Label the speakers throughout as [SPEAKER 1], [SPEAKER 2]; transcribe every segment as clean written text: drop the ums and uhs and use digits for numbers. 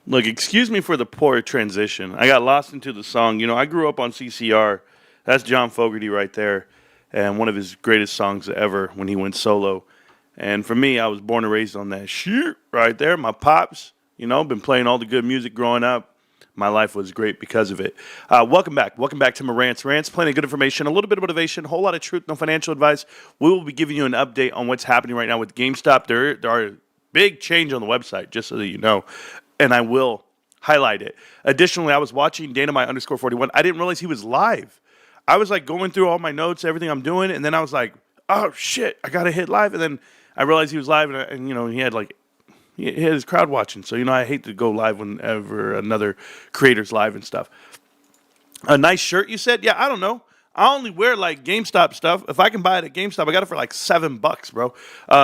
[SPEAKER 1] Look, excuse me for the poor transition. I got lost into the song. You know, I grew up on CCR. That's John Fogerty right there, and one of his greatest songs ever when he went solo. And for me, I was born and raised on that shit right there. My pops, been playing all the good music growing up. My life was great because of it. Welcome back. Welcome back to Marantz Rantz. Plenty of good information, a little bit of motivation, a whole lot of truth, no financial advice. We will be giving you an update on what's happening right now with GameStop. There are big change on the website, just so that you know, and I will highlight it. Additionally, I was watching Dynamite underscore 41. I didn't realize he was live. I was like going through all my notes, everything I'm doing, and then I was like, oh shit, I gotta hit live, and then I realized he was live, and he had his crowd watching. So I hate to go live whenever another creator's live and stuff. A nice shirt, you said? Yeah, I don't know. I only wear like GameStop stuff. If I can buy it at GameStop, I got it for like $7, bro.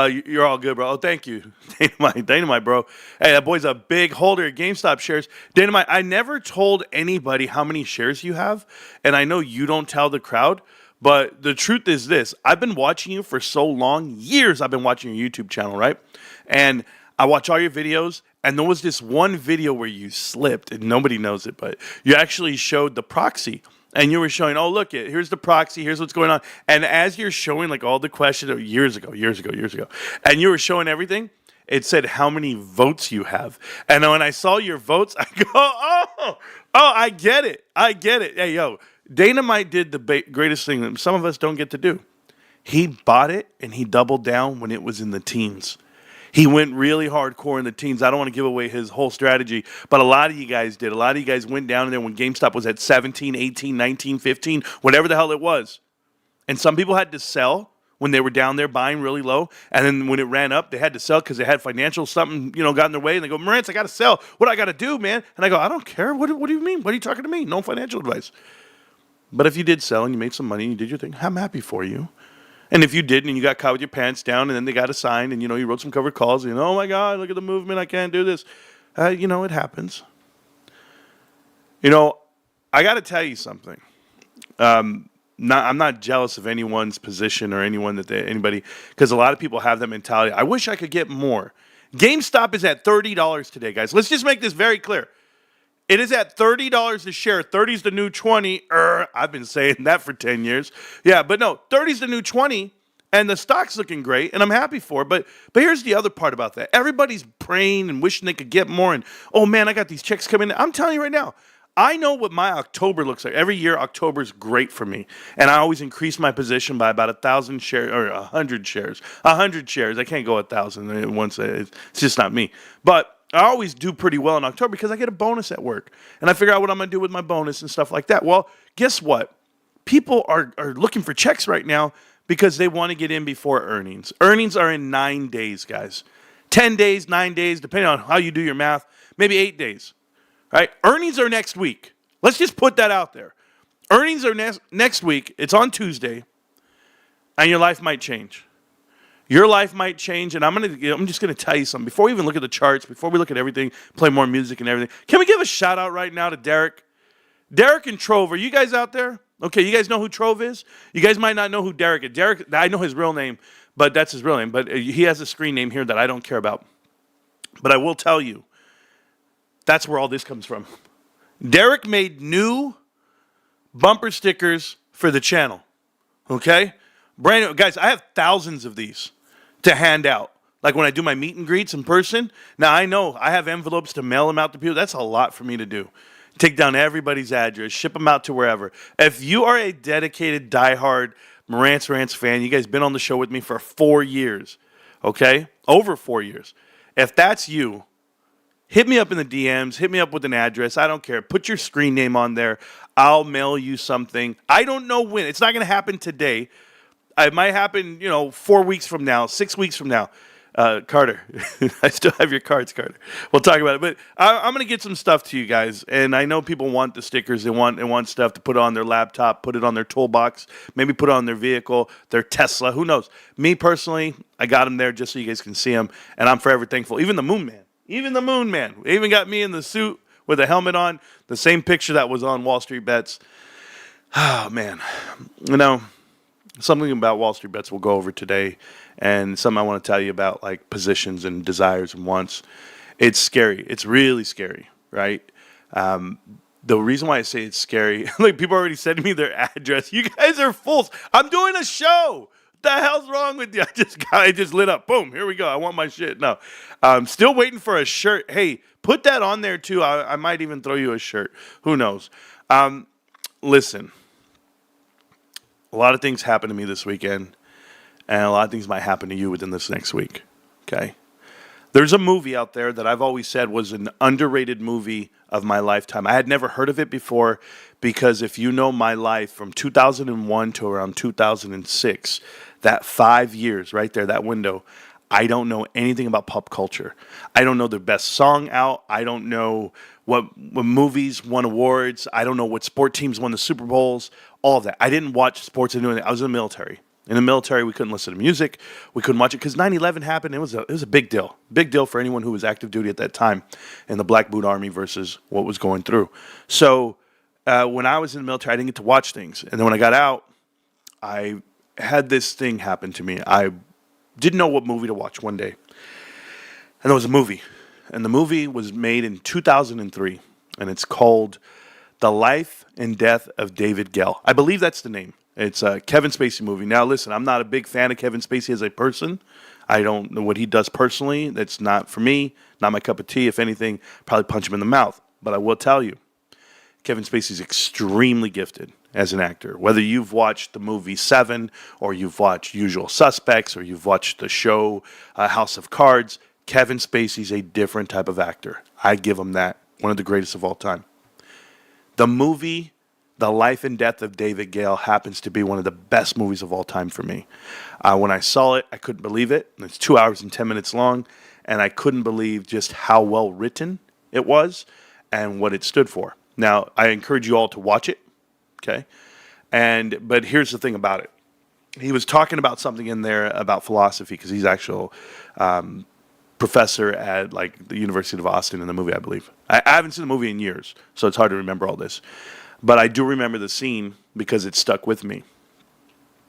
[SPEAKER 1] You're all good, bro. Oh, thank you, Dynamite, bro. Hey, that boy's a big holder of GameStop shares. Dynamite, I never told anybody how many shares you have, and I know you don't tell the crowd. But the truth is this: I've been watching you for so long, years. I've been watching your YouTube channel, right? And I watch all your videos. And there was this one video where you slipped, and nobody knows it, but you actually showed the proxy. And you were showing, oh, look, here's the proxy, here's what's going on. And as you're showing like all the questions years ago, and you were showing everything, it said how many votes you have. And when I saw your votes, I go, I get it. Hey, yo, Dynamite did the greatest thing that some of us don't get to do. He bought it, and he doubled down when it was in the teens. He went really hardcore in the teens. I don't want to give away his whole strategy, but a lot of you guys did. A lot of you guys went down in there when GameStop was at 17, 18, 19, 15, whatever the hell it was. And some people had to sell when they were down there buying really low. And then when it ran up, they had to sell because they had financial something, got in their way. And they go, Marantz, I got to sell. What do I got to do, man? And I go, I don't care. What do you mean? What are you talking to me? No financial advice. But if you did sell and you made some money and you did your thing, I'm happy for you. And if you didn't and you got caught with your pants down and then they got assigned and, you wrote some covered calls and, oh, my God, look at the movement. I can't do this. It happens. I got to tell you something. I'm not jealous of anyone's position or anybody, because a lot of people have that mentality. I wish I could get more. GameStop is at $30 today, guys. Let's just make this very clear. It is at $30 a share. 30 is the new 20. I've been saying that for 10 years. Yeah, but no, 30 is the new 20, and the stock's looking great, and I'm happy for it. But here's the other part about that. Everybody's praying and wishing they could get more, and, oh, man, I got these checks coming in. I'm telling you right now, I know what my October looks like. Every year, October is great for me, and I always increase my position by about 1,000 shares or 100 shares. 100 shares. I can't go 1,000 once. It's just not me. But I always do pretty well in October because I get a bonus at work. And I figure out what I'm going to do with my bonus and stuff like that. Well, guess what? People are looking for checks right now because they want to get in before earnings. Earnings are in 9 days, guys. 10 days, 9 days, depending on how you do your math, maybe 8 days. All right? Earnings are next week. Let's just put that out there. Earnings are next week. It's on Tuesday. And your life might change. Your life might change, and I'm just gonna tell you something. Before we even look at the charts, before we look at everything, play more music and everything, can we give a shout out right now to Derek? Derek and Trove, are you guys out there? Okay, you guys know who Trove is? You guys might not know who Derek is. Derek, I know his real name, but that's his real name. But he has a screen name here that I don't care about. But I will tell you, that's where all this comes from. Derek made new bumper stickers for the channel. Okay? Brand new. Guys, I have thousands of these to hand out. Like when I do my meet and greets in person. Now, I know I have envelopes to mail them out to people. That's a lot for me to do. Take down everybody's address, ship them out to wherever. If you are a dedicated, diehard Marantz Rantz fan, you guys been on the show with me for 4 years, okay? Over 4 years. If that's you, hit me up in the DMs. Hit me up with an address. I don't care. Put your screen name on there. I'll mail you something. I don't know when. It's not going to happen today. It might happen, 4 weeks from now, 6 weeks from now. Carter, I still have your cards, Carter. We'll talk about it. But I'm going to get some stuff to you guys. And I know people want the stickers. They want stuff to put on their laptop, put it on their toolbox, maybe put it on their vehicle, their Tesla. Who knows? Me personally, I got them there just so you guys can see them. And I'm forever thankful. Even the Moon Man. They even got me in the suit with a helmet on. The same picture that was on Wall Street Bets. Oh, man. Something about Wall Street Bets we'll go over today, and something I want to tell you about, like positions and desires and wants, It's scary. It's really scary, right? The reason why I say it's scary, like people already sending me their address. You guys are fools. I'm doing a show. What the hell's wrong with you? I just lit up. Boom. Here we go. I want my shit. No, I'm still waiting for a shirt. Hey, put that on there too. I might even throw you a shirt. Who knows? Listen, a lot of things happened to me this weekend, and a lot of things might happen to you within this next week. Okay. There's a movie out there that I've always said was an underrated movie of my lifetime. I had never heard of it before because if you know my life from 2001 to around 2006, that 5 years right there, that window, I don't know anything about pop culture. I don't know the best song out. I don't know what movies won awards. I don't know what sport teams won the Super Bowls, all of that. I didn't watch sports and do anything. I was in the military. In the military, we couldn't listen to music. We couldn't watch it because 9/11 happened. It was a big deal. Big deal for anyone who was active duty at that time in the Black Boot Army versus what was going through. So when I was in the military, I didn't get to watch things. And then when I got out, I had this thing happen to me. I didn't know what movie to watch one day. And there was a movie. And the movie was made in 2003. And it's called The Life and Death of David Gale. I believe that's the name. It's a Kevin Spacey movie. Now, listen, I'm not a big fan of Kevin Spacey as a person. I don't know what he does personally. That's not for me, not my cup of tea. If anything, probably punch him in the mouth. But I will tell you, Kevin Spacey is extremely gifted as an actor. Whether you've watched the movie Seven, or you've watched Usual Suspects, or you've watched the show House of Cards, Kevin Spacey's a different type of actor. I give him that. One of the greatest of all time. The movie The Life and Death of David Gale happens to be one of the best movies of all time for me. When I saw it, I couldn't believe it. It's 2 hours and 10 minutes long, and I couldn't believe just how well written it was and what it stood for. Now, I encourage you all to watch it, okay? But here's the thing about it. He was talking about something in there about philosophy because he's actual professor at like the University of Austin in the movie, I believe. I haven't seen the movie in years, so it's hard to remember all this. But I do remember the scene because it stuck with me.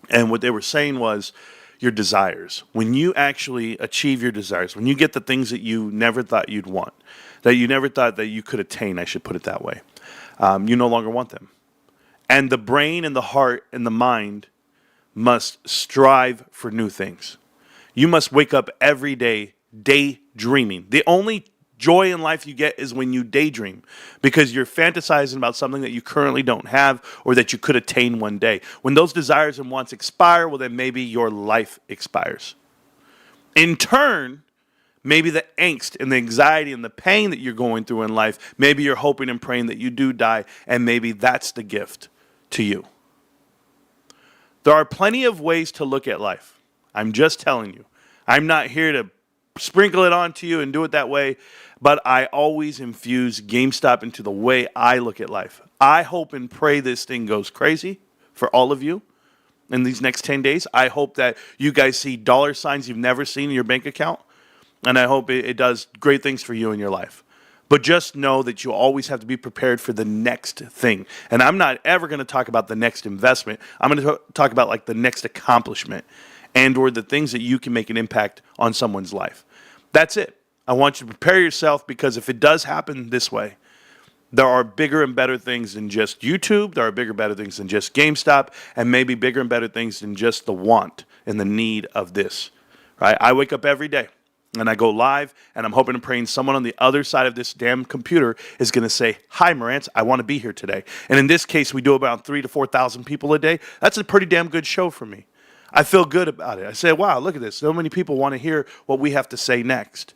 [SPEAKER 1] And what they were saying was your desires. When you actually achieve your desires, when you get the things that you never thought you'd want, that you never thought that you could attain, I should put it that way, you no longer want them. And the brain and the heart and the mind must strive for new things. You must wake up every day daydreaming. The only joy in life you get is when you daydream because you're fantasizing about something that you currently don't have or that you could attain one day. When those desires and wants expire, well, then maybe your life expires. In turn, maybe the angst and the anxiety and the pain that you're going through in life, maybe you're hoping and praying that you do die, and maybe that's the gift to you. There are plenty of ways to look at life. I'm just telling you. I'm not here to sprinkle it onto you and do it that way, but I always infuse GameStop into the way I look at life. I hope and pray this thing goes crazy for all of you in these next 10 days. I hope that you guys see dollar signs you've never seen in your bank account, and I hope it does great things for you in your life. But just know that you always have to be prepared for the next thing. And I'm not ever going to talk about the next investment. I'm going to talk about like the next accomplishment and or the things that you can make an impact on someone's life. That's it. I want you to prepare yourself because if it does happen this way, there are bigger and better things than just YouTube. There are bigger and better things than just GameStop, and maybe bigger and better things than just the want and the need of this. Right? I wake up every day and I go live, and I'm hoping and praying someone on the other side of this damn computer is going to say, "Hi, Marantz, I want to be here today." And in this case, we do about 3,000 to 4,000 people a day. That's a pretty damn good show for me. I feel good about it. I say, wow, look at this. So many people want to hear what we have to say next.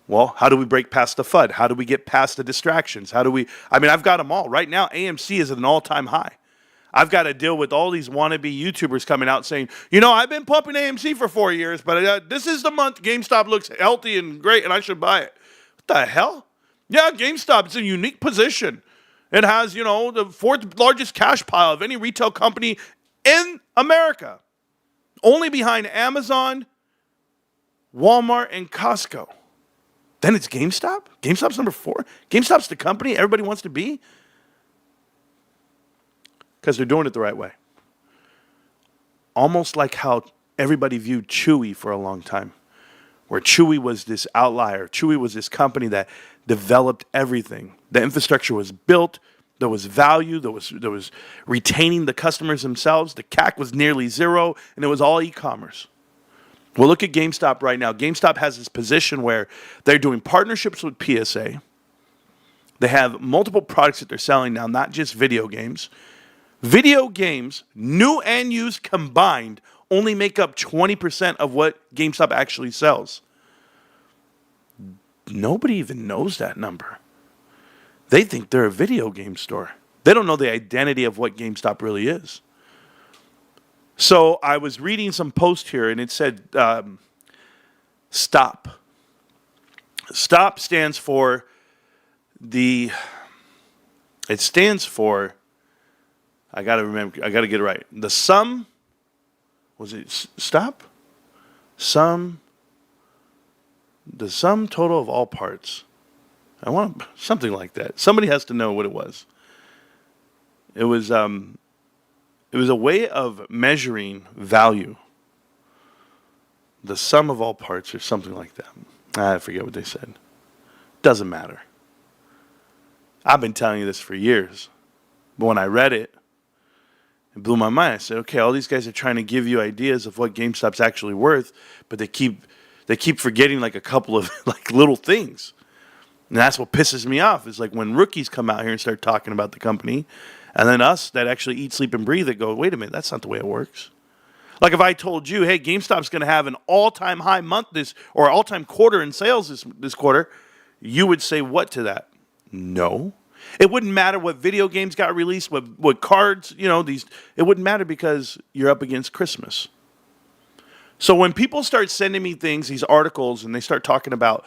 [SPEAKER 1] Well, how do we break past the FUD? How do we get past the distractions? I've got them all. Right now, AMC is at an all-time high. I've got to deal with all these wannabe YouTubers coming out saying, I've been pumping AMC for 4 years, but this is the month GameStop looks healthy and great, and I should buy it. What the hell? Yeah, GameStop is in a unique position. It has, the fourth largest cash pile of any retail company in America. Only behind Amazon, Walmart, and Costco. Then it's GameStop? GameStop's number 4? GameStop's the company everybody wants to be? Because they're doing it the right way. Almost like how everybody viewed Chewy for a long time. where Chewy was this outlier. Chewy was this company that developed everything. The infrastructure was built. There was value. There was retaining the customers themselves. The CAC was nearly zero, and it was all e-commerce. Well, look at GameStop right now. GameStop has this position where they're doing partnerships with PSA. They have multiple products that they're selling now, not just video games. Video games, new and used combined, only make up 20% of what GameStop actually sells. Nobody even knows that number. They think they're a video game store. They don't know the identity of what GameStop really is. So I was reading some post here, and it said STOP. STOP stands for I got to get it right. The sum, was it stop? The sum total of all parts. I want something like that. Somebody has to know what it was. It was a way of measuring value. The sum of all parts or something like that. I forget what they said. Doesn't matter. I've been telling you this for years. But when I read it, it blew my mind. I said, okay, all these guys are trying to give you ideas of what GameStop's actually worth, but they keep forgetting like a couple of like little things. And that's what pisses me off, is like when rookies come out here and start talking about the company, and then us that actually eat, sleep, and breathe that go, wait a minute, that's not the way it works. Like if I told you, hey, GameStop's going to have an all-time high month or all-time quarter in sales this quarter, you would say what to that? No. It wouldn't matter what video games got released, what cards, it wouldn't matter because you're up against Christmas. So when people start sending me things, these articles, and they start talking about,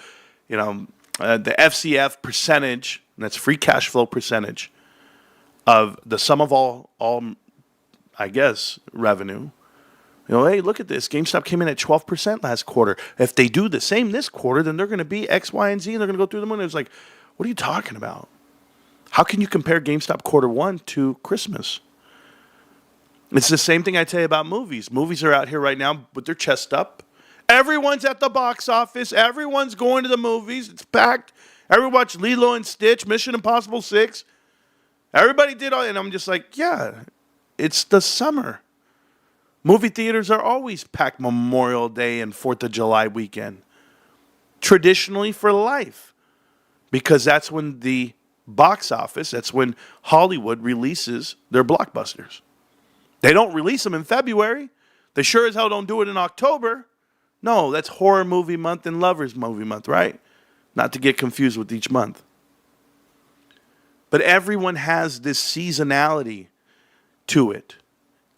[SPEAKER 1] the FCF percentage, and that's free cash flow percentage, of the sum of all I guess, revenue. Hey, look at this. GameStop came in at 12% last quarter. If they do the same this quarter, then they're going to be X, Y, and Z, and they're going to go through the moon. It was like, what are you talking about? How can you compare GameStop quarter one to Christmas? It's the same thing I tell you about movies. Movies are out here right now with their chest up. Everyone's at the box office. Everyone's going to the movies. It's packed. Everyone watched Lilo and Stitch, Mission Impossible 6. Everybody did all, and I'm just like, yeah, it's the summer. Movie theaters are always packed Memorial Day and 4th of July weekend. Traditionally for life. Because that's when the box office, that's when Hollywood releases their blockbusters. They don't release them in February. They sure as hell don't do it in October. No, that's horror movie month and lovers movie month, right? Not to get confused with each month. But everyone has this seasonality to it.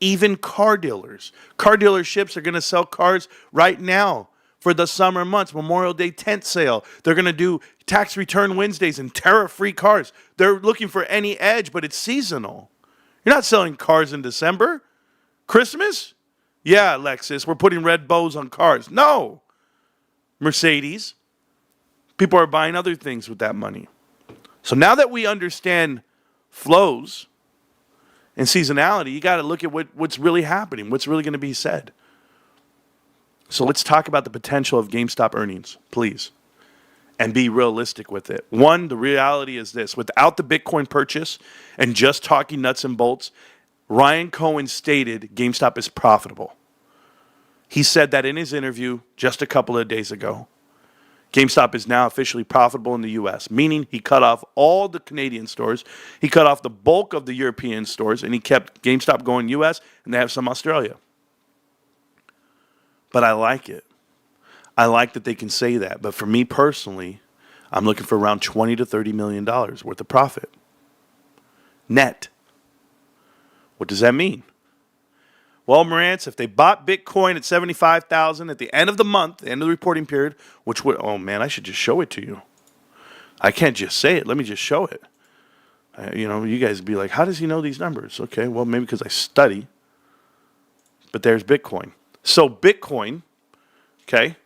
[SPEAKER 1] Even car dealers. Car dealerships are going to sell cars right now for the summer months. Memorial Day tent sale. They're going to do tax return Wednesdays and tariff-free cars. They're looking for any edge, but it's seasonal. You're not selling cars in December. Christmas? Yeah, Lexus, we're putting red bows on cars. No. Mercedes. People are buying other things with that money. So now that we understand flows and seasonality, you got to look at what's really happening, what's really going to be said. So let's talk about the potential of GameStop earnings, please, and be realistic with it. One, the reality is this. Without the Bitcoin purchase and just talking nuts and bolts, Ryan Cohen stated GameStop is profitable. He said that in his interview just a couple of days ago. GameStop is now officially profitable in the U.S., meaning he cut off all the Canadian stores, he cut off the bulk of the European stores, and he kept GameStop going U.S., and they have some Australia. But I like it. I like that they can say that. But for me personally, I'm looking for around $20 to $30 million worth of profit. Net. What does that mean? Well, Marantz, if they bought Bitcoin at $75,000 at the end of the month, the end of the reporting period, which would, oh man, I should just show it to you. I can't just say it. Let me just show it. You guys would be like, how does he know these numbers? Okay, well, maybe because I study. But there's Bitcoin. So Bitcoin, okay,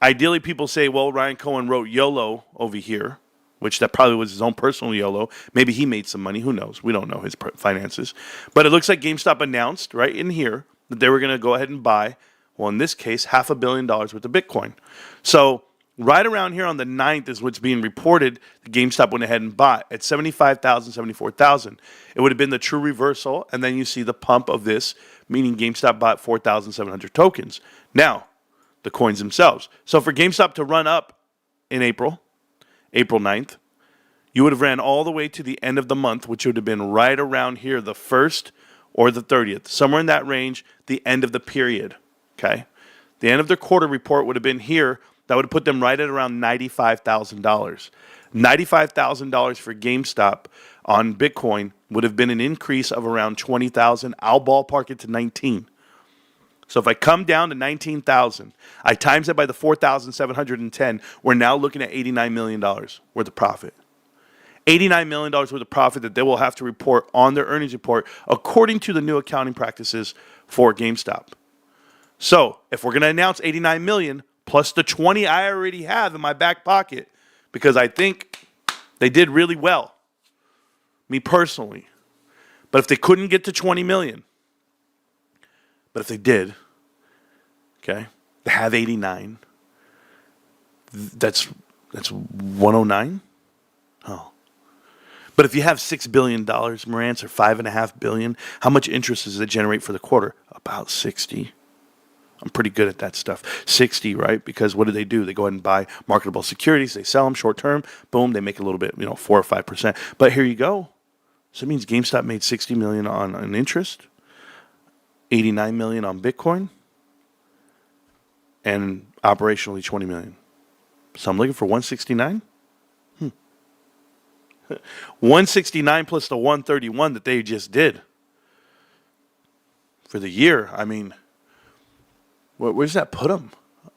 [SPEAKER 1] ideally people say, well, Ryan Cohen wrote YOLO over here, which that probably was his own personal YOLO. Maybe he made some money. Who knows? We don't know his finances. But it looks like GameStop announced right in here that they were going to go ahead and buy Well, in this case, $500 million worth of Bitcoin. So right around here on the 9th is what's being reported. The GameStop went ahead and bought at 75,000, 74,000. It would have been the true reversal, and then you see the pump of this, meaning GameStop bought 4,700 tokens. Now, the coins themselves. So for GameStop to run up in April 9th, you would have ran all the way to the end of the month, which would have been right around here, the 1st or the 30th, somewhere in that range, the end of the period, okay? The end of their quarter report would have been here. That would have put them right at around $95,000. $95,000 for GameStop on Bitcoin would have been an increase of around 20,000. I'll ballpark it to 19. So if I come down to 19,000, I times that by the 4,710, we're now looking at $89 million worth of profit. $89 million worth of profit that they will have to report on their earnings report according to the new accounting practices for GameStop. So if we're going to announce $89 million plus the 20 I already have in my back pocket, because I think they did really well, me personally. But if they couldn't get to 20 million, but if they did, okay, they have 89. That's 109. Oh. But if you have $6 billion, Marantz, or $5.5 billion, how much interest does it generate for the quarter? About 60. I'm pretty good at that stuff. 60, right? Because what do? They go ahead and buy marketable securities. They sell them short term. Boom, they make a little bit, 4 or 5%. But here you go. So it means GameStop made $60 million on interest, $89 million on Bitcoin, and operationally $20 million. So I'm looking for 169. 169 plus the 131 that they just did for the year. I mean, where does that put them?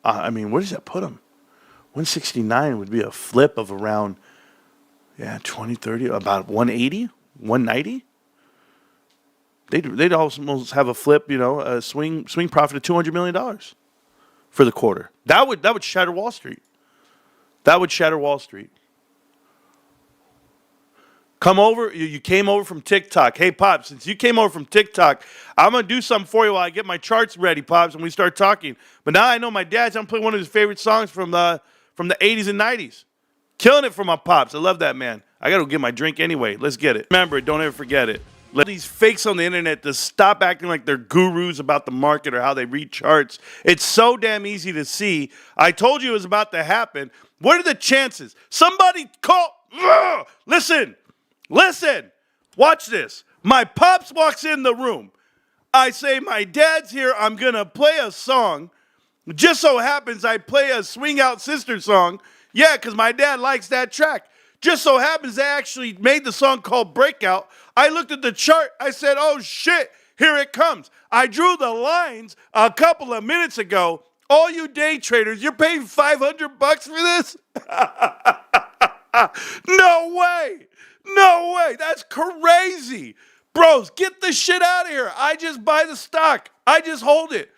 [SPEAKER 1] Where does that put them? 169 would be a flip of around, 20, 30, about 180, 190. They'd almost have a flip, a swing profit of $200 million for the quarter. That would shatter Wall Street. That would shatter Wall Street. Come over. You came over from TikTok. Hey, Pops, since you came over from TikTok, I'm going to do something for you while I get my charts ready, Pops, and we start talking. But now I know my dad's going to play one of his favorite songs from the 80s and 90s. Killing it for my Pops. I love that, man. I got to get my drink anyway. Let's get it. Remember it. Don't ever forget it. Let these fakes on the internet to stop acting like they're gurus about the market or how they read charts. It's so damn easy to see. I told you it was about to happen. What are the chances? Somebody call. Ugh! Listen. Watch this. My Pops walks in the room. I say, my dad's here. I'm going to play a song. Just so happens I play a Swing Out Sister song. Yeah, because my dad likes that track. Just so happens they actually made the song called Breakout. I looked at the chart. I said, oh, shit, here it comes. I drew the lines a couple of minutes ago. All you day traders, you're paying $500 for this? No way. No way. That's crazy. Bros, get the shit out of here. I just buy the stock. I just hold it.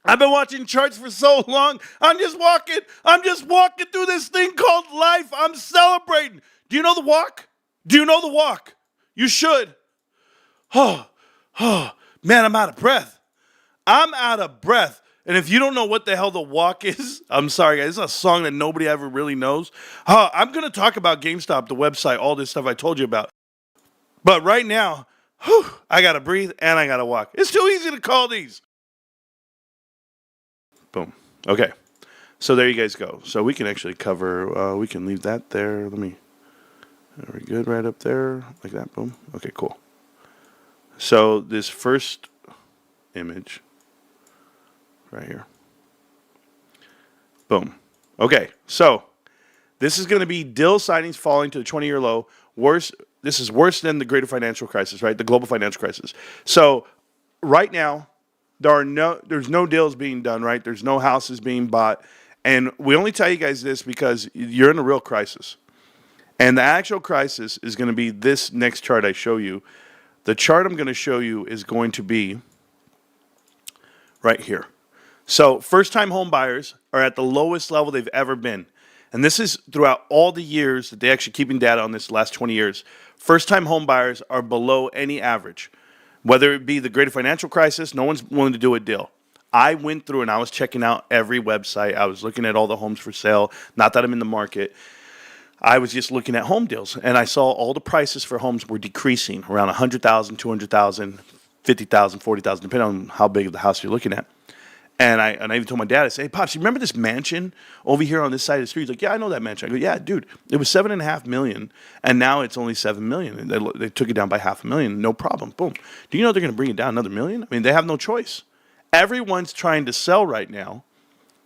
[SPEAKER 1] I've been watching charts for so long. I'm just walking through this thing called life. I'm celebrating. Do you know the walk? You should. Oh, man, I'm out of breath. And if you don't know what the hell the walk is, I'm sorry, guys. It's a song that nobody ever really knows. I'm going to talk about GameStop, the website, all this stuff I told you about. But right now, I got to breathe and I got to walk. It's too easy to call these. Boom. Okay. So there you guys go. So we can actually cover, we can leave that there. Are we good right up there? Like that. Boom. Okay, cool. So this first image right here. Boom. Okay. So this is going to be Dill signings falling to the 20-year low. This is worse than the greater financial crisis, right? The global financial crisis. So right now, there's no deals being done, right? There's no houses being bought. And we only tell you guys this because you're in a real crisis. And the actual crisis is going to be this next chart I show you. The chart I'm going to show you is going to be right here. So first-time home buyers are at the lowest level they've ever been. And this is throughout all the years that they're actually keeping data on this last 20 years. First-time home buyers are below any average. Whether it be the greater financial crisis, no one's willing to do a deal. I went through and I was checking out every website. I was looking at all the homes for sale. Not that I'm in the market. I was just looking at home deals, and I saw all the prices for homes were decreasing around 100,000, 200,000, 50,000, 40,000, depending on how big of the house you're looking at. And I even told my dad, I said, "Hey, Pops, you remember this mansion over here on this side of the street?" He's like, "Yeah, I know that mansion." I go, "Yeah, dude, it was $7.5 million, and now it's only $7 million. And they took it down by $500,000, no problem. Boom. Do you know they're going to bring it down another $1 million? I mean, they have no choice. Everyone's trying to sell right now,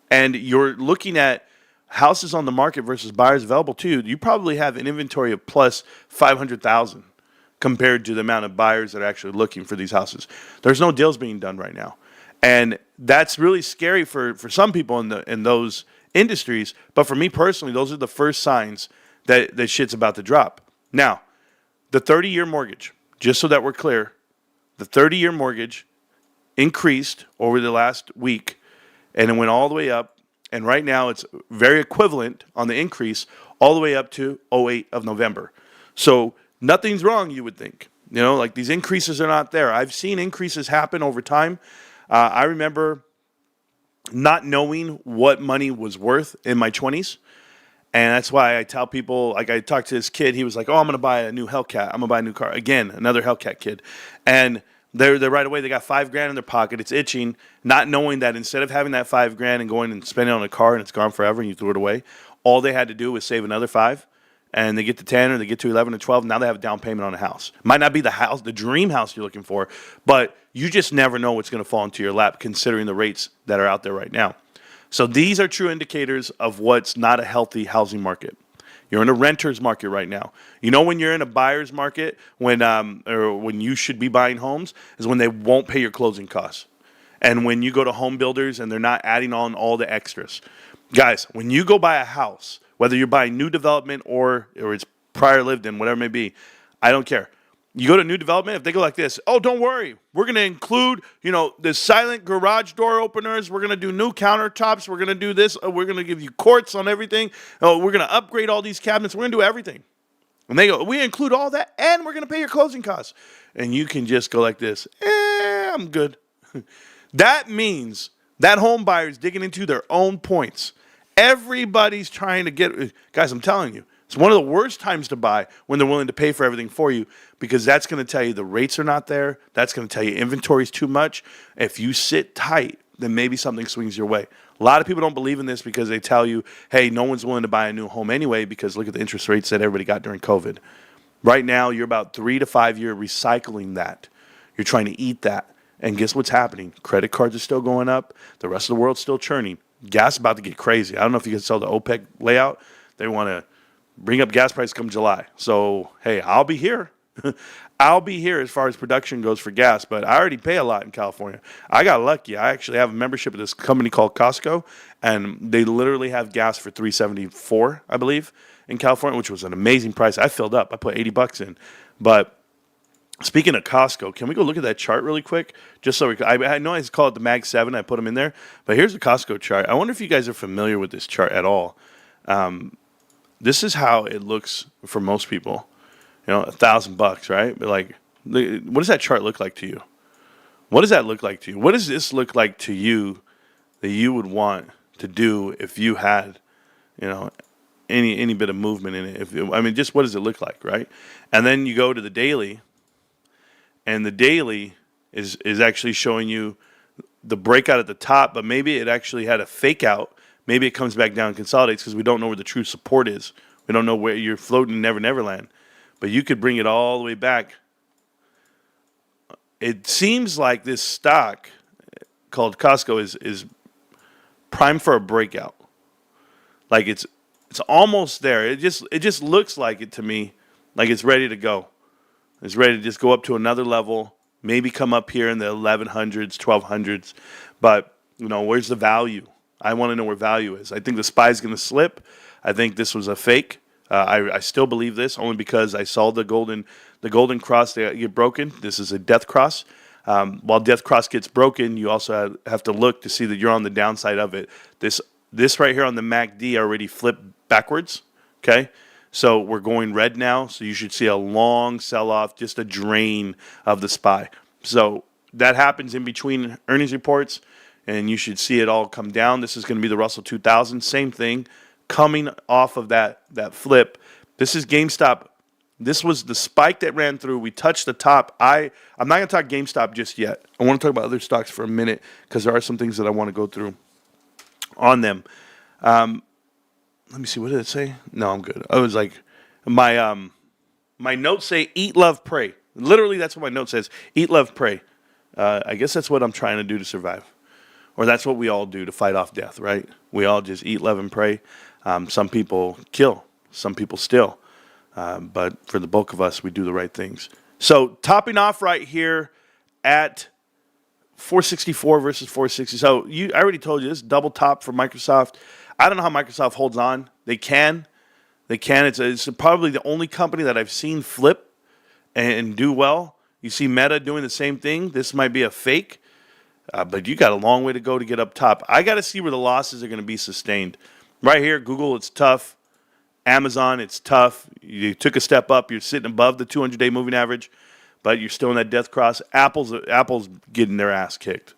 [SPEAKER 1] and you're looking at houses on the market versus buyers available to you. You probably have an inventory of plus 500,000 compared to the amount of buyers that are actually looking for these houses. There's no deals being done right now. And that's really scary for some people in those industries. But for me personally, those are the first signs that shit's about to drop. Now, the 30-year mortgage, just so that we're clear, the 30-year mortgage increased over the last week, and it went all the way up. And right now it's very equivalent on the increase all the way up to 08 of November. So nothing's wrong, you would think. You know, like these increases are not there. I've seen increases happen over time. I remember not knowing what money was worth in my 20s. And that's why I tell people, like I talked to this kid, he was like, "Oh, I'm going to buy a new Hellcat. I'm going to buy a new car." Again, another Hellcat kid. And they're right away, they got $5,000 in their pocket. It's itching, not knowing that instead of having that $5,000 and going and spending it on a car and it's gone forever and you threw it away, all they had to do was save another $5,000. And they get to 10 or they get to 11 or 12. Now they have a down payment on a house. Might not be the house, the dream house you're looking for, but you just never know what's going to fall into your lap considering the rates that are out there right now. So these are true indicators of what's not a healthy housing market. You're in a renter's market right now. You know when you're in a buyer's market, when you should be buying homes, is when they won't pay your closing costs. And when you go to home builders and they're not adding on all the extras. Guys, when you go buy a house, whether you're buying new development or it's prior lived in, whatever it may be, I don't care. You go to new development, if they go like this, "Oh, don't worry, we're going to include, the silent garage door openers. We're going to do new countertops. We're going to do this. We're going to give you quartz on everything. Oh, we're going to upgrade all these cabinets. We're going to do everything." And they go, "We include all that, and we're going to pay your closing costs." And you can just go like this, "I'm good." That means that home buyer is digging into their own points. Everybody's trying to get, guys, I'm telling you, it's one of the worst times to buy when they're willing to pay for everything for you, because that's going to tell you the rates are not there. That's going to tell you inventory is too much. If you sit tight, then maybe something swings your way. A lot of people don't believe in this because they tell you, hey, no one's willing to buy a new home anyway because look at the interest rates that everybody got during COVID. Right now, you're about 3 to 5 years recycling that. You're trying to eat that. And guess what's happening? Credit cards are still going up. The rest of the world's still churning. Gas is about to get crazy. I don't know if you can sell the OPEC layout. They want to bring up gas prices come July. So, hey, I'll be here. I'll be here as far as production goes for gas, but I already pay a lot in California. I got lucky. I actually have a membership of this company called Costco, and they literally have gas for $3.74, I believe, in California, which was an amazing price. I filled up. I put $80 in. But speaking of Costco, can we go look at that chart really quick? Just so I know I call it the Mag 7. I put them in there. But here's the Costco chart. I wonder if you guys are familiar with this chart at all. This is how it looks for most people. $1,000, right? But like, what does that chart look like to you? What does that look like to you? What does this look like to you that you would want to do if you had, any bit of movement in it? Just what does it look like, right? And then you go to the daily. And the daily is actually showing you the breakout at the top, but maybe it actually had a fake out. Maybe it comes back down and consolidates because we don't know where the true support is. We don't know where you're floating in Never Land. But you could bring it all the way back. It seems like this stock called Costco is primed for a breakout. Like it's almost there. It just looks like it to me, like it's ready to go. It's ready to just go up to another level, maybe come up here in the 1100s, 1200s. But, where's the value? I want to know where value is. I think the SPY is going to slip. I think this was a fake. I still believe this only because I saw the golden cross get broken. This is a death cross. While death cross gets broken, you also have to look to see that you're on the downside of it. This right here on the MACD already flipped backwards, okay? So we're going red now, so you should see a long sell-off, just a drain of the SPY. So that happens in between earnings reports. and you should see it all come down. This is going to be the Russell 2000. Same thing, coming off of that flip. This is GameStop. This was the spike that ran through. We touched the top. I'm not going to talk GameStop just yet. I want to talk about other stocks for a minute because there are some things that I want to go through on them. Let me see. What did it say? No, I'm good. I was like, my notes say eat, love, pray. Literally, that's what my note says. Eat, love, pray. I guess that's what I'm trying to do to survive. Or that's what we all do to fight off death, right? We all just eat, love, and pray. Some people kill. Some people steal. But for the bulk of us, we do the right things. So topping off right here at 464 versus 460. So I already told you this double top for Microsoft. I don't know how Microsoft holds on. They can. It's probably the only company that I've seen flip and do well. You see Meta doing the same thing. This might be a fake, but you got a long way to go to get up top. I got to see where the losses are going to be sustained. Right here, Google, it's tough. Amazon, it's tough. You took a step up. You're sitting above the 200-day moving average, but you're still in that death cross. Apple's getting their ass kicked.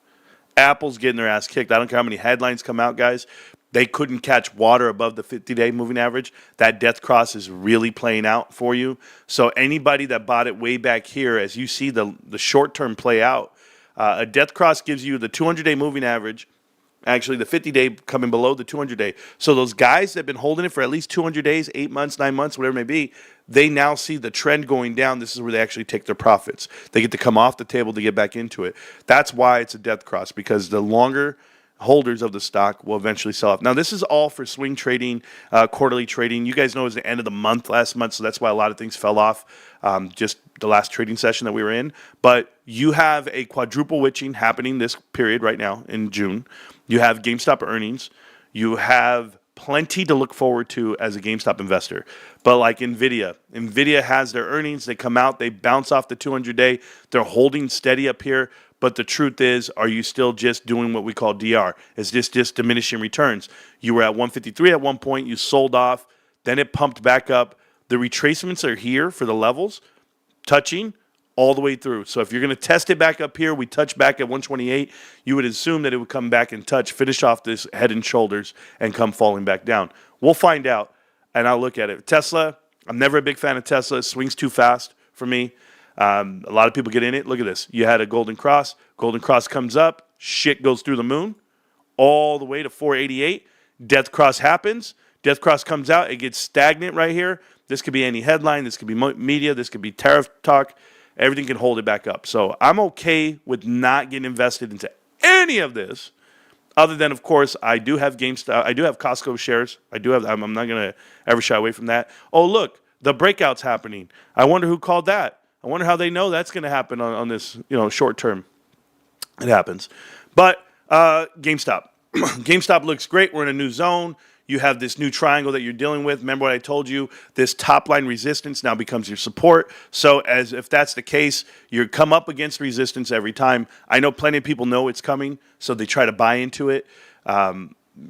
[SPEAKER 1] Apple's getting their ass kicked. I don't care how many headlines come out, guys. They couldn't catch water above the 50-day moving average. That death cross is really playing out for you. So anybody that bought it way back here, as you see the short term play out, a death cross gives you the 200-day moving average. Actually, the 50-day coming below the 200-day. So those guys that have been holding it for at least 200 days, 8 months, 9 months, whatever it may be, they now see the trend going down. This is where they actually take their profits. They get to come off the table to get back into it. That's why it's a death cross, because the longer holders of the stock will eventually sell off. Now, this is all for swing trading, quarterly trading. You guys know it was the end of the month last month, so that's why a lot of things fell off just the last trading session that we were in. But you have a quadruple witching happening this period right now in June. You have GameStop earnings. You have plenty to look forward to as a GameStop investor. But like NVIDIA has their earnings. They come out. They bounce off the 200-day. They're holding steady up here. But the truth is, are you still just doing what we call DR? Is this just diminishing returns? You were at 153 at one point. You sold off. Then it pumped back up. The retracements are here for the levels, touching all the way through. So if you're going to test it back up here, we touch back at 128, you would assume that it would come back and touch, finish off this head and shoulders, and come falling back down. We'll find out, and I'll look at it. Tesla, I'm never a big fan of Tesla. It swings too fast for me. A lot of people get in it. Look at this. You had a golden cross. Golden cross comes up. Shit goes through the moon all the way to 488. Death cross happens. Death cross comes out. It gets stagnant right here. This could be any headline. This could be media. This could be tariff talk. Everything can hold it back up. So I'm okay with not getting invested into any of this, other than, of course, I do have GameStop. I do have Costco shares. I'm not going to ever shy away from that. Oh, look, the breakout's happening. I wonder who called that. I wonder how they know that's going to happen on this, short term. It happens. But GameStop. GameStop looks great. We're in a new zone. You have this new triangle that you're dealing with. Remember what I told you? This top line resistance now becomes your support. So as if that's the case, you come up against resistance every time. I know plenty of people know it's coming, so they try to buy into it.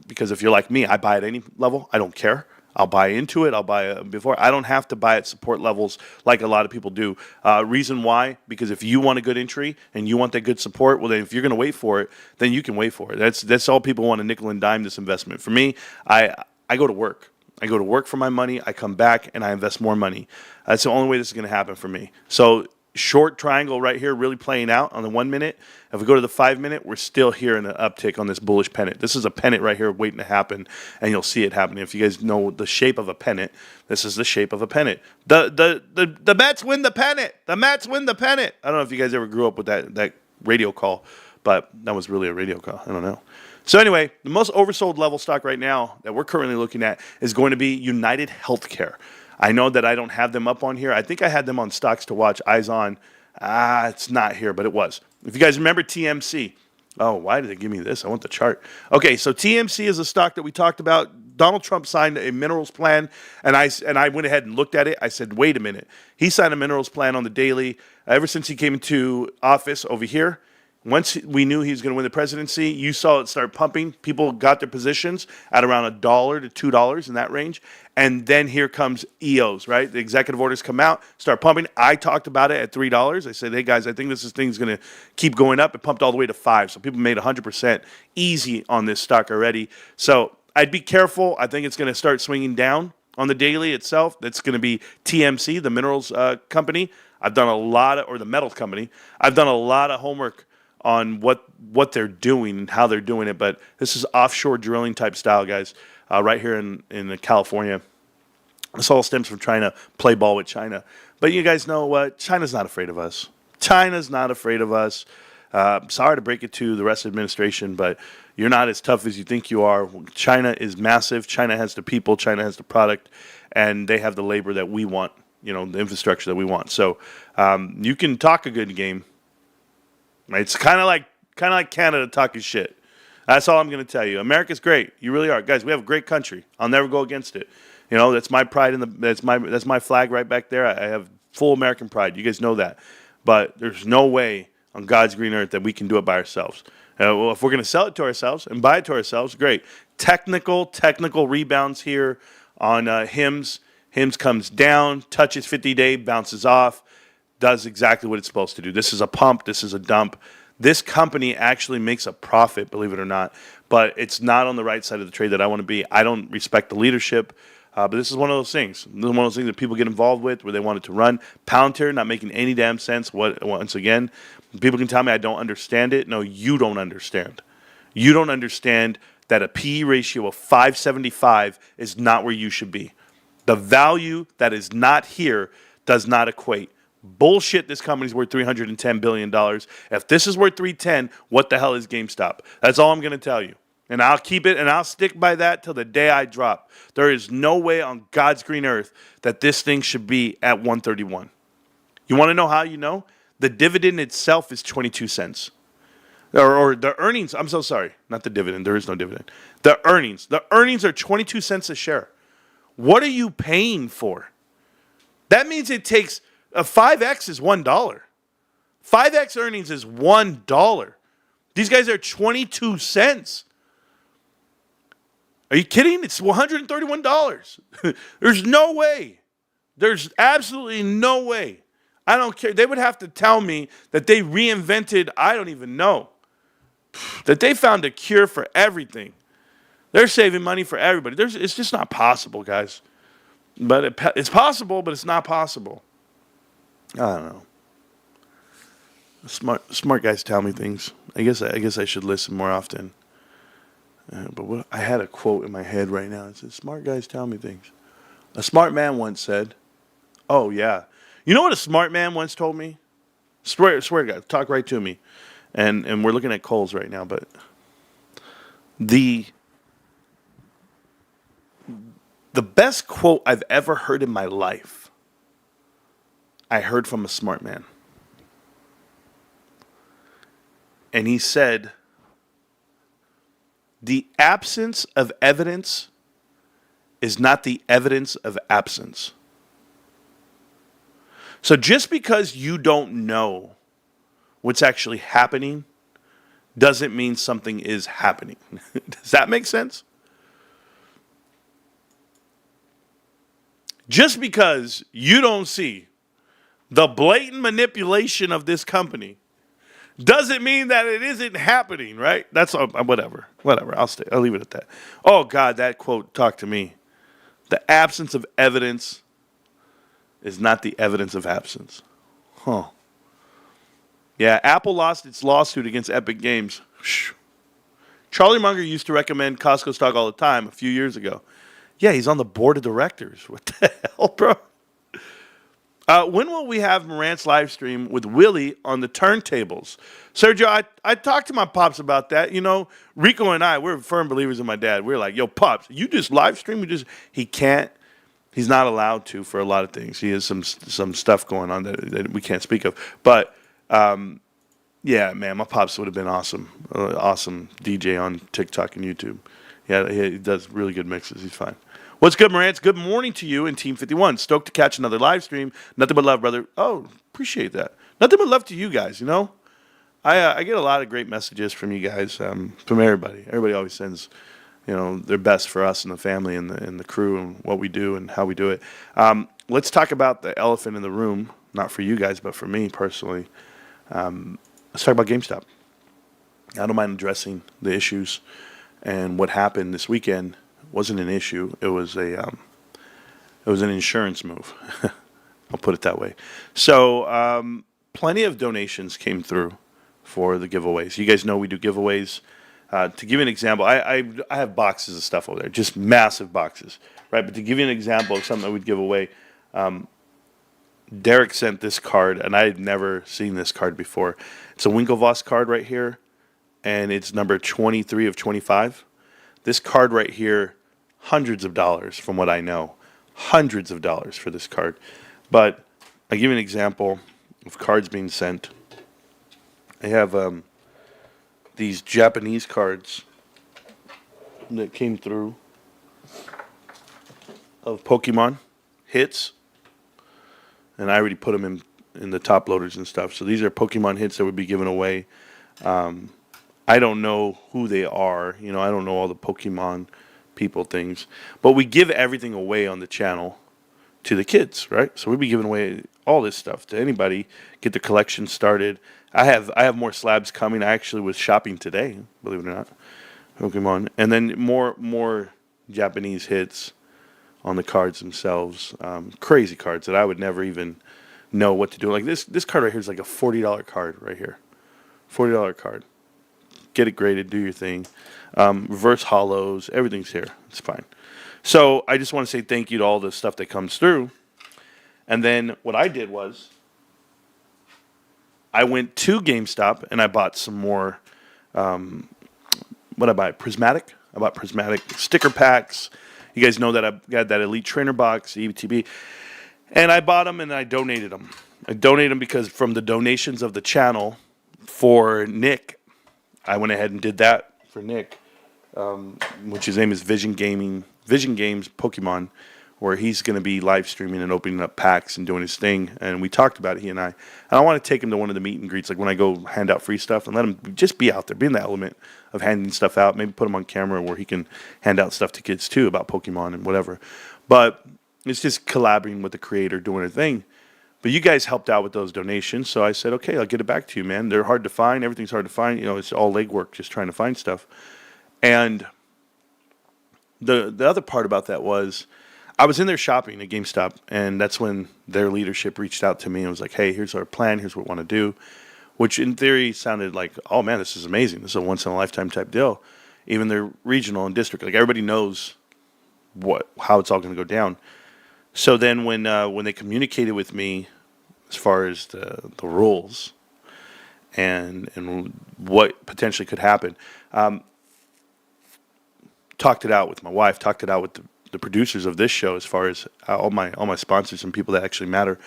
[SPEAKER 1] Because if you're like me, I buy at any level. I don't care. I'll buy into it. I'll buy it before. I don't have to buy at support levels like a lot of people do. Reason why? Because if you want a good entry and you want that good support, well, then if you're going to wait for it, then you can wait for it. That's all people want, to nickel and dime this investment. For me, I go to work. I go to work for my money. I come back and I invest more money. That's the only way this is going to happen for me. So short triangle right here really playing out on the 1 minute. If we go to the 5 minute, we're still here in an uptick on this bullish pennant. This is a pennant right here waiting to happen, and you'll see it happening. If you guys know the shape of a pennant, this is the shape of a pennant. The Mets win the pennant. The Mets win the pennant. I don't know if you guys ever grew up with that radio call, but that was really a radio call. I don't know. So anyway, the most oversold level stock right now that we're currently looking at is going to be United Healthcare. I know that I don't have them up on here. I think I had them on Stocks to Watch, Eyes On. It's not here, but it was. If you guys remember TMC. Oh, why did they give me this? I want the chart. Okay, so TMC is a stock that we talked about. Donald Trump signed a minerals plan, and I went ahead and looked at it. I said, wait a minute. He signed a minerals plan on the daily. Ever since he came into office over here, Once we knew he was going to win the presidency, you saw it start pumping. People got their positions at around $1 to $2 in that range. And then here comes EOs, right? The executive orders come out, start pumping. I talked about it at $3. I said, hey, guys, I think this thing's going to keep going up. It pumped all the way to 5. So people made 100% easy on this stock already. So I'd be careful. I think it's going to start swinging down on the daily itself. That's going to be TMC, the minerals company. I've done a lot of, or the metals company. I've done a lot of homework on what they're doing and how they're doing it. But this is offshore drilling type style, guys, right here in California. This all stems from trying to play ball with China. But you guys know what? China's not afraid of us. China's not afraid of us. Sorry to break it to the rest of the administration, but you're not as tough as you think you are. China is massive. China has the people. China has the product. And they have the labor that we want, the infrastructure that we want. So you can talk a good game. It's kind of like Canada talking shit. That's all I'm going to tell you. America's great. You really are, guys. We have a great country. I'll never go against it. That's my pride that's my flag right back there. I have full American pride. You guys know that. But there's no way on God's green earth that we can do it by ourselves. Well, if we're going to sell it to ourselves and buy it to ourselves, great. Technical rebounds here on HIMS. HIMS comes down, touches 50-day, bounces off. Does exactly what it's supposed to do. This is a pump. This is a dump. This company actually makes a profit, believe it or not, but it's not on the right side of the trade that I want to be. I don't respect the leadership, but this is one of those things. This is one of those things that people get involved with where they want it to run. Palantir not making any damn sense. Once again, people can tell me I don't understand it. No, you don't understand. You don't understand that a PE ratio of 575 is not where you should be. The value that is not here does not equate. Bullshit, this company's worth $310 billion. If this is worth $310, what the hell is GameStop? That's all I'm going to tell you. And I'll keep it and I'll stick by that till the day I drop. There is no way on God's green earth that this thing should be at 131. You want to know how you know? The dividend itself is 22 cents. Or the earnings, I'm so sorry. Not the dividend. There is no dividend. The earnings. The earnings are 22 cents a share. What are you paying for? That means it takes... 5X is $1. 5X earnings is $1. These guys are 22 cents. Are you kidding? It's $131. There's no way. There's absolutely no way. I don't care. They would have to tell me that they reinvented, I don't even know, that they found a cure for everything. They're saving money for everybody. It's just not possible, guys. But it's possible, but it's not possible. I don't know. Smart guys tell me things. I guess I should listen more often. But I had a quote in my head right now. It says, "Smart guys tell me things." A smart man once said, "Oh yeah, you know what a smart man once told me? Swear, guys, talk right to me." And we're looking at Kohl's right now, but the best quote I've ever heard in my life, I heard from a smart man. And he said, "The absence of evidence is not the evidence of absence." So just because you don't know what's actually happening doesn't mean something is happening. Does that make sense? Just because you don't see the blatant manipulation of this company doesn't mean that it isn't happening, right? That's whatever. I'll leave it at that. Oh God, that quote talked to me. The absence of evidence is not the evidence of absence. Huh. Yeah, Apple lost its lawsuit against Epic Games. Charlie Munger used to recommend Costco stock all the time a few years ago. Yeah, he's on the board of directors. What the hell, bro? When will we have Marantz live stream with Willie on the turntables? Sergio, I talked to my pops about that. Rico and I, we're firm believers in my dad. We're like, yo, pops, you just live stream? He can't. He's not allowed to for a lot of things. He has some stuff going on that we can't speak of. But, yeah, man, my pops would have been awesome. Awesome DJ on TikTok and YouTube. Yeah, he does really good mixes. He's fine. What's good, Marantz? Good morning to you and Team 51. Stoked to catch another live stream. Nothing but love, brother. Oh, appreciate that. Nothing but love to you guys, I get a lot of great messages from you guys, from everybody. Everybody always sends, their best for us and the family and the crew and what we do and how we do it. Let's talk about the elephant in the room, not for you guys, but for me personally. Let's talk about GameStop. I don't mind addressing the issues and what happened this weekend wasn't an issue. It was an insurance move. I'll put it that way. So, plenty of donations came through for the giveaways. You guys know we do giveaways. To give you an example, I have boxes of stuff over there, just massive boxes, right? But to give you an example of something that we'd give away, Derek sent this card, and I had never seen this card before. It's a Winklevoss card right here, and it's number 23 of 25. This card right here, hundreds of dollars from what I know. Hundreds of dollars for this card. But I'll give you an example of cards being sent. I have these Japanese cards that came through of Pokemon hits, and I already put them in the top loaders and stuff. So these are Pokemon hits that would be given away. I don't know who they are. I don't know all the Pokemon people things, but we give everything away on the channel to the kids, right? So we'd be giving away all this stuff to anybody, get the collection started. I have more slabs coming. I actually was shopping today, believe it or not, Pokemon, and then more Japanese hits on the cards themselves. Crazy cards that I would never even know what to do. Like this card right here is like a $40 card right here, $40 card. Get it graded, do your thing. Reverse hollows, everything's here. It's fine. So I just want to say thank you to all the stuff that comes through. And then what I did was I went to GameStop and I bought some more. What I buy? Prismatic. I bought prismatic sticker packs. You guys know that I got that Elite Trainer box, ETB, and I bought them and I donated them. I donated them because from the donations of the channel for Nick, I went ahead and did that for Nick, which his name is Vision Games Pokemon, where he's going to be live streaming and opening up packs and doing his thing. And we talked about it, he and I. And I want to take him to one of the meet and greets, like when I go hand out free stuff, and let him just be out there, be in the element of handing stuff out. Maybe put him on camera where he can hand out stuff to kids too about Pokemon and whatever. But it's just collaborating with the creator, doing a thing. But you guys helped out with those donations, so I said, okay, I'll get it back to you, man. They're hard to find. Everything's hard to find. It's all legwork, just trying to find stuff. And the other part about that was I was in there shopping at GameStop, and that's when their leadership reached out to me and was like, hey, here's our plan. Here's what we want to do, which in theory sounded like, oh, man, this is amazing. This is a once-in-a-lifetime type deal. Even their regional and district, like everybody knows how it's all going to go down. So then when they communicated with me as far as the rules and what potentially could happen, talked it out with my wife, talked it out with the producers of this show as far as all my sponsors and people that actually matter.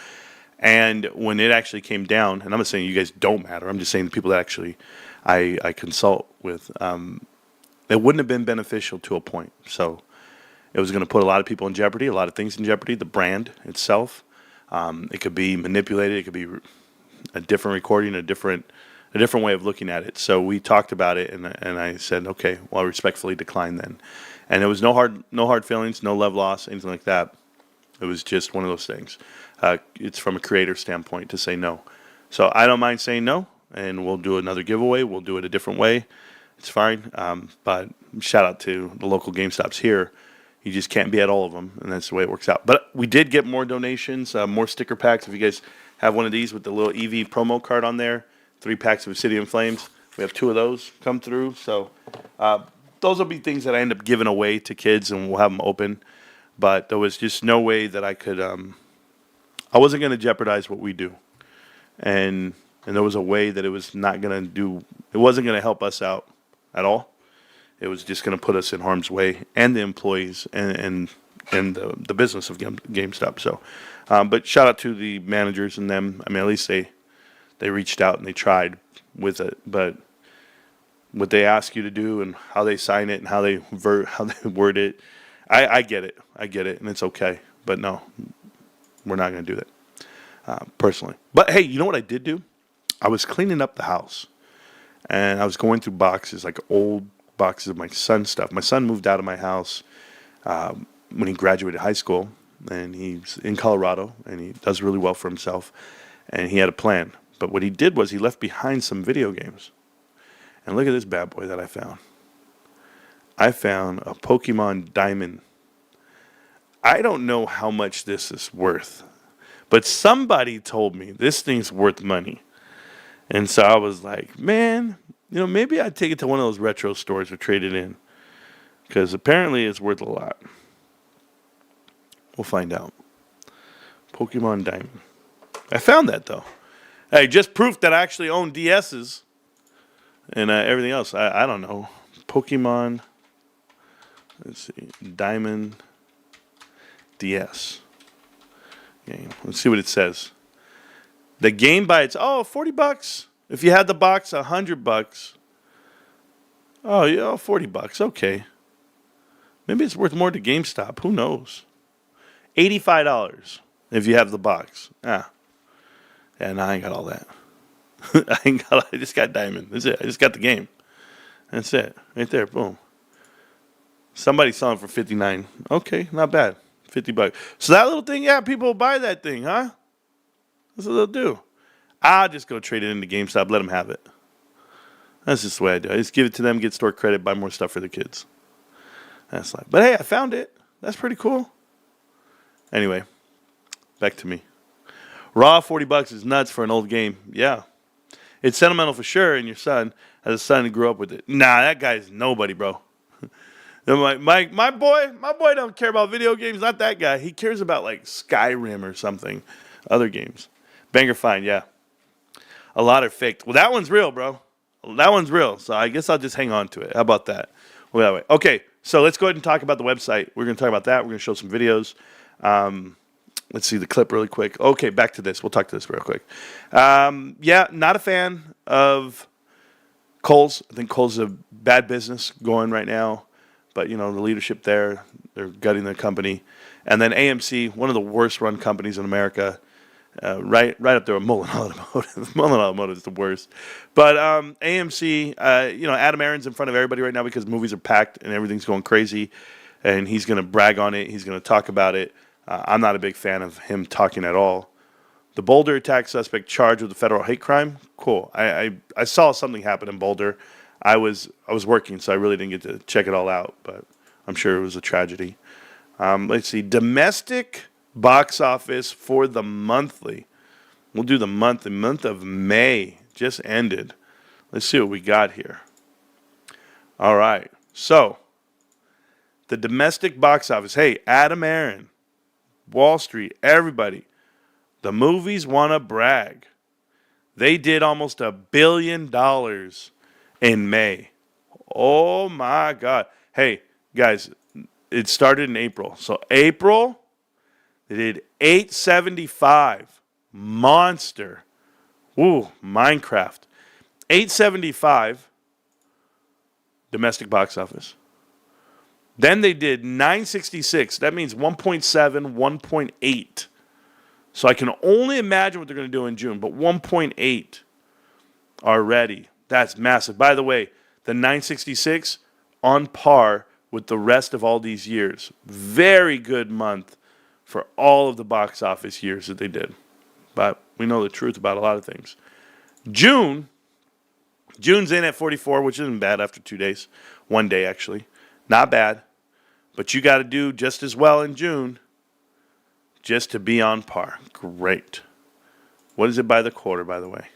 [SPEAKER 1] And when it actually came down, and I'm not saying you guys don't matter, I'm just saying the people that actually I consult with, it wouldn't have been beneficial to a point. So it was going to put a lot of people in jeopardy, a lot of things in jeopardy, the brand itself. It could be manipulated. It could be a different recording, a different way of looking at it. So we talked about it, and I said, okay, well, I respectfully declined then. And it was no hard feelings, no love loss, anything like that. It was just one of those things. It's from a creator standpoint to say no. So I don't mind saying no, and we'll do another giveaway. We'll do it a different way. It's fine. But shout out to the local GameStops here. You just can't be at all of them, and that's the way it works out. But we did get more donations, more sticker packs. If you guys have one of these with the little EV promo card on there, 3 packs of Obsidian Flames. We have 2 of those come through. So those will be things that I end up giving away to kids, and we'll have them open. But there was just no way that I could I wasn't going to jeopardize what we do. And there was a way that it was not going to do, it wasn't going to help us out at all. It was just going to put us in harm's way, and the employees and the business of GameStop. So, but shout out to the managers and them. I mean, at least they reached out and they tried with it. But what they ask you to do and how they sign it and how they word it, I get it, and it's okay. But no, we're not going to do that personally. But hey, you know what I did do? I was cleaning up the house. and I was going through boxes, like old boxes of my son's stuff. My son moved out of my house when he graduated high school, and he's in Colorado, and he does really well for himself, and he had a plan. But what he did was he left behind some video games. And look at this bad boy that I found. I found a Pokemon Diamond. I don't know how much this is worth, but somebody told me this thing's worth money. And so I was like, man, maybe I'd take it to one of those retro stores or trade it in. Because apparently it's worth a lot. We'll find out. Pokemon Diamond. I found that, though. Hey, just proof that I actually own DSs and everything else. I don't know. Pokemon, let's see, Diamond DS game. Let's see what it says. The game by its $40. If you had the box, $100. Oh yeah, $40. Okay. Maybe it's worth more to GameStop. Who knows? $85 if you have the box. And I ain't got all that. I just got Diamond. That's it. I just got the game. That's it. Right there. Boom. Somebody's selling for $59. Okay, not bad. $50. So that little thing, people will buy that thing, huh? That's what they'll do. I'll just go trade it into GameStop, let them have it. That's just the way I do it. I just give it to them, get store credit, buy more stuff for the kids. That's like, but hey, I found it. That's pretty cool. Anyway, back to me. Raw $40 is nuts for an old game. Yeah. It's sentimental for sure, and your son has a son who grew up with it. Nah, that guy's nobody, bro. My boy don't care about video games. Not that guy. He cares about like Skyrim or something, other games. Banger fine, yeah. A lot are faked. Well, that one's real, bro. That one's real. So I guess I'll just hang on to it. How about that? Well, that way. Okay, so let's go ahead and talk about the website. We're going to talk about that. We're going to show some videos. Let's see the clip really quick. Okay, back to this. We'll talk to this real quick. Not a fan of Kohl's. I think Kohl's is a bad business going right now. But, the leadership there, they're gutting their company. And then AMC, one of the worst run companies in America. Right up there with Mullen Automotive. Mullen Automotive is the worst. But AMC, Adam Aaron's in front of everybody right now because movies are packed and everything's going crazy. And he's going to brag on it. He's going to talk about it. I'm not a big fan of him talking at all. The Boulder attack suspect charged with a federal hate crime. Cool. I saw something happen in Boulder. I was working, so I really didn't get to check it all out. But I'm sure it was a tragedy. Let's see. Domestic box office for the monthly. We'll do the month. The month of May just ended. Let's see what we got here. All right. So, the domestic box office. Hey, Adam Aaron, Wall Street, everybody. The movies want to brag. They did almost $1 billion in May. Oh, my God. Hey, guys, it started in April. So, April, they did 875. Monster. Ooh, Minecraft. 875 domestic box office. Then they did 966. That means 1.7, 1.8. So I can only imagine what they're going to do in June, but 1.8 already. That's massive. By the way, the 966 on par with the rest of all these years. Very good month for all of the box office years that they did. But we know the truth about a lot of things. June's in at 44, which isn't bad after 2 days. 1 day, actually. Not bad. But you got to do just as well in June just to be on par. Great. What is it by the quarter, by the way?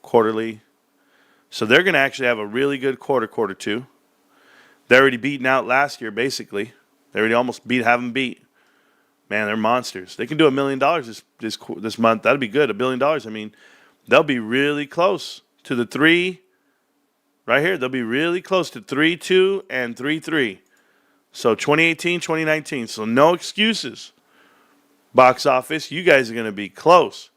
[SPEAKER 1] Quarterly. So they're going to actually have a really good quarter two. They're already beaten out last year, basically. They already almost have them beat. Man, they're monsters. They can do $1 million this month. That'd be good. $1 billion. I mean, they'll be really close to the 3. Right here, they'll be really close to 3.2 and 3.3. So 2018, 2019. So no excuses. Box office, you guys are going to be close.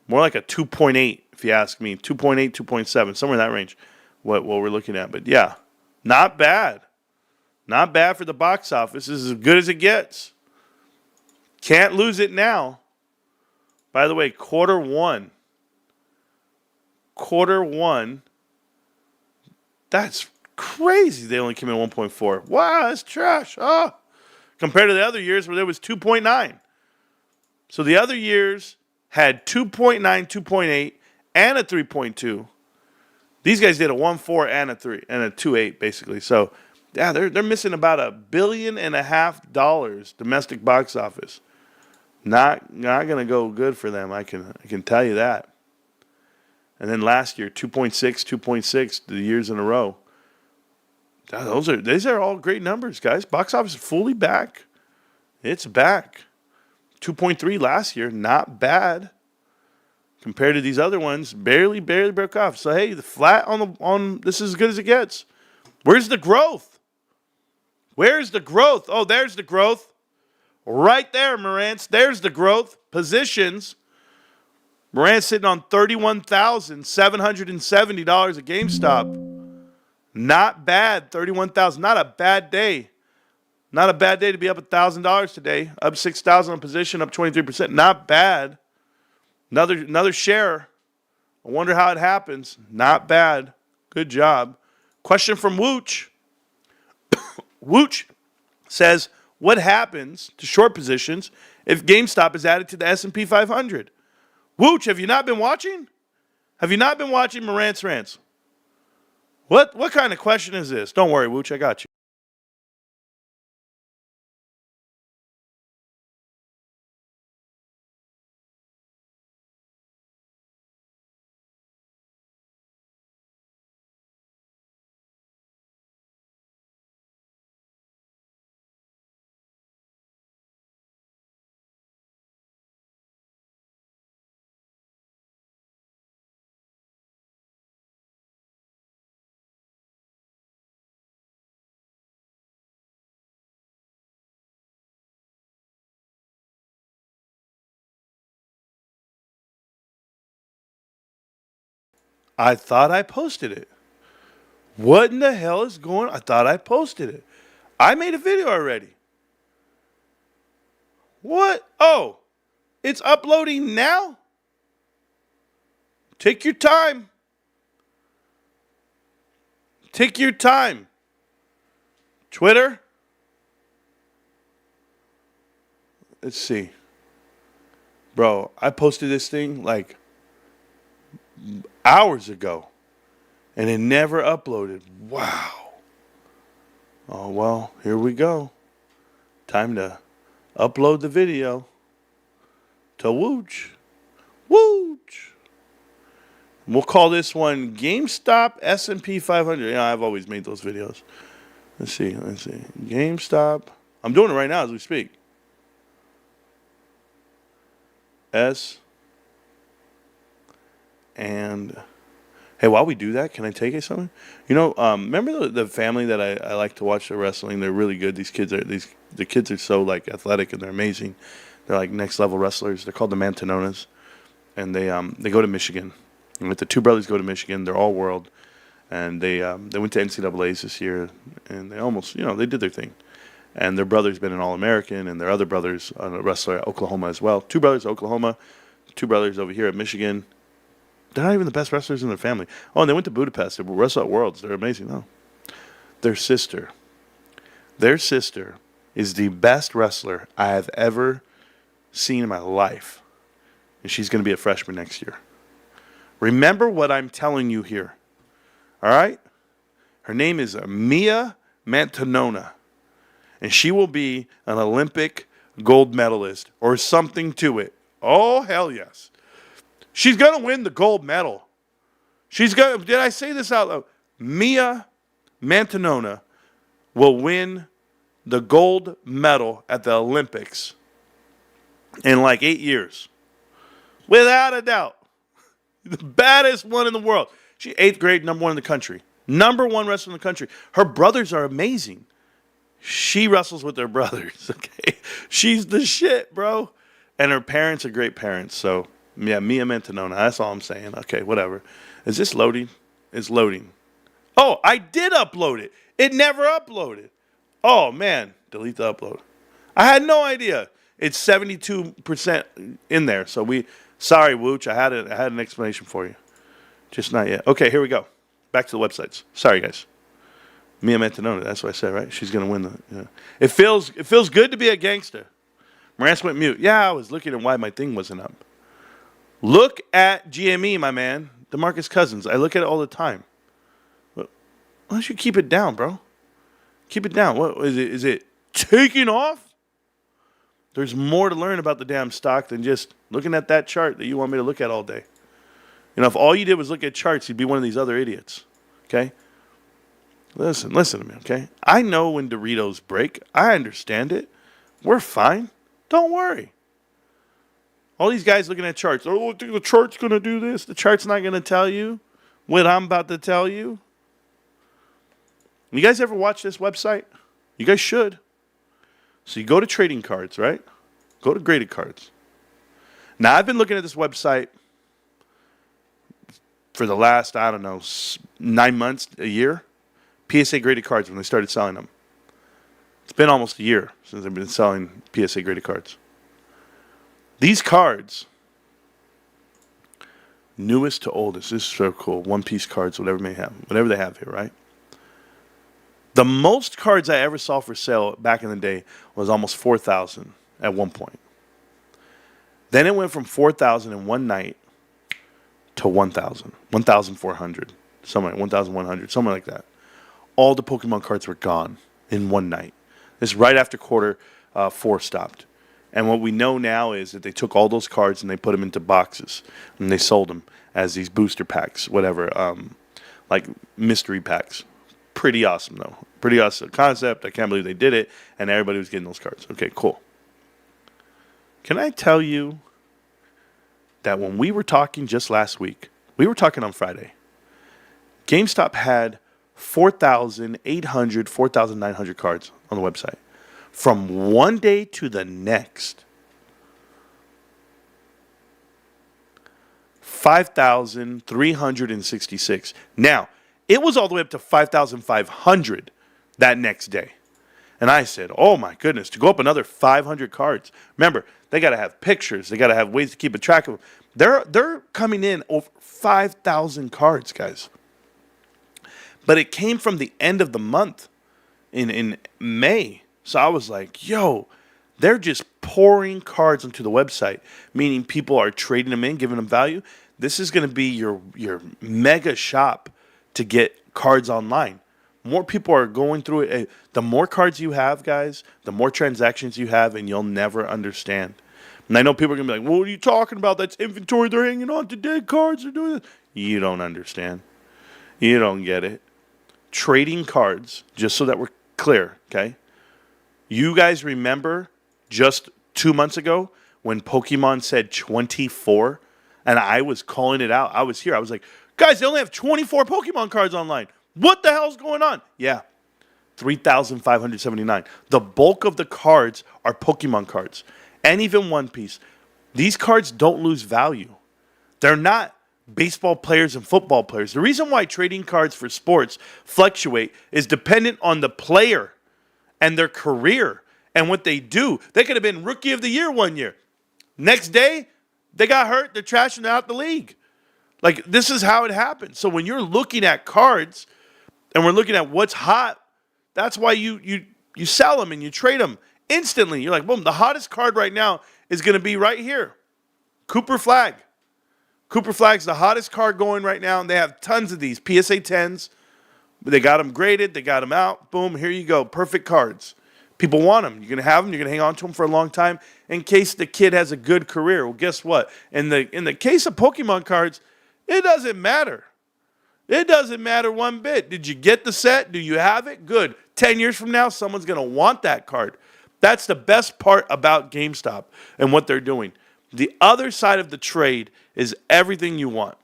[SPEAKER 1] More like a 2.8, if you ask me. 2.8, 2.7, somewhere in that range. What we're looking at. But yeah, not bad. Not bad for the box office. This is as good as it gets. Can't lose it now. By the way, quarter one That's crazy. They only came in 1.4. Wow, that's trash. Oh, compared to the other years where there was 2.9. So the other years had 2.9, 2.8, and a 3.2. These guys did a 1.4 and a 3 and a 2.8 basically. So yeah, they're missing about $1.5 billion domestic box office. Not gonna go good for them. I can tell you that. And then last year, 2.6, 2.6, the years in a row. These are all great numbers, guys. Box office is fully back. It's back. 2.3 last year, not bad. Compared to these other ones, barely broke off. So hey, the flat on this is as good as it gets. Where's the growth? Where's the growth? Oh, there's the growth. Right there, Marantz. There's the growth. Positions. Marantz sitting on $31,770 at GameStop. Not bad. $31,000. Not a bad day. Not a bad day to be up $1,000 today. Up $6,000 on position, up 23%. Not bad. Another share. I wonder how it happens. Not bad. Good job. Question from Wooch. Wooch says, what happens to short positions if GameStop is added to the S&P 500? Wooch, have you not been watching? Have you not been watching Marantz Rantz? What kind of question is this? Don't worry, Wooch, I got you. I thought I posted it. What in the hell is going on? I thought I posted it. I made a video already. What? Oh, it's uploading now? Take your time. Take your time. Twitter? Let's see. Bro, I posted this thing like hours ago, and it never uploaded. Wow. Oh, well, here we go. Time to upload the video to Wooch. Wooch. We'll call this one GameStop S&P 500. Yeah, I've always made those videos. Let's see. GameStop. I'm doing it right now as we speak. S. And hey, while we do that, can I take you something? You know, remember the family that I like to watch the wrestling? They're really good. The kids are so like athletic and they're amazing. They're like next level wrestlers. They're called the Mantanonas, and they go to Michigan. And the two brothers go to Michigan. They're all world, and they went to NCAA's this year, and they almost they did their thing. And their brother's been an All-American, and their other brother's a wrestler at Oklahoma as well. Two brothers at Oklahoma, two brothers over here at Michigan. They're not even the best wrestlers in their family. Oh, and they went to Budapest. They wrestle at Worlds. They're amazing. Oh. Their sister is the best wrestler I have ever seen in my life. And she's going to be a freshman next year. Remember what I'm telling you here. All right? Her name is Mia Mantanona. And she will be an Olympic gold medalist or something to it. Oh, hell yes. She's going to win the gold medal. Did I say this out loud? Mia Mantanona will win the gold medal at the Olympics in like 8 years. Without a doubt. The baddest one in the world. She 8th grade, number one in the country. Number one wrestler in the country. Her brothers are amazing. She wrestles with her brothers, okay? She's the shit, bro. And her parents are great parents. So, yeah, Mia Mantanona. That's all I'm saying. Okay, whatever. Is this loading? It's loading. Oh, I did upload it. It never uploaded. Oh, man. Delete the upload. I had no idea. It's 72% in there. So sorry, Wooch. I had an explanation for you. Just not yet. Okay, here we go. back to the websites. Sorry, guys. Mia Mantonone, that's what I said, right? She's going to win the... Yeah. It feels good to be a gangster. Marantz went mute. Yeah, I was looking at why my thing wasn't up. Look at GME, my man. DeMarcus Cousins. I look at it all the time. Why don't you keep it down, bro? Keep it down. What is it? Is it taking off? There's more to learn about the damn stock than just looking at that chart that you want me to look at all day. You know, if all you did was look at charts, you'd be one of these other idiots. Okay? Listen to me, okay? I know when Doritos break. I understand it. We're fine. Don't worry. All these guys looking at charts. Oh, the chart's going to do this. The chart's not going to tell you what I'm about to tell you. You guys ever watch this website? You guys should. So you go to trading cards, right? Go to graded cards. Now, I've been looking at this website for the last, 9 months, a year. PSA graded cards when they started selling them. It's been almost a year since they've been selling PSA graded cards. These cards, newest to oldest, this is so cool. One-piece cards, whatever they have here, right? The most cards I ever saw for sale back in the day was almost 4,000 at one point. Then it went from 4,000 in one night to 1,000, 1,400, something like 1,100, something like that. All the Pokemon cards were gone in one night. This is right after quarter 4 stopped. And what we know now is that they took all those cards and they put them into boxes and they sold them as these booster packs, whatever, like mystery packs. Pretty awesome, though. Pretty awesome concept. I can't believe they did it, and everybody was getting those cards. Okay, cool. Can I tell you that when we were talking just last week, we were talking on Friday, GameStop had 4,800, 4,900 cards on the website. From one day to the next, 5,366. Now, it was all the way up to 5,500 that next day. And I said, oh my goodness, to go up another 500 cards. Remember, they got to have pictures. They got to have ways to keep a track of them. They're coming in over 5,000 cards, guys. But it came from the end of the month in May. So I was like, yo, they're just pouring cards onto the website, meaning people are trading them in, giving them value. This is going to be your mega shop to get cards online. More people are going through it. The more cards you have, guys, the more transactions you have, and you'll never understand. And I know people are going to be like, well, what are you talking about? That's inventory. They're hanging on to dead cards. They're doing this. You don't understand. You don't get it. Trading cards, just so that we're clear, okay? You guys remember just 2 months ago when Pokemon said 24, and I was calling it out. I was here. I was like, guys, they only have 24 Pokemon cards online. What the hell's going on? Yeah, 3,579. The bulk of the cards are Pokemon cards, and even One Piece. These cards don't lose value. They're not baseball players and football players. The reason why trading cards for sports fluctuate is dependent on the player and their career and what they do. They could have been Rookie of the Year one year. Next day, they got hurt. They're trashing out the league. Like, this is how it happens. So when you're looking at cards and we're looking at what's hot, that's why you sell them and you trade them instantly. You're like, boom, the hottest card right now is going to be right here. Cooper Flag. Cooper Flag's the hottest card going right now, and they have tons of these PSA 10s. They got them graded. They got them out. Boom, here you go. Perfect cards. People want them. You're going to have them. You're going to hang on to them for a long time in case the kid has a good career. Well, guess what? In the case of Pokemon cards, it doesn't matter. It doesn't matter one bit. Did you get the set? Do you have it? Good. 10 years from now, someone's going to want that card. That's the best part about GameStop and what they're doing. The other side of the trade is everything you want.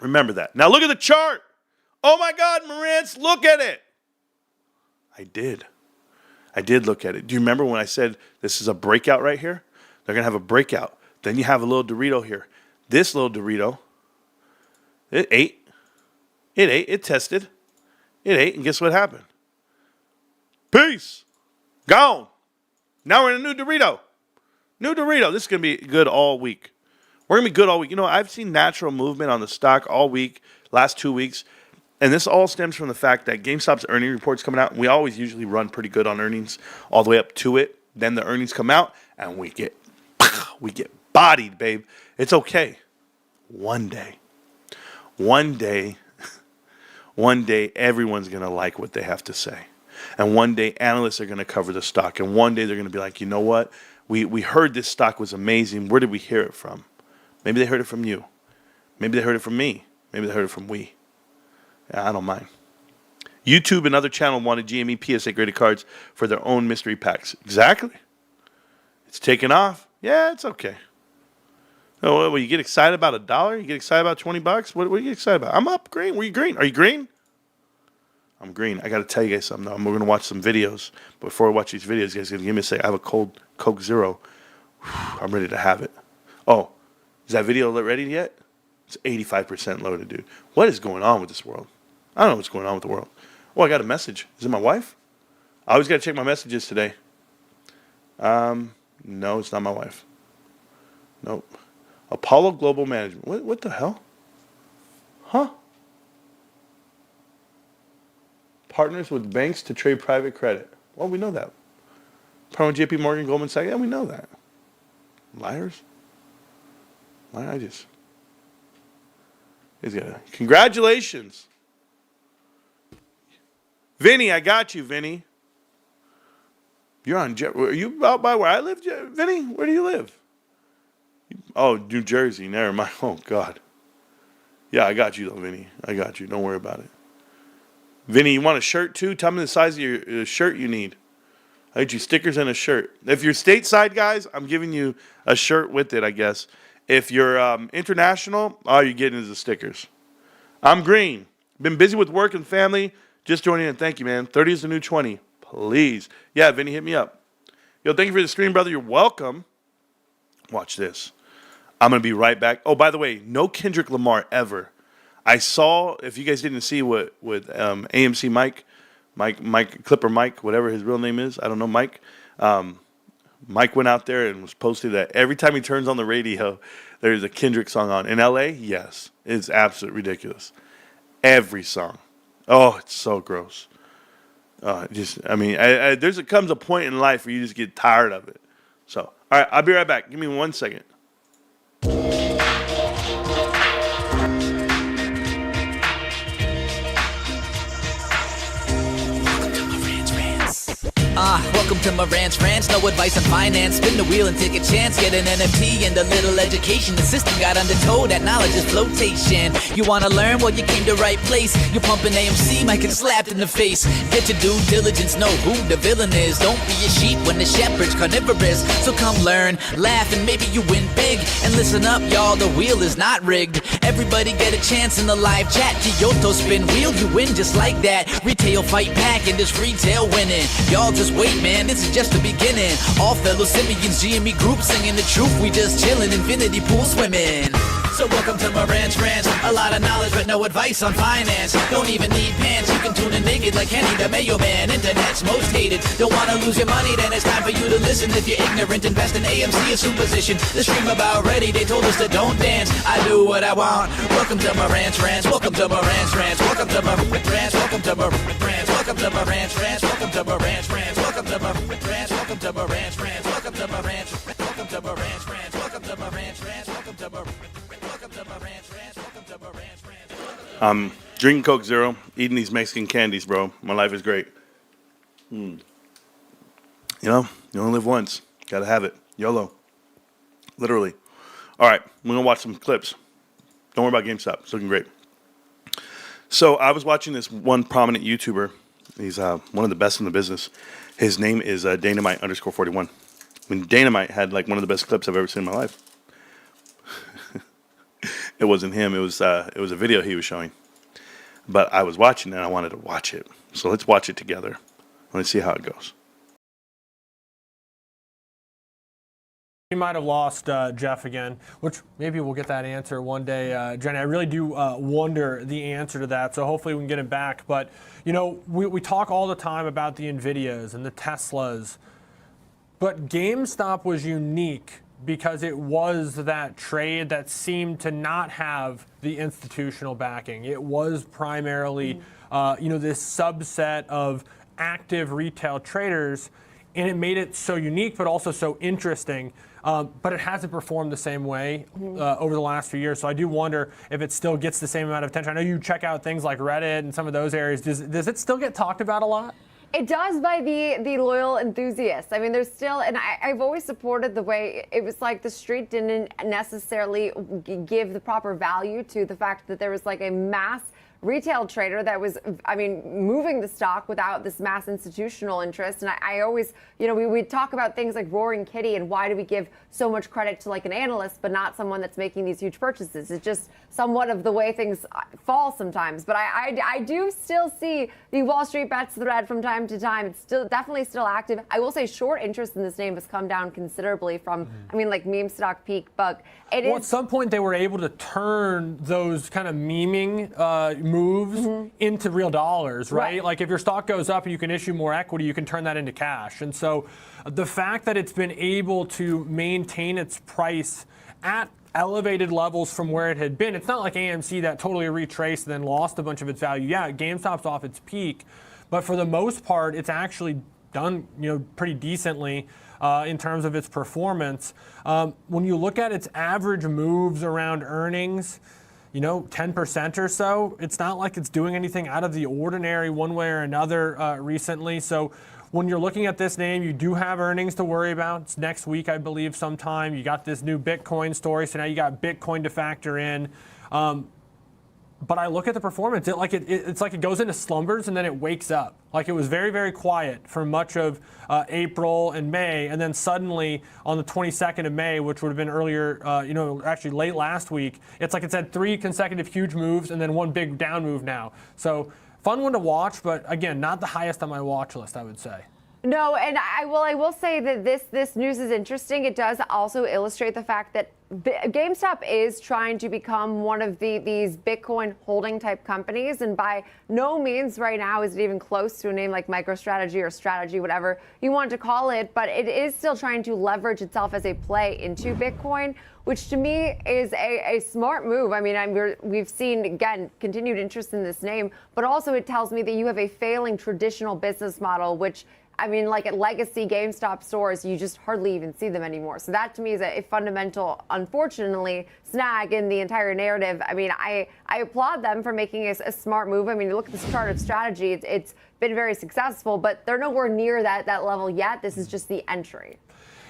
[SPEAKER 1] Remember that. Now look at the chart. Oh my God, Marantz, look at it. I did look at it. Do you remember when I said this is a breakout right here? They're going to have a breakout. Then you have a little Dorito here. This little Dorito, it ate. It tested. It ate, and guess what happened? Peace. Gone. Now we're in a new Dorito. New Dorito. This is going to be good all week. We're going to be good all week. You know, I've seen natural movement on the stock all week, last 2 weeks. And this all stems from the fact that GameStop's earning reports coming out. And we always usually run pretty good on earnings all the way up to it. Then the earnings come out, and we get bodied, babe. It's okay. One day, everyone's going to like what they have to say. And one day, analysts are going to cover the stock. And one day, they're going to be like, you know what? We heard this stock was amazing. Where did we hear it from? Maybe they heard it from you. Maybe they heard it from me. Maybe they heard it from we. I don't mind. YouTube and other channels wanted GME PSA graded cards for their own mystery packs. Exactly. It's taken off. Yeah, it's okay. Oh, well, you get excited about $1? You get excited about $20? What do you get excited about? I'm up green. Were you green? Are you green? I'm green. I got to tell you guys something, though. We're going to watch some videos. Before we watch these videos, you guys going to give me a sec. I have a cold Coke Zero. I'm ready to have it. Oh, is that video ready yet? It's 85% loaded, dude. What is going on with this world? I don't know what's going on with the world. Oh, I got a message. Is it my wife? I always got to check my messages today. No, it's not my wife. Nope. Apollo Global Management. What the hell? Huh? Partners with banks to trade private credit. Well, we know that. Partner with JP Morgan, Goldman Sachs. Yeah, we know that. Liars. Congratulations. Vinny, I got you, Vinny. You're on jet. Are you out by where I live, Vinny? Where do you live? Oh, New Jersey. Never mind. Oh, God. Yeah, I got you, though, Vinny. I got you. Don't worry about it. Vinny, you want a shirt, too? Tell me the size of your shirt you need. I get you stickers and a shirt. If you're stateside, guys, I'm giving you a shirt with it, I guess. If you're international, all you're getting is the stickers. I'm green. Been busy with work and family. Just joining in. Thank you, man. 30 is the new 20. Please. Yeah, Vinny, hit me up. Yo, thank you for the stream, brother. You're welcome. Watch this. I'm going to be right back. Oh, by the way, no Kendrick Lamar ever. I saw, if you guys didn't see what with AMC Mike, Clipper Mike, whatever his real name is. I don't know, Mike. Mike went out there and was posted that every time he turns on the radio, there's a Kendrick song on. In L.A., yes. It's absolutely ridiculous. Every song. Oh, it's so gross. There comes a point in life where you just get tired of it. So, all right, I'll be right back. Give me 1 second.
[SPEAKER 2] Welcome to Marantz Rantz, no advice on finance. Spin the wheel and take a chance. Get an NFT and a little education. The system got undertow, that knowledge is flotation. You wanna learn? Well, you came to right place. You're pumping AMC, might get slapped in the face. Get your due diligence, know who the villain is. Don't be a sheep when the shepherd's carnivorous. So come learn, laugh, and maybe you win big. And listen up, y'all, the wheel is not rigged. Everybody get a chance in the live chat. Kyoto spin wheel, you win just like that. Retail fight pack and this retail winning. Y'all just wait, man, this is just the beginning. All fellow simians, GME group singing the truth. We just chillin', infinity pool swimming. So welcome to Marantz Rantz. A lot of knowledge but no advice on finance. Don't even need pants, you can tune in naked like Kenny the Mayo Man. Internet's most hated. Don't wanna lose your money, then it's time for you to listen. If you're ignorant, invest in AMC or superposition. The stream about ready, they told us to don't dance. I do what I want. Welcome to Marantz Rantz. Welcome to Marantz Rantz. Welcome to Marantz Rantz. Welcome to Marantz Rantz. Welcome to Marantz Rantz. Welcome to Marantz Rantz. Welcome to Marantz Rantz. Welcome to Marantz Rantz. Welcome to Marantz Rantz. Welcome to Marantz Rantz. Welcome to Marantz Rantz. Welcome to Marantz Rantz.
[SPEAKER 1] Drinking Coke Zero, eating these Mexican candies, bro. My life is great. You know, you only live once. Gotta have it. YOLO. Literally. All right, we're gonna watch some clips. Don't worry about GameStop. It's looking great. So I was watching this one prominent YouTuber. He's one of the best in the business. His name is Dynamite_41. I mean, Dynamite had like one of the best clips I've ever seen in my life. It wasn't him. It was a video he was showing. But I was watching it and I wanted to watch it. So let's watch it together. Let's see how it goes.
[SPEAKER 3] We might have lost Jeff again, which maybe we'll get that answer one day, Jenny. I really do wonder the answer to that, so hopefully we can get it back. But, you know, we talk all the time about the NVIDIAs and the Teslas, but GameStop was unique because it was that trade that seemed to not have the institutional backing. It was primarily, this subset of active retail traders, and it made it so unique, but also so interesting. But it hasn't performed the same way over the last few years. So I do wonder if it still gets the same amount of attention. I know you check out things like Reddit and some of those areas. Does it still get talked about a lot?
[SPEAKER 4] It does by the loyal enthusiasts. I mean, there's still, and I've always supported the way it was like the street didn't necessarily give the proper value to the fact that there was like a mass retail trader that was, moving the stock without this mass institutional interest. And I always, we talk about things like Roaring Kitty and why do we give so much credit to like an analyst, but not someone that's making these huge purchases. It's just somewhat of the way things fall sometimes. But I do still see the Wall Street Bets thread from time to time. It's definitely still active. I will say short interest in this name has come down considerably from, like meme stock peak, but
[SPEAKER 3] at some point they were able to turn those kind of memeing moves into real dollars, right? Like if your stock goes up and you can issue more equity, you can turn that into cash. And so the fact that it's been able to maintain its price at elevated levels from where it had been, it's not like AMC that totally retraced and then lost a bunch of its value. Yeah, GameStop's off its peak, but for the most part, it's actually done, pretty decently in terms of its performance. When you look at its average moves around earnings, 10% or so, it's not like it's doing anything out of the ordinary one way or another recently. So when you're looking at this name, you do have earnings to worry about. It's next week, I believe, sometime. You got this new Bitcoin story, so now you got Bitcoin to factor in. But I look at the performance, it's like it goes into slumbers and then it wakes up. Like it was very, very quiet for much of April and May, and then suddenly on the 22nd of May, which would have been earlier, actually late last week, it's like it's had 3 consecutive huge moves and then one big down move now. So fun one to watch, but again, not the highest on my watch list, I would say.
[SPEAKER 4] No, and I will say that this news is interesting. It does also illustrate the fact that GameStop is trying to become one of these Bitcoin holding type companies, and by no means right now is it even close to a name like MicroStrategy or Strategy, whatever you want to call it, but it is still trying to leverage itself as a play into Bitcoin, which to me is a smart move. I mean, we've seen, again, continued interest in this name, but also it tells me that you have a failing traditional business model, which like at legacy GameStop stores, you just hardly even see them anymore. So that to me is a fundamental, unfortunately, snag in the entire narrative. I applaud them for making a smart move. You look at this chart of Strategy, it's been very successful, but they're nowhere near that level yet. This is just the entry.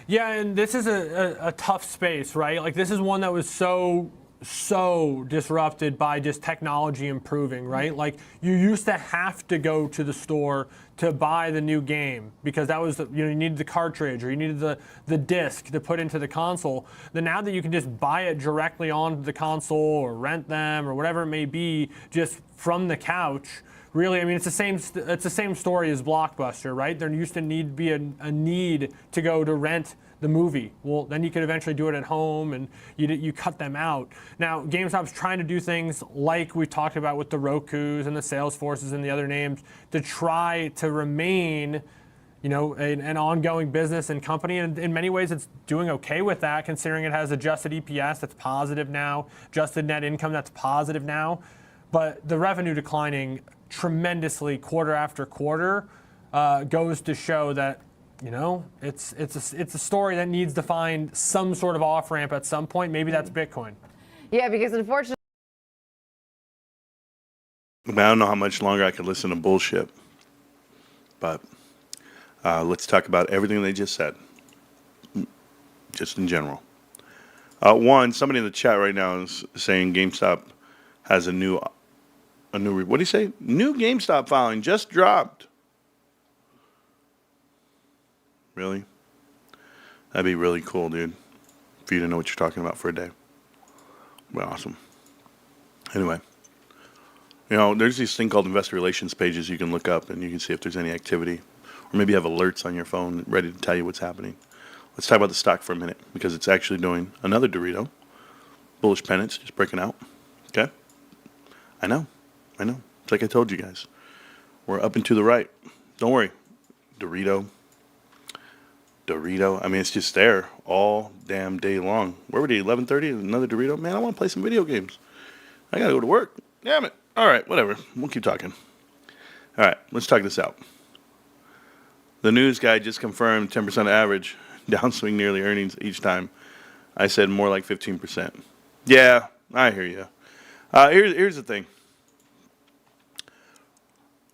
[SPEAKER 3] Yeah, and this is a tough space, right? Like this is one that was so disrupted by just technology improving, right? Like you used to have to go to the store to buy the new game because that was, you needed the cartridge or you needed the disc to put into the console. Then now that you can just buy it directly onto the console or rent them or whatever it may be, just from the couch. Really, it's the same story as Blockbuster, right? There used to be a need to go to rent the movie. Well, then you could eventually do it at home, and you cut them out. Now, GameStop's trying to do things like we talked about with the Rokus and the Salesforces and the other names to try to remain, an ongoing business and company. And in many ways, it's doing okay with that, considering it has adjusted EPS that's positive now, adjusted net income that's positive now. But the revenue declining tremendously quarter after quarter goes to show that it's a story that needs to find some sort of off ramp at some point. Maybe that's Bitcoin.
[SPEAKER 4] Yeah, because unfortunately,
[SPEAKER 1] I don't know how much longer I could listen to bullshit, but let's talk about everything they just said, just in general. One, somebody in the chat right now is saying GameStop has a new what do you say? New GameStop filing just dropped. Really? That'd be really cool, dude. For you to know what you're talking about for a day. Be awesome. Anyway, there's this thing called investor relations pages you can look up and you can see if there's any activity. Or maybe you have alerts on your phone ready to tell you what's happening. Let's talk about the stock for a minute because it's actually doing another Dorito. Bullish pennants just breaking out. Okay? I know. It's like I told you guys. We're up and to the right. Don't worry. Dorito. Dorito. I mean, it's just there all damn day long. Where were they? 11:30? Another Dorito? Man, I want to play some video games. I gotta go to work. Damn it. All right, whatever. We'll keep talking. All right, let's talk this out. The news guy just confirmed 10% average downswing nearly earnings each time. I said more like 15%. Yeah, I hear you. Here's the thing.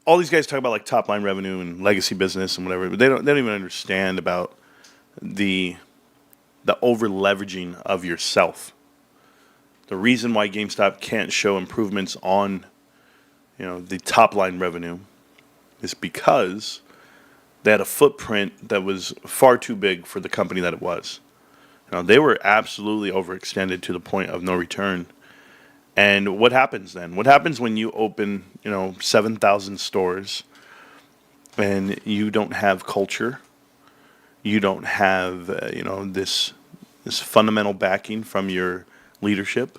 [SPEAKER 1] All these guys talk about like top line revenue and legacy business and whatever, but they don't even understand about the over leveraging of yourself. The reason why GameStop can't show improvements on, the top line revenue is because they had a footprint that was far too big for the company that it was. They were absolutely overextended to the point of no return. And what happens then? What happens when you open, 7,000 stores and you don't have culture? You don't have, this fundamental backing from your leadership.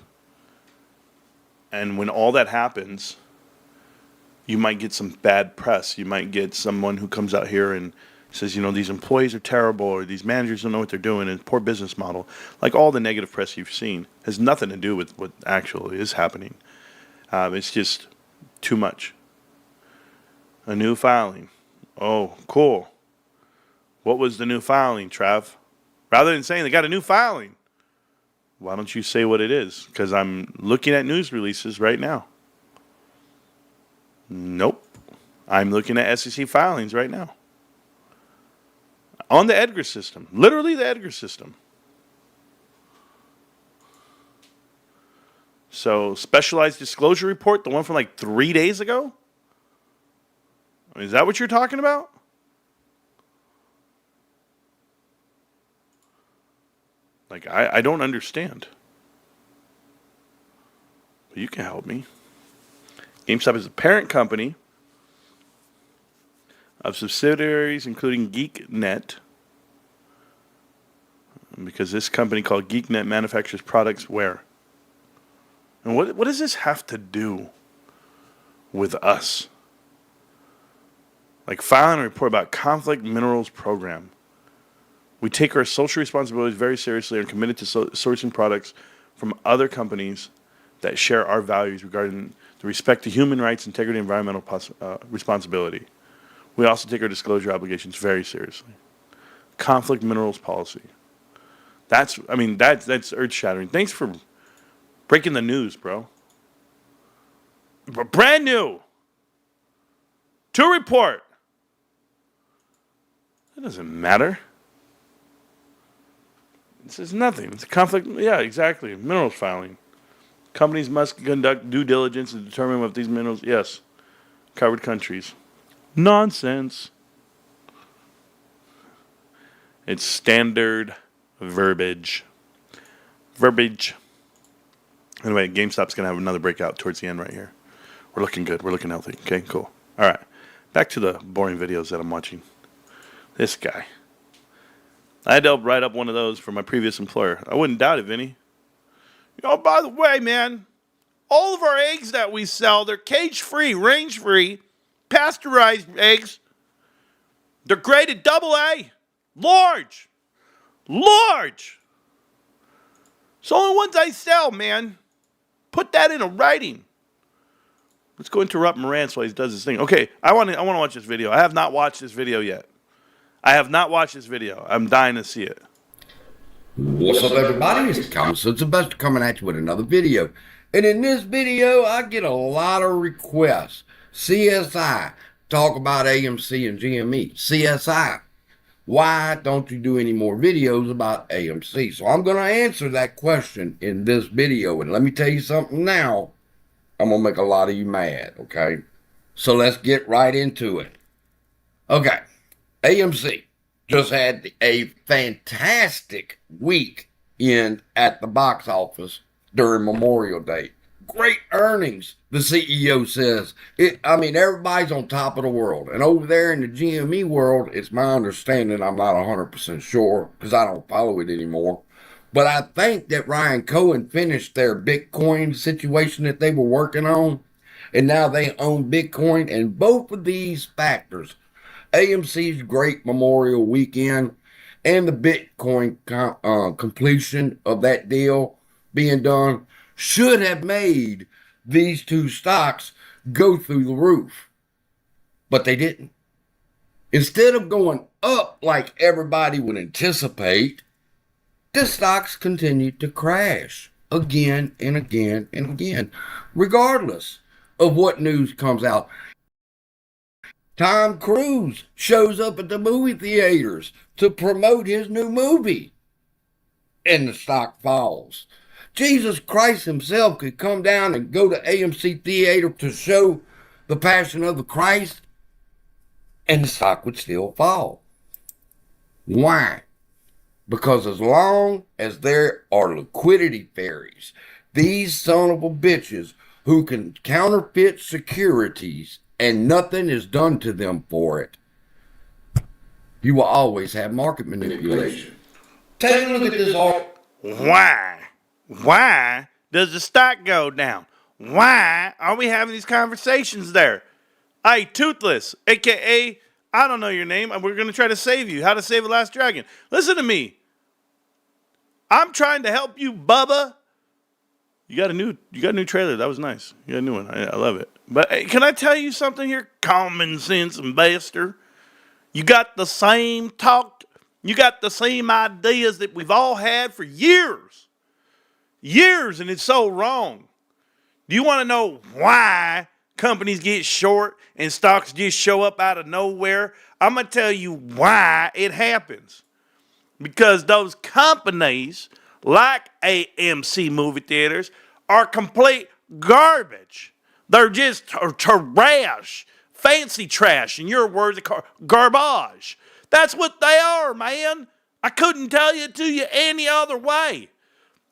[SPEAKER 1] And when all that happens, you might get some bad press. You might get someone who comes out here and says, these employees are terrible, or these managers don't know what they're doing, and poor business model. Like all the negative press you've seen has nothing to do with what actually is happening. It's just too much. A new filing. Oh, cool. What was the new filing, Trav? Rather than saying they got a new filing, why don't you say what it is? Because I'm looking at news releases right now. Nope. I'm looking at SEC filings right now. On the Edgar system. Literally the Edgar system. So, specialized disclosure report, the one from like 3 days ago? Is that what you're talking about? Like, I don't understand. But you can help me. GameStop is a parent company of subsidiaries, including GeekNet, because this company called GeekNet manufactures products where? And what does this have to do with us? Like filing a report about conflict minerals program. We take our social responsibilities very seriously and are committed to sourcing products from other companies that share our values regarding the respect to human rights, integrity, and environmental responsibility. We also take our disclosure obligations very seriously. Conflict minerals policy. That's earth-shattering. Thanks for breaking the news, bro. Brand new. To report. That doesn't matter. This is nothing. It's a conflict. Yeah, exactly. Minerals filing. Companies must conduct due diligence to determine if these minerals, yes, covered countries. Nonsense. It's standard verbiage. Anyway, GameStop's going to have another breakout towards the end right here. We're looking good. We're looking healthy. Okay, cool. All right. Back to the boring videos that I'm watching. This guy. I had to help write up one of those for my previous employer. I wouldn't doubt it, Vinny. By the way, man, all of our eggs that we sell, they're cage-free, range-free, pasteurized eggs. They're graded AA. Large. It's the only ones I sell, man. Put that into writing. Let's go interrupt Marantz while he does his thing. Okay, I want to watch this video. I have not watched this video yet. I'm dying to see it.
[SPEAKER 5] What's up, everybody? It's Common Sylvester coming at you with another video. And in this video, I get a lot of requests. CSI, talk about AMC and GME. CSI, why don't you do any more videos about AMC? So I'm going to answer that question in this video. And let me tell you something now. I'm going to make a lot of you mad, okay? So let's get right into it. Okay, AMC just had a fantastic weekend at the box office during Memorial Day. Great earnings, the CEO says. Everybody's on top of the world. And over there in the GME world, it's my understanding, I'm not 100% sure because I don't follow it anymore. But I think that Ryan Cohen finished their Bitcoin situation that they were working on. And now they own Bitcoin. And both of these factors, AMC's great Memorial weekend and the Bitcoin completion of that deal being done should have made these two stocks go through the roof. But they didn't. Instead of going up like everybody would anticipate, the stocks continued to crash again and again and again, regardless of what news comes out. Tom Cruise shows up at the movie theaters to promote his new movie, and the stock falls. Jesus Christ himself could come down and go to AMC Theater to show the Passion of the Christ, and the stock would still fall. Why? Because as long as there are liquidity fairies, these son of a bitches who can counterfeit securities and nothing is done to them for it, you will always have market manipulation. Take a look at this art.
[SPEAKER 1] Why does the stock go down? Why are we having these conversations there? Hey, Toothless, a.k.a. I don't know your name. We're going to try to save you. How to Save the Last Dragon. Listen to me. I'm trying to help you, Bubba. You got a new trailer. That was nice. You got a new one. I love it. But hey, can I tell you something here? Common sense investor. You got the same talk. You got the same ideas that we've all had for years. Years, and it's so wrong. Do you want to know why companies get short and stocks just show up out of nowhere? I'm going to tell you why it happens. Because those companies, like AMC movie theaters, are complete garbage. They're just trash, fancy trash, in your words, garbage. That's what they are, man. I couldn't tell it to you any other way.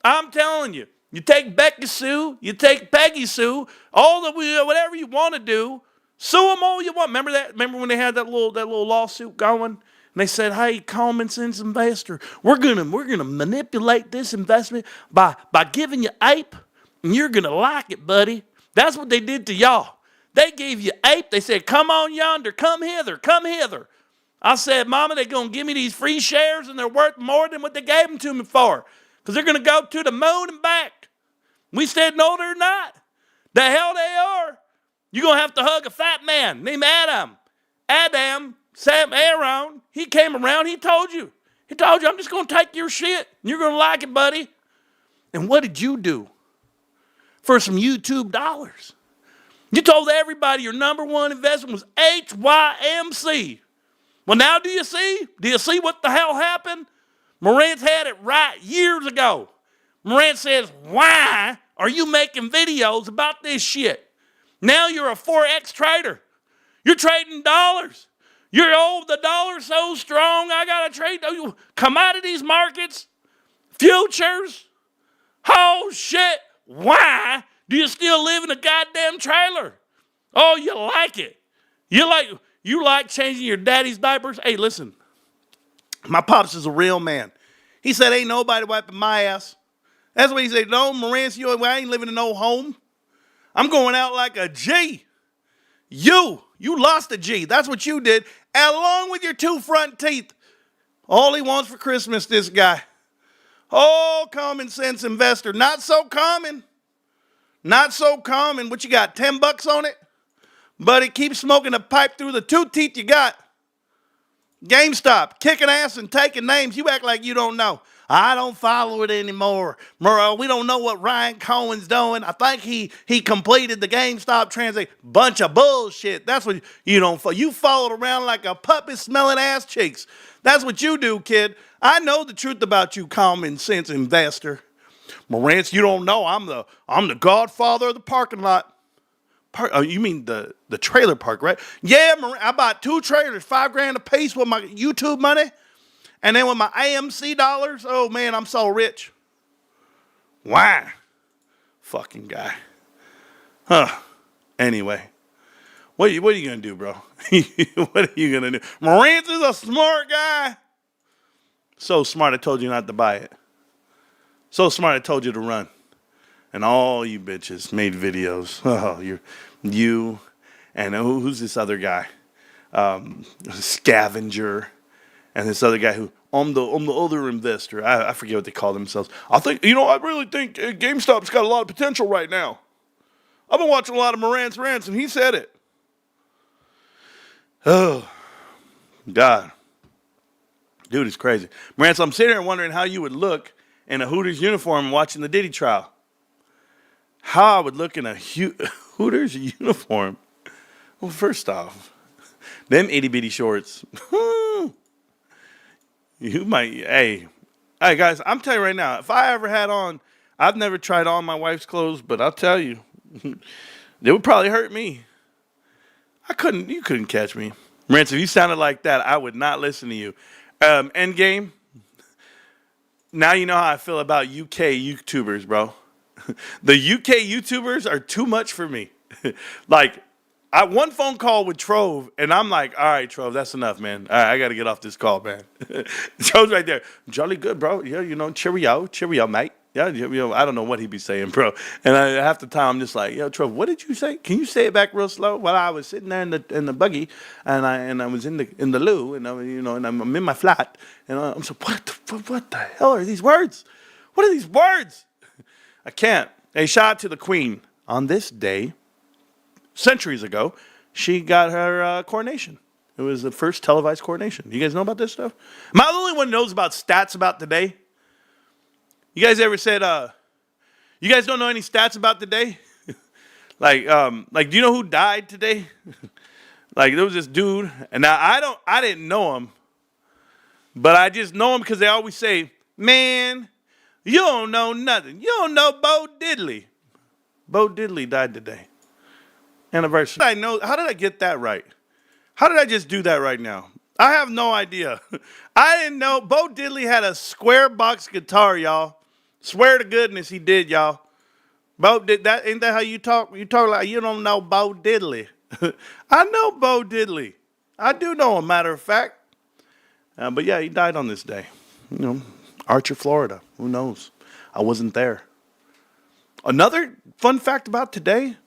[SPEAKER 1] I'm telling you, you take Becky Sue, you take Peggy Sue, all the whatever you want to do, sue them all you want. Remember that? Remember when they had that little lawsuit going? And they said, "Hey, common sense investor, we're gonna manipulate this investment by giving you ape, and you're gonna like it, buddy." That's what they did to y'all. They gave you ape. They said, "Come on yonder, come hither, come hither." I said, "Mama, they're gonna give me these free shares, and they're worth more than what they gave them to me for, because they're gonna go to the moon and back." We said, "No, they're not. The hell they are. You're gonna have to hug a fat man named Adam. Aaron, he came around, he told you, I'm just going to take your shit, and you're going to like it, buddy." And what did you do for some YouTube dollars? You told everybody your number one investment was HYMC. Well, now do you see? Do you see what the hell happened? Marantz had it right years ago. Marantz says, "Why are you making videos about this shit? Now you're a Forex trader. You're trading dollars. The dollar's so strong, I got to trade commodities markets, futures. Oh, shit. Why do you still live in a goddamn trailer? Oh, you like it. You like changing your daddy's diapers? Hey, listen. My pops is a real man. He said, "Ain't nobody wiping my ass." That's what he said. "No, Marantz, I ain't living in no home. I'm going out like a G." You lost a G. That's what you did, along with your two front teeth. All he wants for Christmas, this guy. Oh, common sense investor. Not so common. Not so common. What you got, $10 on it? But it keeps smoking a pipe through the two teeth you got. GameStop, kicking ass and taking names. You act like you don't know. "I don't follow it anymore. We don't know what Ryan Cohen's doing. I think he completed the GameStop transaction." Bunch of bullshit. That's what you don't follow. You followed around like a puppy smelling ass cheeks. That's what you do, kid. I know the truth about you, common sense investor. "Marantz, you don't know. I'm the godfather of the parking lot." You mean the trailer park, right? Yeah, I bought 2 trailers, $5,000 a piece with my YouTube money. And then with my AMC dollars, oh man, I'm so rich. Why? Fucking guy. Anyway, what are you going to do, bro? What are you going to do? Marantz is a smart guy. So smart, I told you not to buy it. So smart, I told you to run. And all you bitches made videos. Oh, you and who's this other guy? Scavenger. And this other guy who, I'm the other investor. I forget what they call themselves. I really think GameStop's got a lot of potential right now. I've been watching a lot of Marantz Rantz, and he said it. Oh, God. Dude, it's crazy. Marantz, I'm sitting here wondering how you would look in a Hooters uniform watching the Diddy trial. How I would look in a Hooters uniform. Well, first off, them itty-bitty shorts. You might, hey, guys, I'm telling you right now, if I ever had on, I've never tried on my wife's clothes, but I'll tell you, they would probably hurt me. You couldn't catch me. Marantz, if you sounded like that, I would not listen to you. Endgame, now you know how I feel about UK YouTubers, bro. The UK YouTubers are too much for me. Like, one phone call with Trove, and I'm like, all right, Trove, that's enough, man. All right, I got to get off this call, man. Trove's right there. Jolly good, bro. Yeah, cheerio, mate. Yeah, I don't know what he'd be saying, bro. And half the time, I'm just like, yo, Trove, what did you say? Can you say it back real slow? Well, I was sitting there in the buggy, and I was in the loo, and I'm in my flat, and I'm so what the hell are these words? What are these words? I can't. Hey, shout out to the Queen. On this day, centuries ago, she got her coronation. It was the first televised coronation. You guys know about this stuff? Am I the only one who knows about stats about today? You guys ever said, you guys don't know any stats about today? like, do you know who died today? Like, there was this dude, and now I didn't know him, but I just know him because they always say, man, you don't know nothing. You don't know Bo Diddley. Bo Diddley died today. Anniversary. How did I get that right? How did I just do that right now? I have no idea. I didn't know. Bo Diddley had a square box guitar, y'all. Swear to goodness he did, y'all. Bo did that. Ain't that how you talk? You talk like you don't know Bo Diddley. I know Bo Diddley. I do know him, matter of fact. But yeah, he died on this day. Archer, Florida. Who knows? I wasn't there. Another fun fact about today,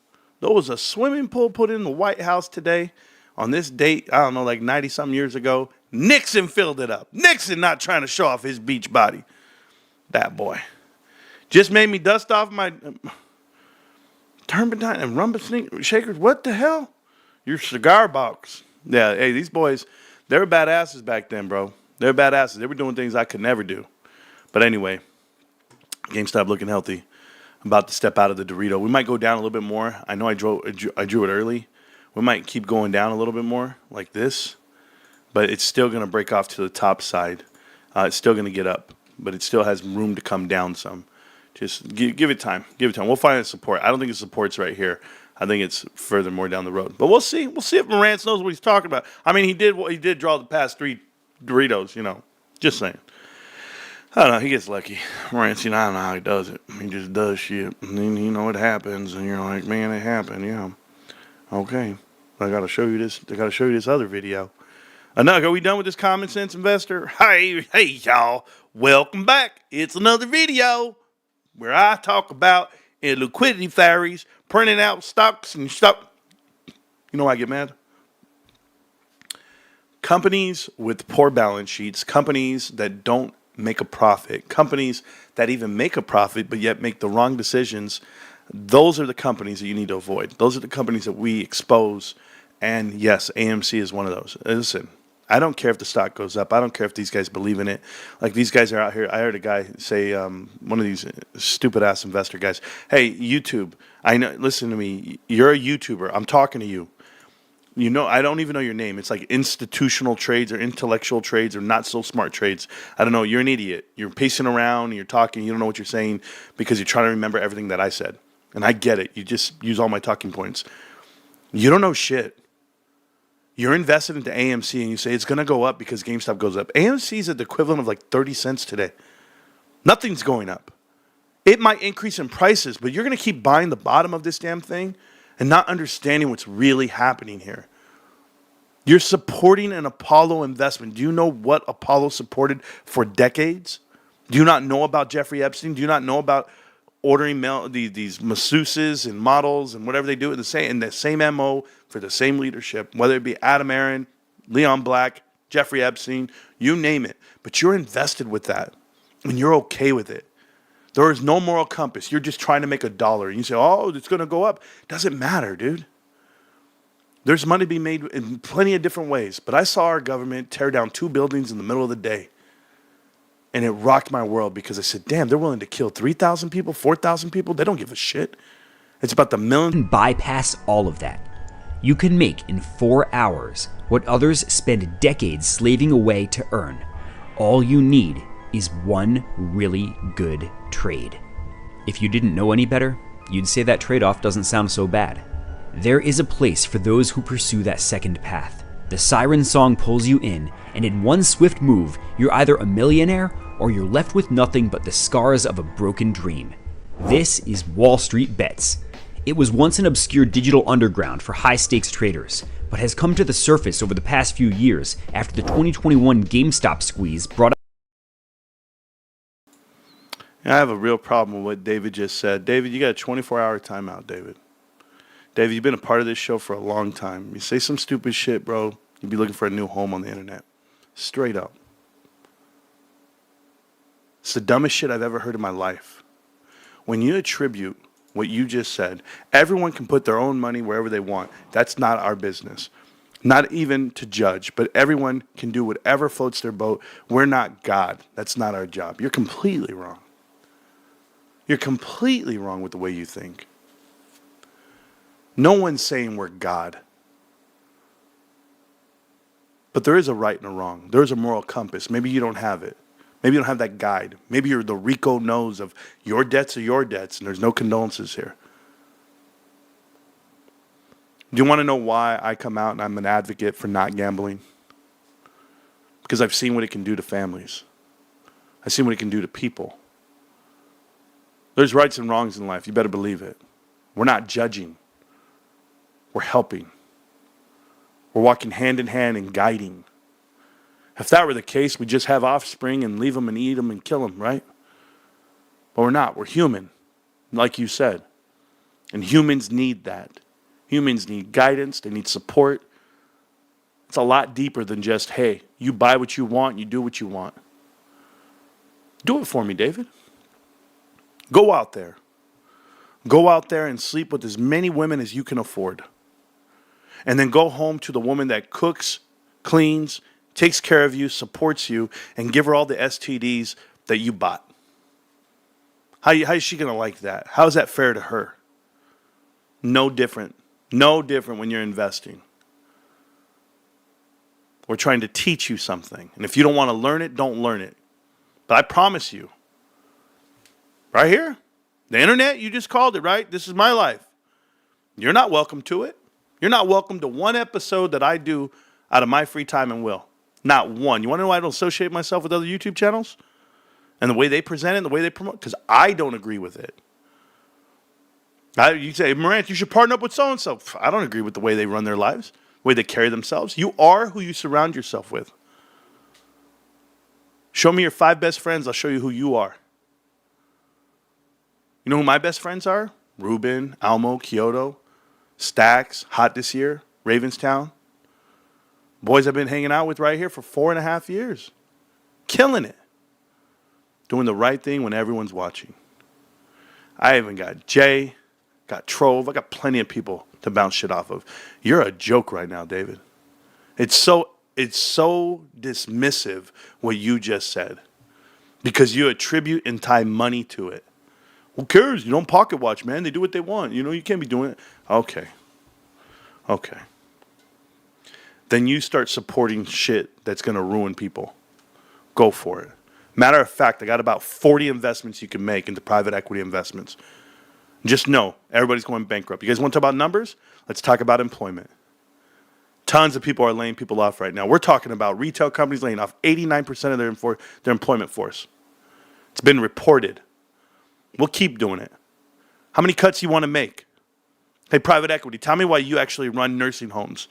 [SPEAKER 1] there was a swimming pool put in the White House today on this date, I don't know, like 90-something years ago. Nixon filled it up. Nixon not trying to show off his beach body. That boy. Just made me dust off my turpentine and rumba shakers. What the hell? Your cigar box. Yeah, hey, these boys, they were badasses back then, bro. They were badasses. They were doing things I could never do. But anyway, GameStop looking healthy. I'm about to step out of the Dorito. We might go down a little bit more. I know I drew it early. We might keep going down a little bit more like this. But it's still going to break off to the top side. It's still going to get up. But it still has room to come down some. Just give it time. Give it time. We'll find a support. I don't think the support's right here. I think it's further more down the road. But we'll see. We'll see if Marantz knows what he's talking about. I mean, he did draw the past 3 Doritos, Just saying. I don't know. He gets lucky. Marantz, I don't know how he does it. He just does shit. And then, it happens. And you're like, man, it happened. Yeah. Okay. I got to show you this. I got to show you this other video. Are we done with this Common Sense Investor? Hey, y'all. Welcome back. It's another video where I talk about liquidity fairies printing out stocks and stuff. You know why I get mad? Companies with poor balance sheets, companies that don't make a profit, companies that even make a profit but yet make the wrong decisions, those are the companies that you need to avoid. Those are the companies that we expose. And yes, AMC is one of those. Listen, I don't care if the stock goes up. I don't care if these guys believe in it. Like, these guys are out here. I heard a guy say, one of these stupid-ass investor guys, hey, YouTube, I know. Listen to me. You're a YouTuber. I'm talking to you. I don't even know your name. It's like institutional trades or intellectual trades or not so smart trades. I don't know. You're an idiot. You're pacing around and you're talking. You don't know what you're saying because you're trying to remember everything that I said. And I get it. You just use all my talking points. You don't know shit. You're invested into AMC and you say it's going to go up because GameStop goes up. AMC is at the equivalent of like 30 cents today. Nothing's going up. It might increase in prices, but you're going to keep buying the bottom of this damn thing and not understanding what's really happening here. You're supporting an Apollo investment. Do you know what Apollo supported for decades? Do you not know about Jeffrey Epstein? Do you not know about ordering these masseuses and models and whatever they do in the same MO for the same leadership, whether it be Adam Aaron, Leon Black, Jeffrey Epstein, you name it. But you're invested with that, and you're okay with it. There is no moral compass. You're just trying to make $1. And you say, oh, it's going to go up. Doesn't matter, dude. There's money to be made in plenty of different ways. But I saw our government tear down 2 buildings in the middle of the day. And it rocked my world because I said, damn, they're willing to kill 3,000 people, 4,000 people. They don't give a shit. It's about the million.
[SPEAKER 6] Bypass all of that. You can make in 4 hours what others spend decades slaving away to earn. All you need is one really good trade. If you didn't know any better, you'd say that trade-off doesn't sound so bad. There is a place for those who pursue that second path. The siren song pulls you in, and in one swift move, you're either a millionaire or you're left with nothing but the scars of a broken dream. This is Wall Street Bets. It was once an obscure digital underground for high-stakes traders, but has come to the surface over the past few years after the 2021 GameStop squeeze brought up.
[SPEAKER 1] I have a real problem with what David just said. David, you got a 24-hour timeout, David. David, you've been a part of this show for a long time. You say some stupid shit, bro, you'd be looking for a new home on the internet. Straight up. It's the dumbest shit I've ever heard in my life. When you attribute what you just said, everyone can put their own money wherever they want. That's not our business. Not even to judge, but everyone can do whatever floats their boat. We're not God. That's not our job. You're completely wrong. You're completely wrong with the way you think. No one's saying we're God. But there is a right and a wrong. There is a moral compass. Maybe you don't have it. Maybe you don't have that guide. Maybe you're the Rico nose of your debts are your debts, and there's no condolences here. Do you want to know why I come out and I'm an advocate for not gambling? Because I've seen what it can do to families. I've seen what it can do to people. There's rights and wrongs in life. You better believe it. We're not judging. We're helping. We're walking hand in hand and guiding. If that were the case, we'd just have offspring and leave them and eat them and kill them, right? But we're not. We're human, like you said. And humans need that. Humans need guidance. They need support. It's a lot deeper than just, hey, you buy what you want, you do what you want. Do it for me, David. Go out there. Go out there and sleep with as many women as you can afford. And then go home to the woman that cooks, cleans, takes care of you, supports you, and give her all the STDs that you bought. How is she going to like that? How is that fair to her? No different. No different when you're investing. We're trying to teach you something. And if you don't want to learn it, don't learn it. But I promise you, right here, the internet, you just called it, right? This is my life. You're not welcome to it. You're not welcome to one episode that I do out of my free time and will. Not one. You want to know why I don't associate myself with other YouTube channels? And the way they present it and the way they promote? Because I don't agree with it. You say, Marantz, you should partner up with so-and-so. I don't agree with the way they run their lives, the way they carry themselves. You are who you surround yourself with. Show me your 5 best friends. I'll show you who you are. You know who my best friends are? Ruben, Almo, Kyoto, Stacks, hot this year, Ravenstown. Boys I've been hanging out with right here for 4.5 years. Killing it. Doing the right thing when everyone's watching. I even got Jay, got Trove. I got plenty of people to bounce shit off of. You're a joke right now, David. It's so dismissive what you just said. Because you attribute and tie money to it. Who cares? You don't pocket watch, man. They do what they want. You know, you can't be doing it. Okay. Then you start supporting shit that's going to ruin people. Go for it. Matter of fact, I got about 40 investments you can make into private equity investments. Just know, everybody's going bankrupt. You guys want to talk about numbers? Let's talk about employment. Tons of people are laying people off right now. We're talking about retail companies laying off 89% of their employment force. It's been reported. We'll keep doing it. How many cuts you want to make? Hey, private equity, tell me why you actually run nursing homes.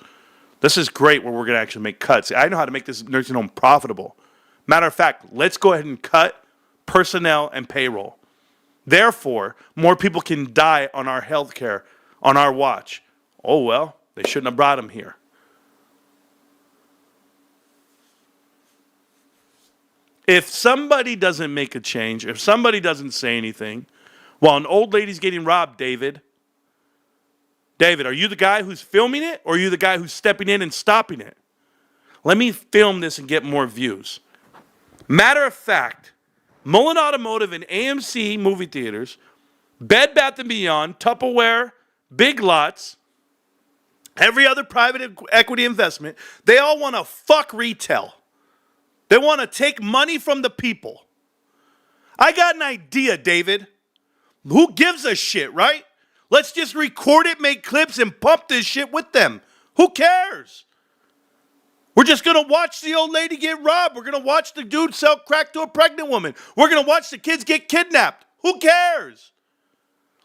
[SPEAKER 1] This is great where we're going to actually make cuts. I know how to make this nursing home profitable. Matter of fact, let's go ahead and cut personnel and payroll. Therefore, more people can die on our health care, on our watch. Oh, well, they shouldn't have brought them here. If somebody doesn't make a change, if somebody doesn't say anything, while an old lady's getting robbed, David, are you the guy who's filming it, or are you the guy who's stepping in and stopping it? Let me film this and get more views. Matter of fact, Mullen Automotive and AMC movie theaters, Bed Bath & Beyond, Tupperware, Big Lots, every other private equity investment, they all want to fuck retail. They want to take money from the people. I got an idea, David. Who gives a shit, right? Let's just record it, make clips, and pump this shit with them. Who cares? We're just going to watch the old lady get robbed. We're going to watch the dude sell crack to a pregnant woman. We're going to watch the kids get kidnapped. Who cares?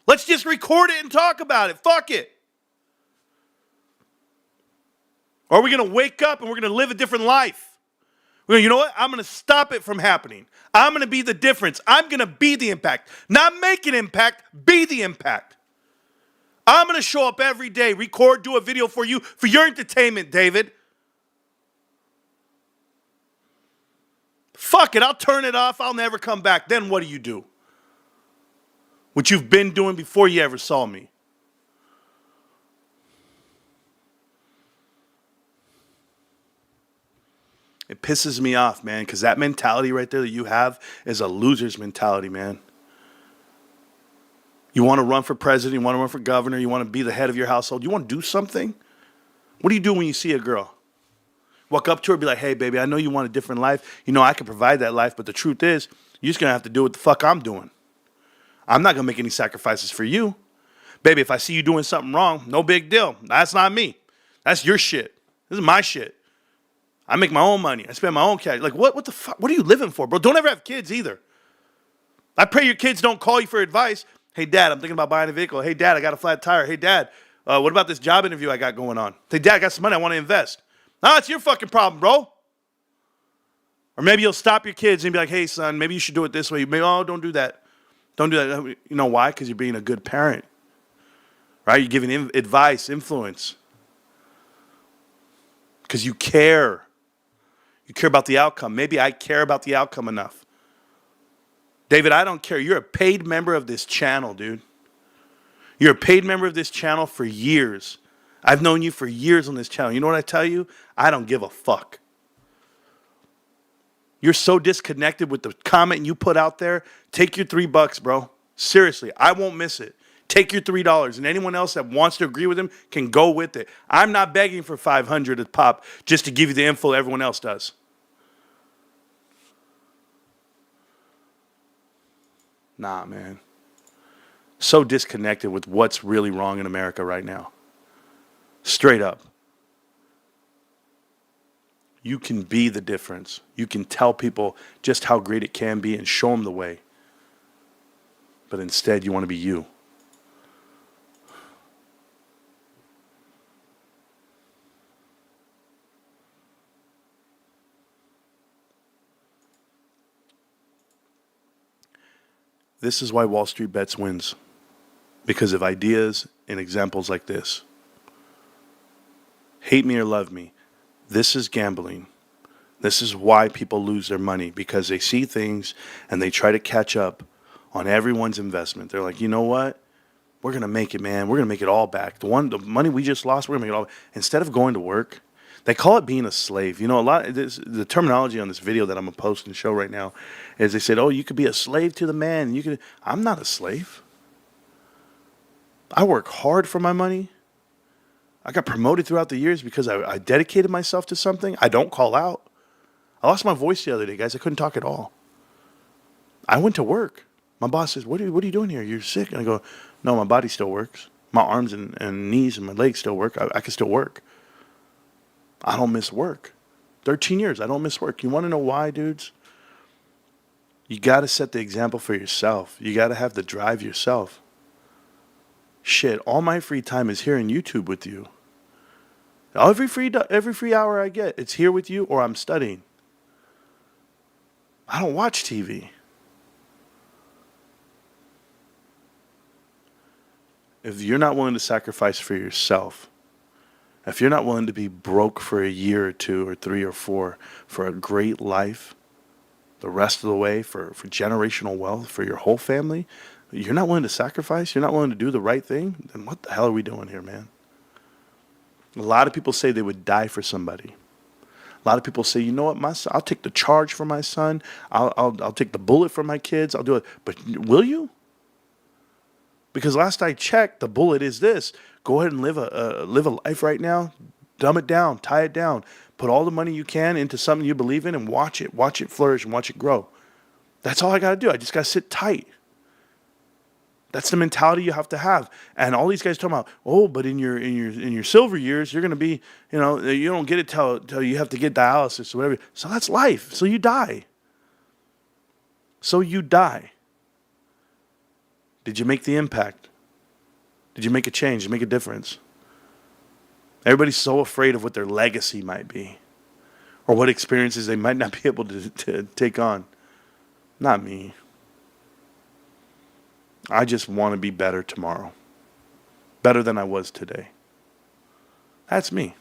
[SPEAKER 1] Let's just record it and talk about it. Fuck it. Or are we going to wake up and we're going to live a different life? You know what? I'm going to stop it from happening. I'm going to be the difference. I'm going to be the impact. Not make an impact, be the impact. I'm going to show up every day, record, do a video for you, for your entertainment, David. Fuck it, I'll turn it off. I'll never come back. Then what do you do? What you've been doing before you ever saw me. It pisses me off, man, because that mentality right there that you have is a loser's mentality, man. You want to run for president, you want to run for governor, you want to be the head of your household, you want to do something? What do you do when you see a girl? Walk up to her and be like, hey, baby, I know you want a different life. You know, I can provide that life, but the truth is, you're just going to have to do what the fuck I'm doing. I'm not going to make any sacrifices for you. Baby, if I see you doing something wrong, no big deal. That's not me. That's your shit. This is my shit. I make my own money. I spend my own cash. Like, what the fuck? What are you living for, bro? Don't ever have kids either. I pray your kids don't call you for advice. Hey, Dad, I'm thinking about buying a vehicle. Hey, Dad, I got a flat tire. Hey, Dad, what about this job interview I got going on? Hey, Dad, I got some money I want to invest. No, it's your fucking problem, bro. Or maybe you'll stop your kids and be like, hey, son, maybe you should do it this way. Maybe, oh, don't do that. Don't do that. You know why? Because you're being a good parent. Right? You're giving advice, influence. Because you care. You care about the outcome. Maybe I care about the outcome enough. David, I don't care. You're a paid member of this channel, dude. You're a paid member of this channel for years. I've known you for years on this channel. You know what I tell you? I don't give a fuck. You're so disconnected with the comment you put out there. Take your $3, bro. Seriously, I won't miss it. Take your $3, and anyone else that wants to agree with him can go with it. I'm not begging for $500 at pop just to give you the info everyone else does. Nah, man. So disconnected with what's really wrong in America right now. Straight up. You can be the difference. You can tell people just how great it can be and show them the way. But instead, you want to be you. This is why Wall Street Bets wins. Because of ideas and examples like this. Hate me or love me. This is gambling. This is why people lose their money. Because they see things and they try to catch up on everyone's investment. They're like, you know what? We're going to make it, man. We're going to make it all back. The money we just lost, we're going to make it all back. Instead of going to work, they call it being a slave. You know, the terminology on this video that I'm going to post and show right now is they said, oh, you could be a slave to the man. I'm not a slave. I work hard for my money. I got promoted throughout the years because I dedicated myself to something. I don't call out. I lost my voice the other day, guys. I couldn't talk at all. I went to work. My boss says, what are you doing here? You're sick. And I go, no, my body still works. My arms and knees and my legs still work. I can still work. I don't miss work. 13 years, I don't miss work. You want to know why, dudes? You got to set the example for yourself. You got to have the drive yourself. Shit, all my free time is here on YouTube with you. Every free hour I get, it's here with you or I'm studying. I don't watch TV. If you're not willing to sacrifice for yourself, if you're not willing to be broke for a year or two or 3 or 4 for a great life, the rest of the way for generational wealth for your whole family, you're not willing to sacrifice, you're not willing to do the right thing, then what the hell are we doing here, man? A lot of people say they would die for somebody. A lot of people say, you know what, my son, I'll take the charge for my son. I'll take the bullet for my kids. I'll do it. But will you? Because last I checked, the bullet is this: go ahead and live a life right now. Dumb it down, tie it down, put all the money you can into something you believe in, and watch it flourish and watch it grow. That's all I got to do. I just got to sit tight. That's the mentality you have to have. And all these guys talking about, oh, but in your silver years, you're going to be, you don't get it till you have to get dialysis or whatever. So that's life. So you die. Did you make the impact? Did you make a change? Did you make a difference? Everybody's so afraid of what their legacy might be or what experiences they might not be able to take on. Not me. I just want to be better tomorrow. Better than I was today. That's me.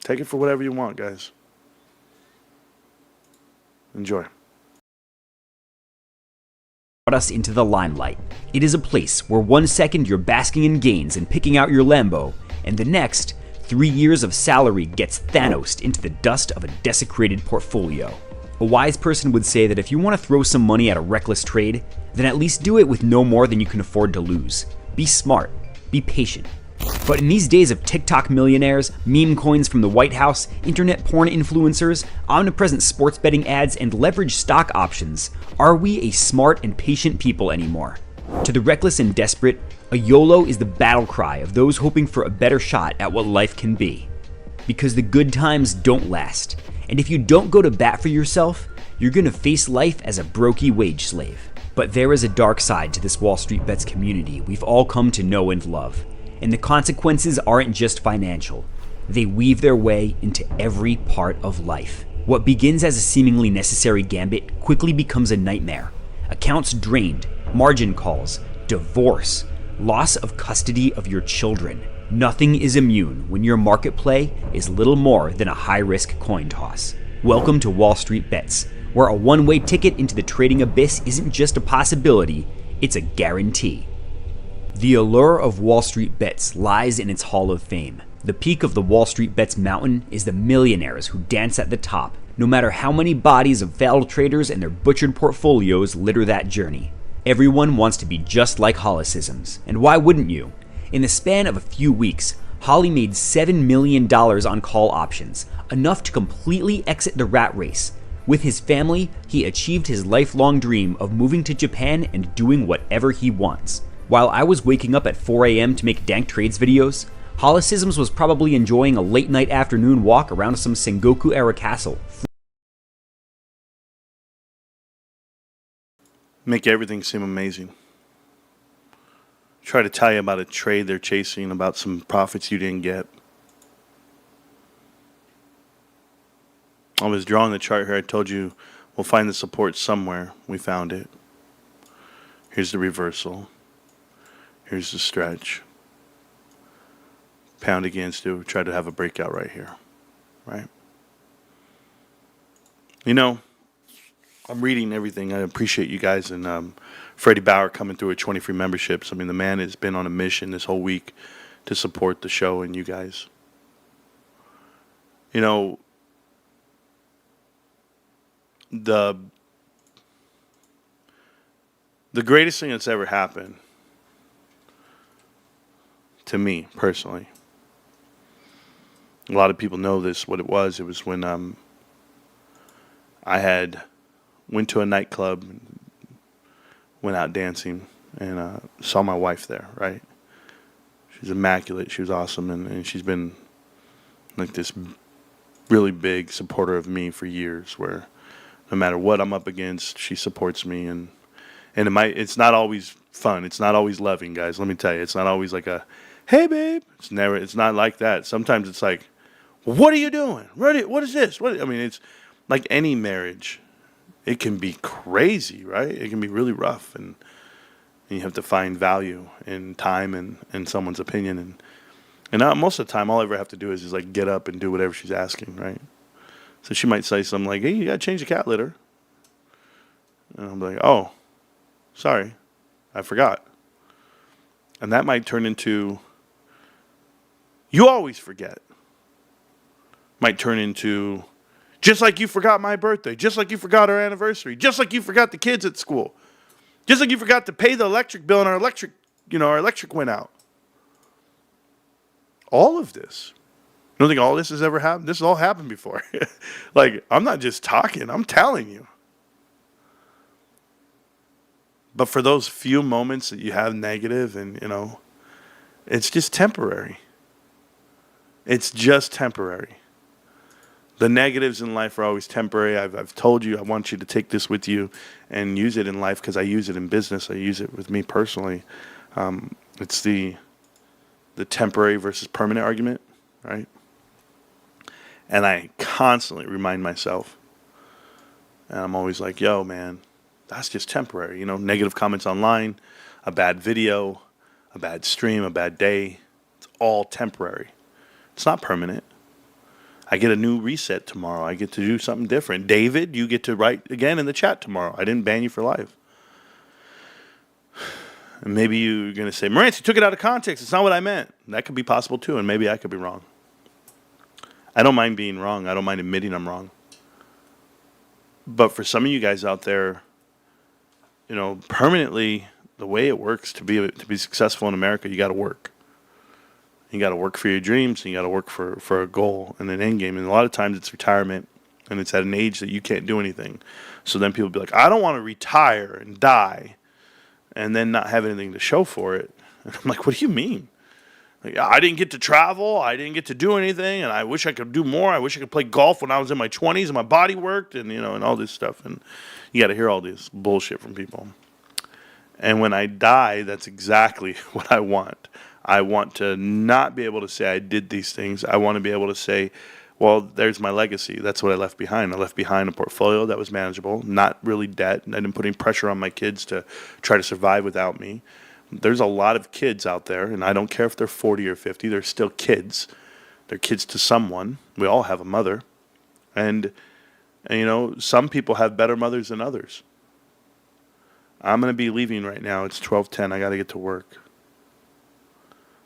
[SPEAKER 1] Take it for whatever you want, guys. Enjoy.
[SPEAKER 6] Brought us into the limelight. It is a place where 1 second you're basking in gains and picking out your Lambo, and the next, 3 years of salary gets Thanos'd into the dust of a desecrated portfolio. A wise person would say that if you want to throw some money at a reckless trade, then at least do it with no more than you can afford to lose. Be smart. Be patient. But in these days of TikTok millionaires, meme coins from the White House, internet porn influencers, omnipresent sports betting ads, and leveraged stock options, are we a smart and patient people anymore? To the reckless and desperate, a YOLO is the battle cry of those hoping for a better shot at what life can be. Because the good times don't last, and if you don't go to bat for yourself, you're gonna face life as a brokey wage slave. But there is a dark side to this Wall Street Bets community we've all come to know and love. And the consequences aren't just financial. They weave their way into every part of life. What begins as a seemingly necessary gambit quickly becomes a nightmare. Accounts drained, margin calls, divorce, loss of custody of your children. Nothing is immune when your market play is little more than a high-risk coin toss. Welcome to Wall Street Bets, where a one-way ticket into the trading abyss isn't just a possibility, it's a guarantee. The allure of Wall Street Bets lies in its Hall of Fame. The peak of the Wall Street Bets mountain is the millionaires who dance at the top, no matter how many bodies of failed traders and their butchered portfolios litter that journey. Everyone wants to be just like Hollicisms, and why wouldn't you? In the span of a few weeks, Holly made $7 million on call options, enough to completely exit the rat race. With his family, he achieved his lifelong dream of moving to Japan and doing whatever he wants. While I was waking up at 4 a.m. to make Dank Trades videos, Hollicisms was probably enjoying a late night afternoon walk around some Sengoku-era castle.
[SPEAKER 1] Make everything seem amazing. Try to tell you about a trade they're chasing, about some profits you didn't get. I was drawing the chart here. I told you we'll find the support somewhere. We found it. Here's the reversal. Here's the stretch. Pound against it. Try to have a breakout right here. Right? I'm reading everything. I appreciate you guys and Freddie Bauer coming through with 20 free memberships. I mean, the man has been on a mission this whole week to support the show and you guys. The greatest thing that's ever happened to me personally, a lot of people know this, what it was when I went to a nightclub, went out dancing, and saw my wife there, right? She's immaculate, she was awesome, and she's been like this really big supporter of me for years, where no matter what I'm up against, she supports me, and it's not always fun, it's not always loving, guys, let me tell you, it's not always like a, hey babe, it's not like that. Sometimes it's like, what are you doing? What is this? It's like any marriage. It can be crazy, right? It can be really rough, and you have to find value in time and someone's opinion. And most of the time, all I ever have to do is like get up and do whatever she's asking, right? So she might say something like, hey, you got to change the cat litter. And I'm like, oh, sorry, I forgot. And that might turn into, you always forget. Might turn into, just like you forgot my birthday, just like you forgot our anniversary, just like you forgot the kids at school, just like you forgot to pay the electric bill and our electric went out. All of this. You don't think all this has ever happened? This has all happened before. Like, I'm not just talking, I'm telling you. But for those few moments that you have negative and, it's just temporary. It's just temporary. The negatives in life are always temporary. I've told you, I want you to take this with you and use it in life because I use it in business. I use it with me personally. It's the temporary versus permanent argument, right? And I constantly remind myself, and I'm always like, yo, man, that's just temporary. Negative comments online, a bad video, a bad stream, a bad day. It's all temporary. It's not permanent. I get a new reset tomorrow. I get to do something different. David, you get to write again in the chat tomorrow. I didn't ban you for life. And maybe you're going to say, Marantz, you took it out of context. It's not what I meant. That could be possible too, and maybe I could be wrong. I don't mind being wrong. I don't mind admitting I'm wrong. But for some of you guys out there, permanently, the way it works to be successful in America, you got to work. You got to work for your dreams, and you got to work for a goal and an end game. And a lot of times it's retirement, and it's at an age that you can't do anything. So then people be like, I don't want to retire and die and then not have anything to show for it. And I'm like, what do you mean? Like, I didn't get to travel. I didn't get to do anything, and I wish I could do more. I wish I could play golf when I was in my 20s and my body worked and, and all this stuff. And you got to hear all this bullshit from people. And when I die, that's exactly what I want. I want to not be able to say I did these things. I want to be able to say, well, there's my legacy. That's what I left behind. I left behind a portfolio that was manageable, not really debt. I didn't put any pressure on my kids to try to survive without me. There's a lot of kids out there, and I don't care if they're 40 or 50. They're still kids. They're kids to someone. We all have a mother. And some people have better mothers than others. I'm going to be leaving right now. It's 12:10. I got to get to work.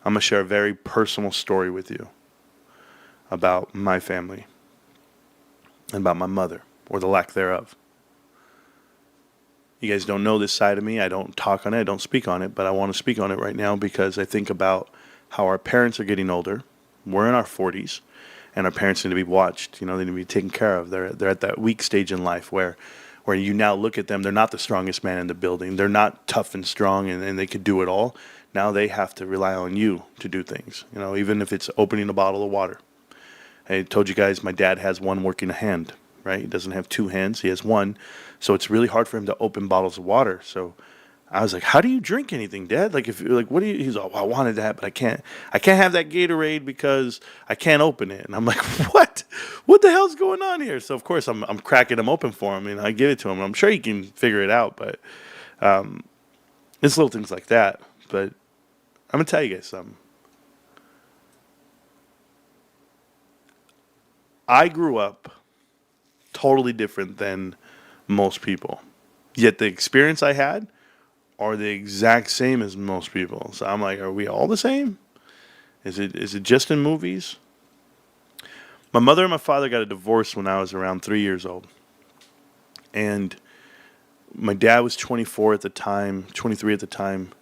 [SPEAKER 1] I'm going to share a very personal story with you about my family and about my mother, or the lack thereof. You guys don't know this side of me. I don't talk on it. I don't speak on it, but I want to speak on it right now because I think about how our parents are getting older. We're in our 40s, and our parents need to be watched. They need to be taken care of. They're at that weak stage in life where you now look at them. They're not the strongest man in the building. They're not tough and strong, and they could do it all. Now they have to rely on you to do things, even if it's opening a bottle of water. I told you guys my dad has one working hand, right? He doesn't have two hands. He has one. So it's really hard for him to open bottles of water. So I was like, how do you drink anything, Dad? What do you, he's like, well, I wanted that, but I can't have that Gatorade because I can't open it. And I'm like, what the hell's going on here? So of course I'm cracking him open for him, and I give it to him. I'm sure he can figure it out, but it's little things like that. But I'm going to tell you guys something. I grew up totally different than most people. Yet the experience I had are the exact same as most people. So I'm like, are we all the same? Is it just in movies? My mother and my father got a divorce when I was around 3 years old. And my dad was 24 at the time, 23 at the time.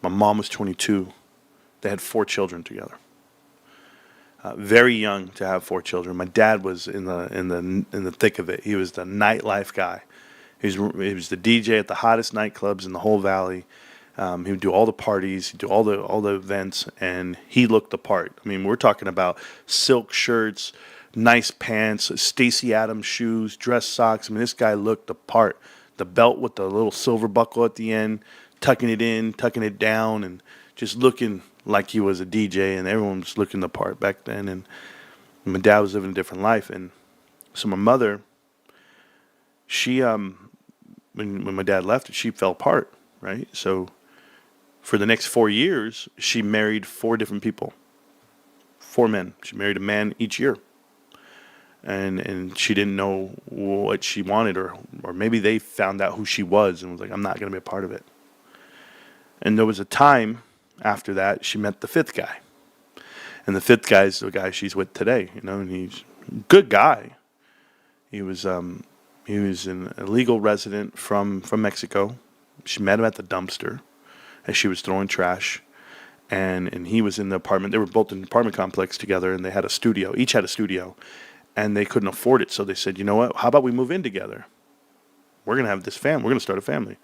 [SPEAKER 1] My mom was 22. They had 4 children together. Very young to have 4 children. My dad was in the thick of it. He was the nightlife guy. He was the DJ at the hottest nightclubs in the whole valley. He would do all the parties, he'd do all the events, and he looked the part. I mean, we're talking about silk shirts, nice pants, Stacey Adams shoes, dress socks. I mean, this guy looked the part. The belt with the little silver buckle at the end, tucking it in, tucking it down, and just looking like he was a DJ, and everyone was looking the part back then. And my dad was living a different life. And so my mother, she, when my dad left, she fell apart, right? So for the next 4 years, she married 4 different people. 4 men. She married a man each year. and she didn't know what she wanted, or maybe they found out who she was and was like, I'm not going to be a part of it. And there was a time after that she met the fifth guy. And the fifth guy is the guy she's with today, and he's a good guy. He was an illegal resident from Mexico. She met him at the dumpster as she was throwing trash. And he was in the apartment. They were both in the apartment complex together, and they had a studio. Each had a studio. And they couldn't afford it, so they said, you know what? How about we move in together? We're going to have this family. We're going to start a family.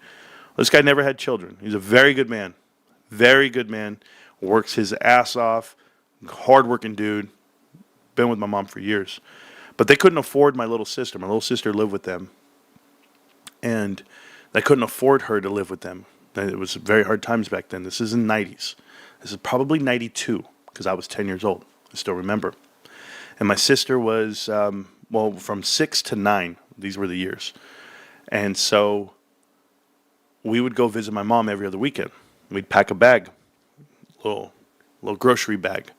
[SPEAKER 1] This guy never had children. He's a very good man. Very good man. Works his ass off. Hardworking dude. Been with my mom for years. But they couldn't afford my little sister. My little sister lived with them. And they couldn't afford her to live with them. It was very hard times back then. This is in the 90s. This is probably 92, because I was 10 years old. I still remember. And my sister was, from 6 to 9. These were the years. And so we would go visit my mom every other weekend. We'd pack a bag, little grocery bag,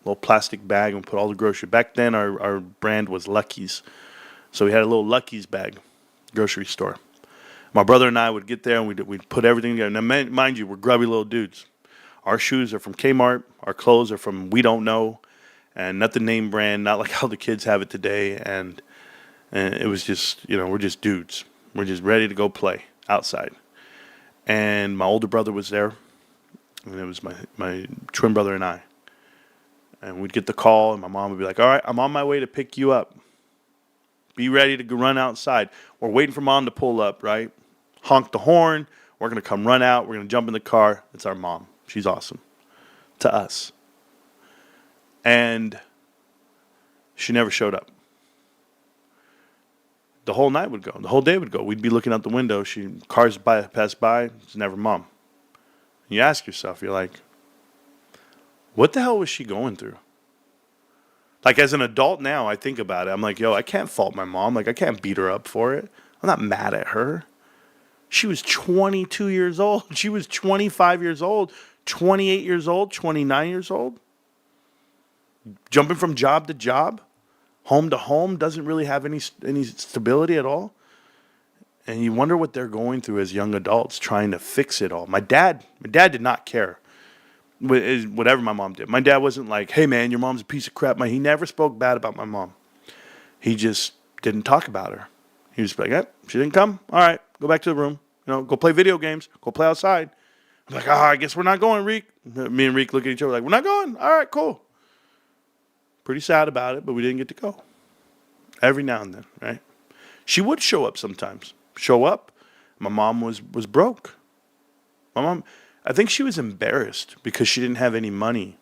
[SPEAKER 1] little plastic bag, and put all the grocery. Back then, our brand was Lucky's. So we had a little Lucky's bag, grocery store. My brother and I would get there, and we'd put everything together. Now, mind you, we're grubby little dudes. Our shoes are from Kmart. Our clothes are from We Don't Know. And not the name brand, not like how the kids have it today. And it was just, we're just dudes. We're just ready to go play outside. And my older brother was there. And it was my twin brother and I. And we'd get the call, and my mom would be like, all right, I'm on my way to pick you up. Be ready to go run outside. We're waiting for mom to pull up, right? Honk the horn. We're going to come run out. We're going to jump in the car. It's our mom. She's awesome. To us. And she never showed up. The whole night would go. The whole day would go. We'd be looking out the window. Cars pass by. It's never mom. And you ask yourself, you're like, what the hell was she going through? Like, as an adult now, I think about it. I'm like, I can't fault my mom. Like, I can't beat her up for it. I'm not mad at her. She was 22 years old. She was 25 years old, 28 years old, 29 years old. Jumping from job to job, home to home, doesn't really have any stability at all. And you wonder what they're going through as young adults trying to fix it all. My dad did not care whatever my mom did. My dad wasn't like, hey man, your mom's a piece of crap. He never spoke bad about my mom. He just didn't talk about her. He was like, she didn't come? All right, go back to the room. Go play video games. Go play outside. I'm like, I guess we're not going, Reek. Me and Reek look at each other like, we're not going? All right, cool. Pretty sad about it, but we didn't get to go. Every now and then, right? She would show up sometimes. Show up. My mom was broke. My mom, I think she was embarrassed because she didn't have any money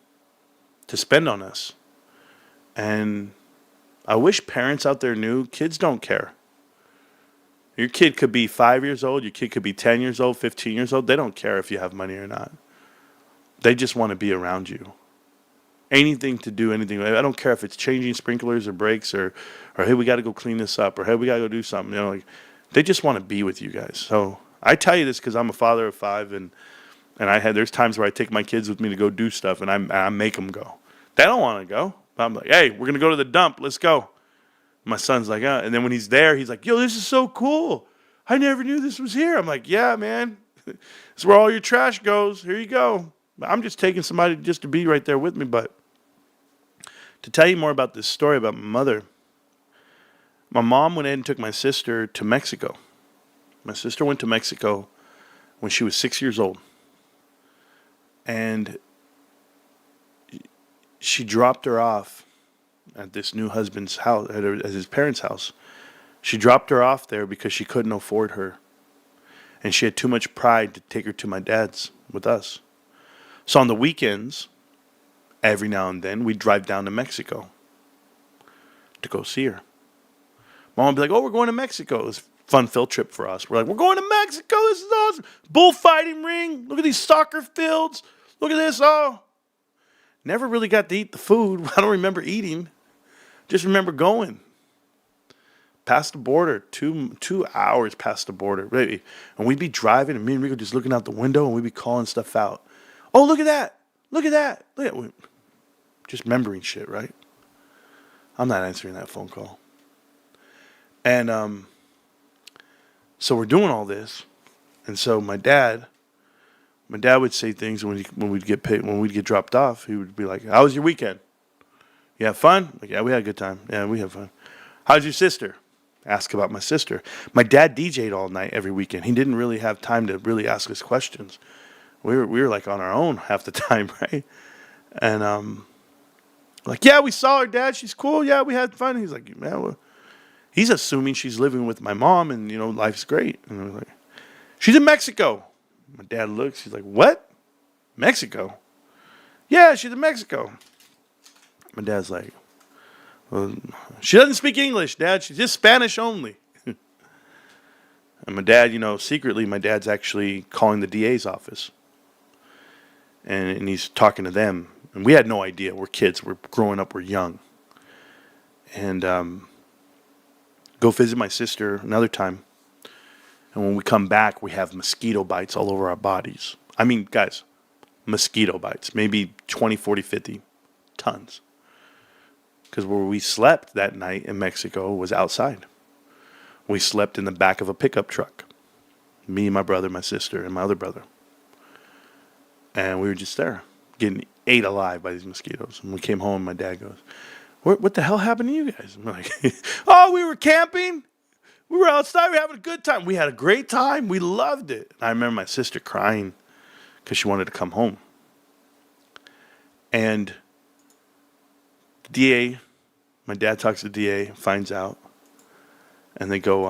[SPEAKER 1] to spend on us. And I wish parents out there knew kids don't care. Your kid could be 5 years old. Your kid could be 10 years old, 15 years old. They don't care if you have money or not. They just want to be around you. Anything to do anything. I don't care if it's changing sprinklers or brakes or hey, we got to go clean this up or hey, we got to go do something. They just want to be with you guys. So I tell you this because I'm a father of 5 and there's times where I take my kids with me to go do stuff and I make them go. They don't want to go. I'm like, hey, we're gonna go to the dump. Let's go. My son's like, and then when he's there, he's like, yo, this is so cool. I never knew this was here. I'm like, yeah, man. It's where all your trash goes. Here you go. I'm just taking somebody just to be right there with me. But to tell you more about this story about my mother, my mom went ahead and took my sister to Mexico. My sister went to Mexico when she was 6 years old. And she dropped her off at this new husband's house, at his parents' house. She dropped her off there because she couldn't afford her. And she had too much pride to take her to my dad's with us. So on the weekends, every now and then, we'd drive down to Mexico to go see her. Mom would be like, oh, we're going to Mexico. It was a fun field trip for us. We're like, we're going to Mexico. This is awesome. Bullfighting ring. Look at these soccer fields. Look at this. Oh. Never really got to eat the food. I don't remember eating. Just remember going. Past the border. 2 hours past the border. Really. And we'd be driving, and me and Rico just looking out the window, and we'd be calling stuff out. Oh, look at that. Look at that. Look at just remembering shit, right? I'm not answering that phone call. And so we're doing all this. And so my dad would say things when we'd get paid, when we'd get dropped off. He would be like, "How was your weekend? You have fun?" Like, "Yeah, we had a good time. Yeah, we had fun." "How's your sister?" Ask about my sister. My dad DJ'd all night every weekend. He didn't really have time to really ask us questions. We were like on our own half the time, right? And like, "Yeah, we saw her, Dad. She's cool. Yeah, we had fun." He's like, "Man, well," he's assuming she's living with my mom and life's great. And I'm like, "She's in Mexico." My dad looks. He's like, "What? Mexico?" "Yeah, she's in Mexico." My dad's like, "Well, she doesn't speak English, Dad. She's just Spanish only." And my dad, secretly, my dad's actually calling the DA's office. And he's talking to them. And we had no idea. We're kids. We're growing up. We're young. And go visit my sister another time. And when we come back, we have mosquito bites all over our bodies. I mean, guys, mosquito bites. Maybe 20, 40, 50 tons. Because where we slept that night in Mexico was outside. We slept in the back of a pickup truck. Me, my brother, my sister, and my other brother. And we were just there, getting ate alive by these mosquitoes. And we came home, my dad goes, what the hell happened to you guys? I'm like, "Oh, we were camping. We were outside. We were having a good time. We had a great time. We loved it." And I remember my sister crying because she wanted to come home. And the DA, my dad talks to the DA, finds out. And they go,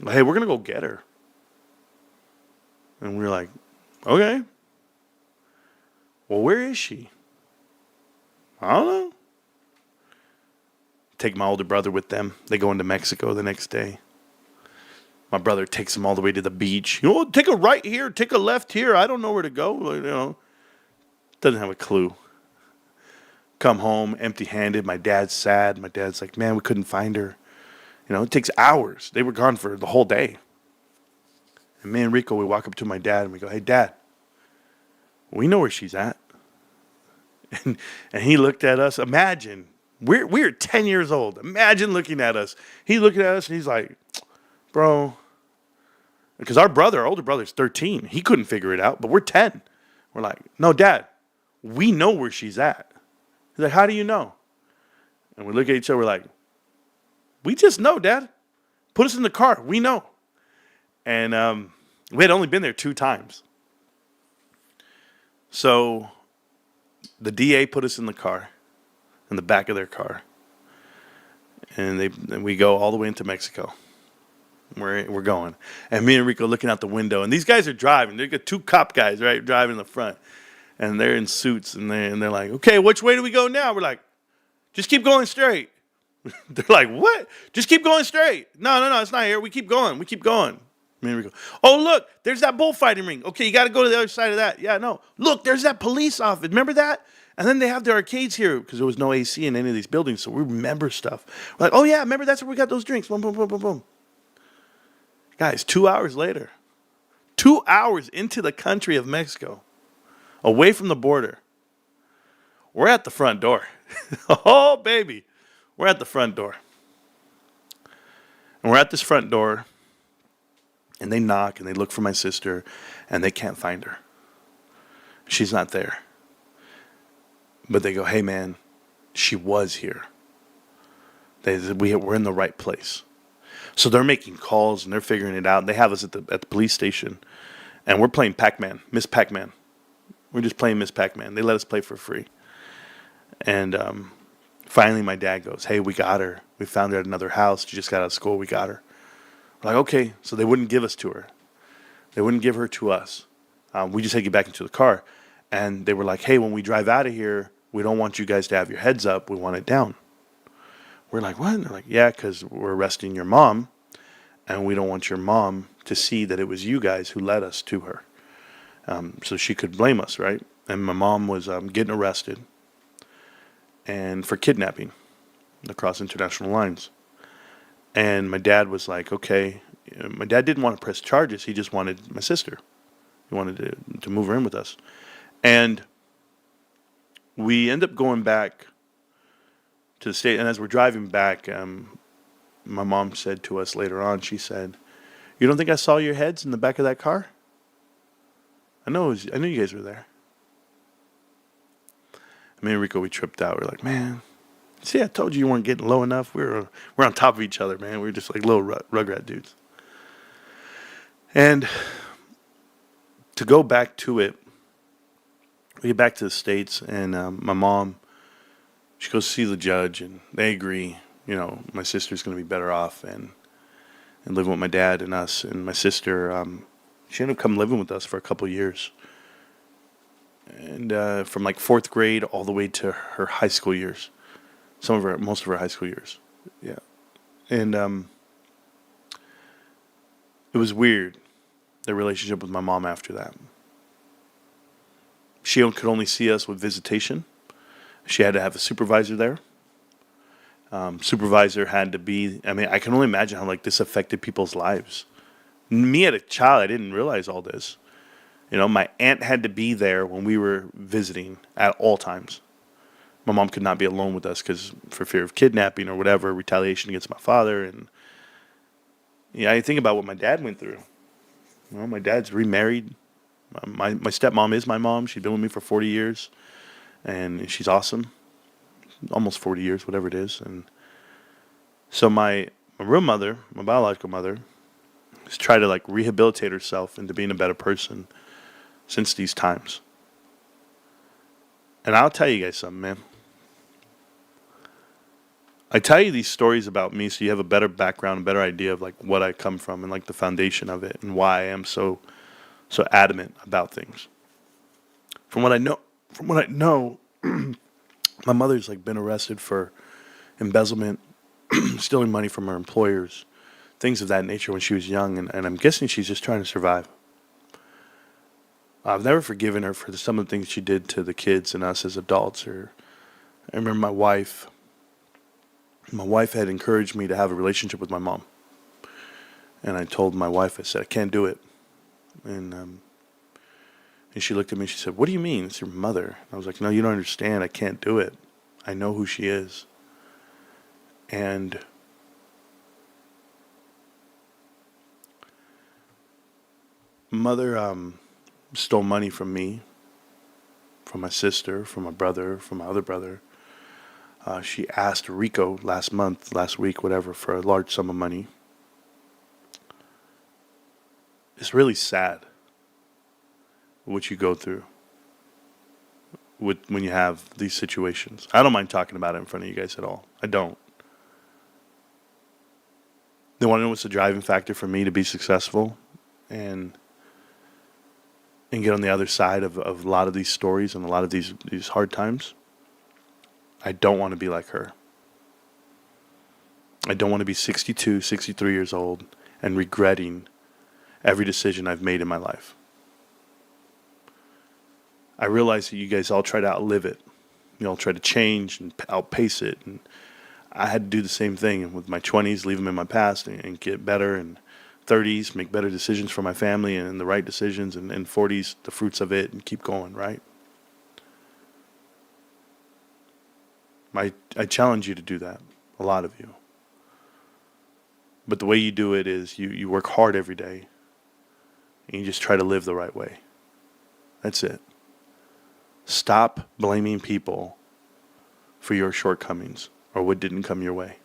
[SPEAKER 1] "Hey, we're going to go get her." And we're like, "Okay. Well, where is she?" "I don't know." Take my older brother with them. They go into Mexico the next day. My brother takes them all the way to the beach. "Take a right here, take a left here. I don't know where to go." Doesn't have a clue. Come home empty-handed. My dad's sad. My dad's like, "Man, we couldn't find her." It takes hours. They were gone for the whole day. And me and Rico, we walk up to my dad and we go, "Hey, Dad, we know where she's at." And he looked at us. Imagine, we're 10 years old. Imagine looking at us. He's looking at us and he's like, "Bro," because our older brother's 13. He couldn't figure it out, but we're 10. We're like, "No, Dad, we know where she's at." He's like, "How do you know?" And we look at each other, we're like, "We just know, Dad. Put us in the car. We know." And we had only been there 2 times. So the DA put us in the car, in the back of their car. And we go all the way into Mexico. We're going. And me and Rico looking out the window. And these guys are driving. They got 2 cop guys, right, driving in the front. And they're in suits. And they're like, "Okay, which way do we go now?" We're like, "Just keep going straight." They're like, "What? Just keep going straight." No, it's not here. We keep going. Me and Rico, "Oh, look, there's that bullfighting ring. Okay, you got to go to the other side of that." "Yeah, no. Look, there's that police office. Remember that? And then they have the arcades here," because there was no AC in any of these buildings, so we remember stuff. We're like, "Oh, yeah, remember that's where we got those drinks." Boom, boom, boom, boom, boom. Guys, 2 hours later, 2 hours into the country of Mexico, away from the border, we're at the front door. Oh, baby. We're at the front door. And we're at this front door, and they knock, and they look for my sister, and they can't find her. She's not there. But they go, "Hey, man, she was here. We're in the right place." So they're making calls, and they're figuring it out. They have us at the police station, and we're playing Pac-Man, Miss Pac-Man. We're just playing Miss Pac-Man. They let us play for free. And finally, my dad goes, "Hey, we got her. We found her at another house. She just got out of school. We got her." We're like, "Okay." So they wouldn't give us to her. They wouldn't give her to us. We just had to get back into the car. And they were like, "Hey, when we drive out of here, we don't want you guys to have your heads up. We want it down." We're like, "What?" And they're like, "Yeah, because we're arresting your mom. And we don't want your mom to see that it was you guys who led us to her." So she could blame us, right? And my mom was getting arrested and for kidnapping across international lines. And my dad was like, "Okay." My dad didn't want to press charges. He just wanted my sister. He wanted to move her in with us. And we end up going back to the state. And as we're driving back, my mom said to us later on, she said, "You don't think I saw your heads in the back of that car? I know you guys were there." Me and Rico, we tripped out. We're like, "Man, see, I told you weren't getting low enough. We're on top of each other, man. We're just like little rugrat dudes." And to go back to it, we get back to the States, and my mom, she goes to see the judge, and they agree. You know, my sister's going to be better off and living with my dad and us. And my sister, she ended up coming living with us for a couple of years. And from like fourth grade all the way to her high school years. Most of her high school years. Yeah. And it was weird, the relationship with my mom after that. She could only see us with visitation. She had to have a supervisor there. Supervisor had to be, I mean, I can only imagine how like this affected people's lives. Me as a child, I didn't realize all this. You know, my aunt had to be there when we were visiting at all times. My mom could not be alone with us because for fear of kidnapping or whatever, retaliation against my father. And yeah, I think about what my dad went through. You know, my dad's remarried. My stepmom is my mom. She's been with me for 40 years, and she's awesome. Almost 40 years, whatever it is. And so my real mother, my biological mother, has tried to like rehabilitate herself into being a better person since these times. And I'll tell you guys something, man. I tell you these stories about me so you have a better background, a better idea of like what I come from and like the foundation of it and why I am so adamant about things. From what I know, my mother's like been arrested for embezzlement, stealing money from her employers, things of that nature when she was young, and I'm guessing she's just trying to survive. I've never forgiven her for some of the things she did to the kids and us as adults. I remember my wife had encouraged me to have a relationship with my mom. And I told my wife, I said, I can't do it. And she looked at me and she said, "What do you mean? It's your mother." I was like, "No, you don't understand. I can't do it. I know who she is." And mother stole money from me, from my sister, from my brother, from my other brother. She asked Rico last week, whatever, for a large sum of money. It's really sad what you go through when you have these situations. I don't mind talking about it in front of you guys at all. I don't. They want to know what's the driving factor for me to be successful and get on the other side of a lot of these stories and a lot of these hard times. I don't want to be like her. I don't want to be 62, 63 years old and regretting every decision I've made in my life. I realize that you guys all try to outlive it. You all try to change and outpace it. And I had to do the same thing with my 20s, leave them in my past and get better. And 30s, make better decisions for my family and the right decisions. And 40s, the fruits of it, and keep going, right? I challenge you to do that, a lot of you. But the way you do it is you work hard every day and you just try to live the right way. That's it. Stop blaming people for your shortcomings or what didn't come your way.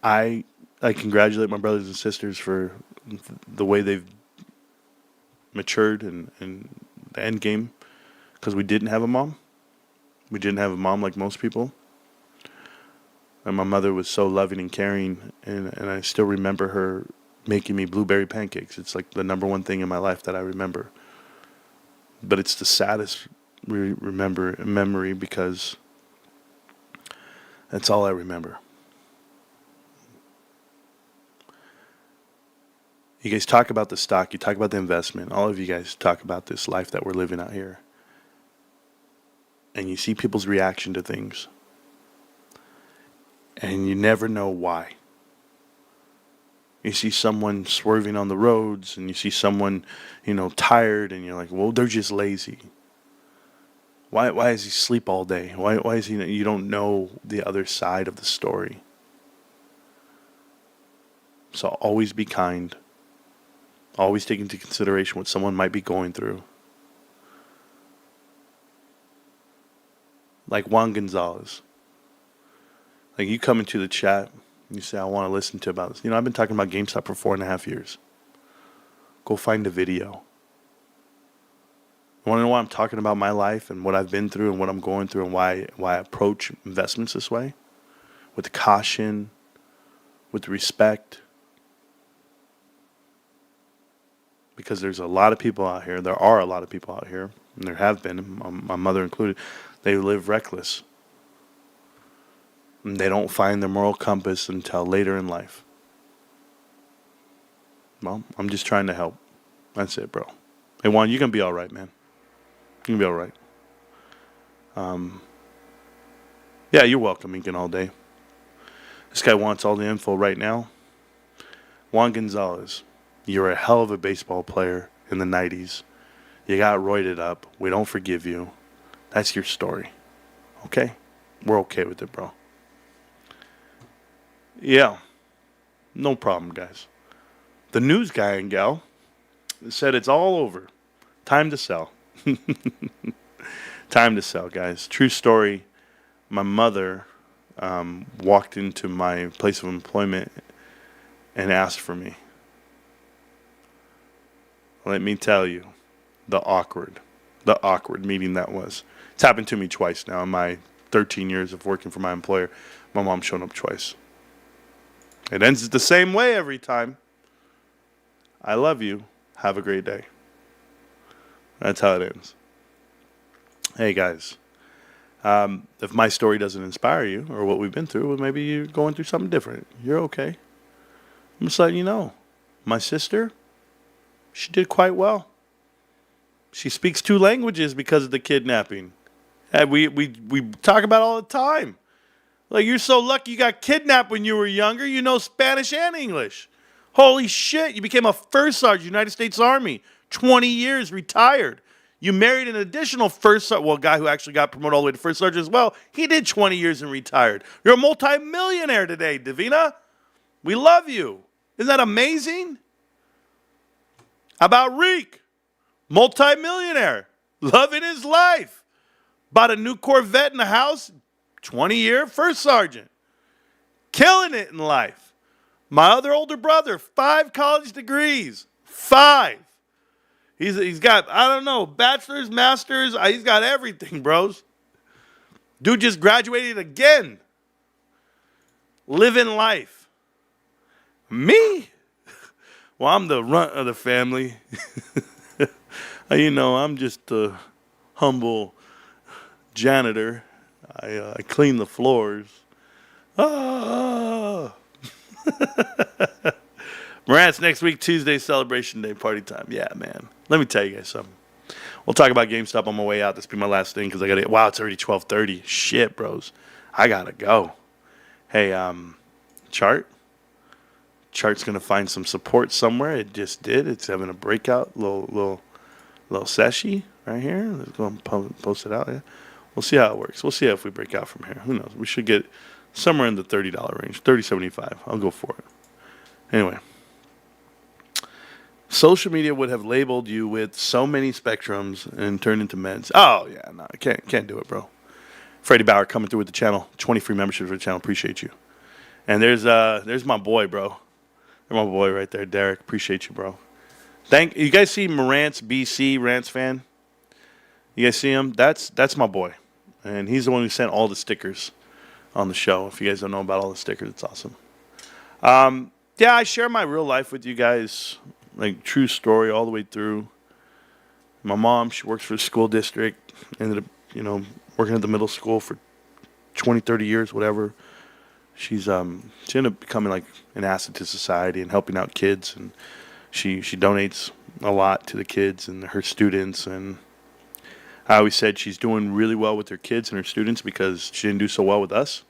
[SPEAKER 1] I congratulate my brothers and sisters for the way they've matured in the end game, because we didn't have a mom. We didn't have a mom like most people. And my mother was so loving and caring, and I still remember her making me blueberry pancakes. It's like the number one thing in my life that I remember. But it's the saddest memory because that's all I remember. You guys talk about the stock, you talk about the investment. All of you guys talk about this life that we're living out here. And you see people's reaction to things. And you never know why. You see someone swerving on the roads, and you see someone, tired, and you're like, well, they're just lazy. Why does he sleep all day? Why is he? You don't know the other side of the story. So always be kind. Always take into consideration what someone might be going through. Like Juan Gonzalez. Like you come into the chat, and you say, I want to listen to about this. I've been talking about GameStop for 4.5 years. Go find a video. You want to know why I'm talking about my life and what I've been through and what I'm going through and why I approach investments this way? With caution, with respect. Because there's a lot of people out here. There are a lot of people out here, and there have been, my mother included. They live reckless. And they don't find their moral compass until later in life. Well, I'm just trying to help. That's it, bro. Hey, Juan, you're going to be all right, man. You're going to be all right. Yeah, you're welcome, Incan, all day. This guy wants all the info right now. Juan Gonzalez, you're a hell of a baseball player in the 90s. You got roided up. We don't forgive you. That's your story. Okay? We're okay with it, bro. Yeah. No problem, guys. The news guy and gal said it's all over. Time to sell. Time to sell, guys. True story. My mother walked into my place of employment and asked for me. Let me tell you, the awkward meeting that was. It's happened to me twice now in my 13 years of working for my employer. My mom showed up twice. It ends the same way every time. I love you. Have a great day. That's how it ends. Hey, guys. If my story doesn't inspire you or what we've been through, well, maybe you're going through something different. You're okay. I'm just letting you know. My sister, she did quite well. She speaks 2 languages because of the kidnapping. And we talk about it all the time. Like, you're so lucky you got kidnapped when you were younger. You know Spanish and English. Holy shit. You became a first sergeant, United States Army. 20 years, retired. You married an additional first sergeant. Well, a guy who actually got promoted all the way to first sergeant as well. He did 20 years and retired. You're a multi-millionaire today, Davina. We love you. Isn't that amazing? How about Reek? Multi-millionaire. Loving his life. Bought a new Corvette in the house. 20-year first sergeant. Killing it in life. My other older brother, 5 college degrees. 5. He's got, I don't know, bachelor's, master's. He's got everything, bros. Dude just graduated again. Living life. Me? Well, I'm the runt of the family. I'm just a humble janitor. I clean the floors. Ah. Marantz next week, Tuesday, celebration day, party time. Yeah, man. Let me tell you guys something. We'll talk about GameStop on my way out. This will be my last thing because I got to. Wow, it's already 12:30. Shit, bros. I gotta go. Hey, Chart's gonna find some support somewhere. It just did. It's having a breakout, little session right here. Let's go and post it out. Yeah. We'll see how it works. We'll see if we break out from here. Who knows? We should get somewhere in the $30 range, $30.75. I'll go for it. Anyway. Social media would have labeled you with so many spectrums and turned into meds. Oh, yeah, no, I can't do it, bro. Freddie Bauer coming through with the channel. 20 free memberships for the channel. Appreciate you. And there's my boy, bro. There's my boy right there, Derek. Appreciate you, bro. You guys see Marantz BC, Rantz fan? You guys see him? That's my boy. And he's the one who sent all the stickers on the show. If you guys don't know about all the stickers, it's awesome. Yeah, I share my real life with you guys. Like, true story all the way through. My mom, she works for the school district. Ended up, working at the middle school for 20, 30 years, whatever. She ended up becoming like an asset to society and helping out kids. And she donates a lot to the kids and her students. And I always said she's doing really well with her kids and her students because she didn't do so well with us.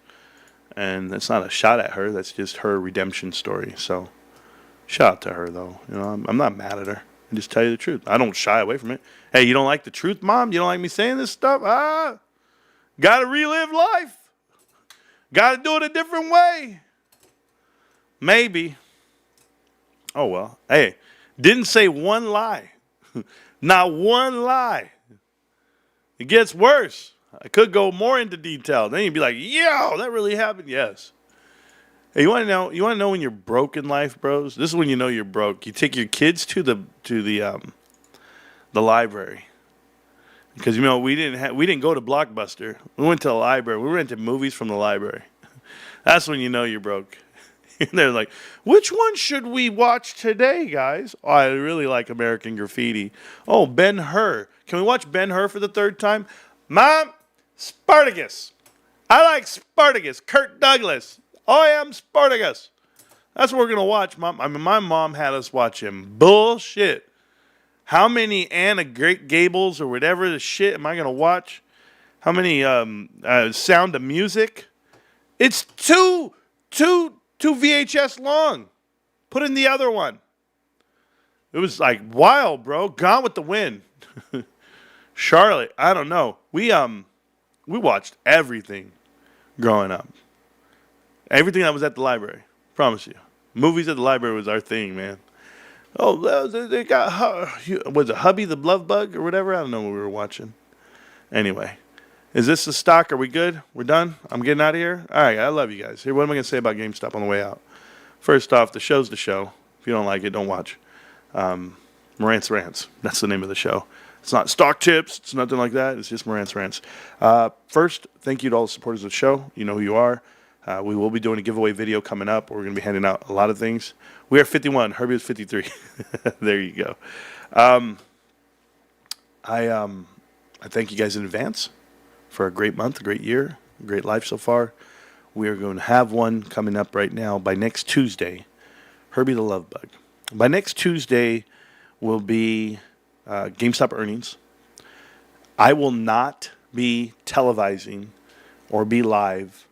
[SPEAKER 1] And that's not a shot at her. That's just her redemption story. So shout out to her, though. I'm not mad at her. Just tell you the truth. I don't shy away from it. Hey, you don't like the truth, Mom? You don't like me saying this stuff? Got to relive life. Got to do it a different way. Maybe. Oh, well. Hey, didn't say one lie. Not one lie. It gets worse. I could go more into detail. Then you'd be like, yo, that really happened? Yes. Hey, you want to know? You want to know when you're broke in life, bros? This is when you know you're broke. You take your kids to the library, because we didn't go to Blockbuster. We went to the library. We rented movies from the library. That's when you know you're broke. And they're like, which one should we watch today, guys? Oh, I really like American Graffiti. Oh, Ben-Hur. Can we watch Ben-Hur for the third time? Mom, Spartacus. I like Spartacus. Kirk Douglas. I am Spartacus. That's what we're going to watch, Mom. I mean, my mom had us watching bullshit. How many Anna Gables or whatever the shit am I going to watch? How many Sound of Music? It's two VHS long. Put in the other one. It was like wild, bro. Gone with the Wind. Charlotte, I don't know. We watched everything growing up. Everything that was at the library. Promise you. Movies at the library was our thing, man. Oh, they got, was it Hubby the Love Bug or whatever? I don't know what we were watching. Anyway, is this the stock? Are we good? We're done? I'm getting out of here? All right, I love you guys. Here, what am I going to say about GameStop on the way out? First off, the show's the show. If you don't like it, don't watch. Marantz Rantz. That's the name of the show. It's not stock tips. It's nothing like that. It's just Marantz Rantz. First, thank you to all the supporters of the show. You know who you are. We will be doing a giveaway video coming up. We're going to be handing out a lot of things. We are 51. Herbie was 53. There you go. I thank you guys in advance for a great month, a great year, a great life so far. We are going to have one coming up right now by next Tuesday. Herbie the Love Bug. By next Tuesday will be GameStop earnings. I will not be televising or be live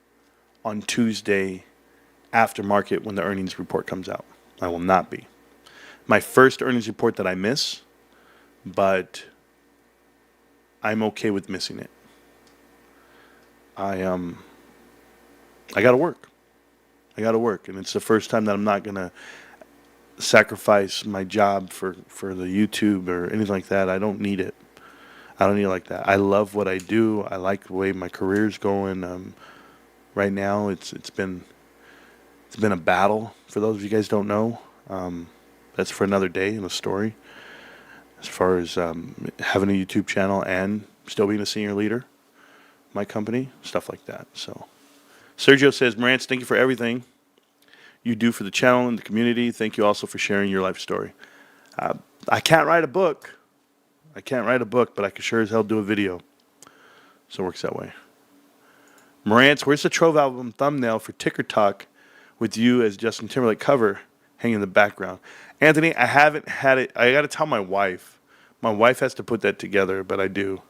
[SPEAKER 1] on Tuesday after market when the earnings report comes out. I will not be. My first earnings report that I miss, but I'm okay with missing it. I gotta work. And it's the first time that I'm not gonna sacrifice my job for the YouTube or anything like that. I don't need it. I don't need it like that. I love what I do. I like the way my career's going. Right now, it's been a battle. For those of you guys don't know, that's for another day in a story. As far as having a YouTube channel and still being a senior leader, in my company, stuff like that. So, Sergio says, Marantz, thank you for everything you do for the channel and the community. Thank you also for sharing your life story. I can't write a book. But I can sure as hell do a video. So it works that way. Marantz, where's the Trove album thumbnail for Ticker Talk with you as Justin Timberlake cover hanging in the background? Anthony, I haven't had it. I got to tell my wife. My wife has to put that together, but I do.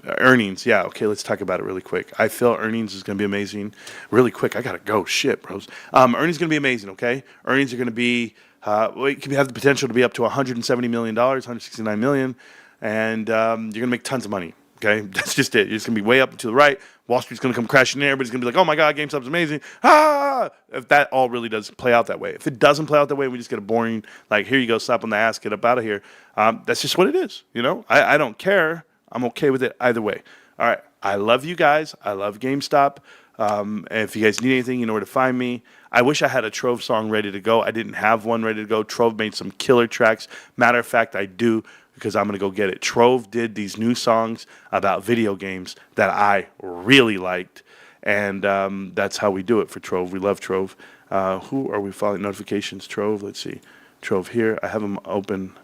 [SPEAKER 1] Earnings, yeah, okay, let's talk about it really quick. I feel earnings is going to be amazing. Really quick, I got to go. Shit, bros. Earnings is going to be amazing, okay? Earnings are going to be, it can have the potential to be up to $170 million, $169 million, and you're going to make tons of money. Okay, that's just it. It's going to be way up and to the right. Wall Street's going to come crashing in. Everybody's going to be like, oh, my God, GameStop's amazing. If that all really does play out that way. If it doesn't play out that way, we just get a boring, like, here you go, slap on the ass, get up out of here. That's just what it is, you know? I don't care. I'm okay with it either way. All right, I love you guys. I love GameStop. If you guys need anything, you know where to find me. I wish I had a Trove song ready to go. I didn't have one ready to go. Trove made some killer tracks. Matter of fact, I do, because I'm going to go get it. Trove did these new songs about video games that I really liked, and that's how we do it for Trove. We love Trove. Who are we following? Notifications, Trove. Let's see. Trove here. I have them open,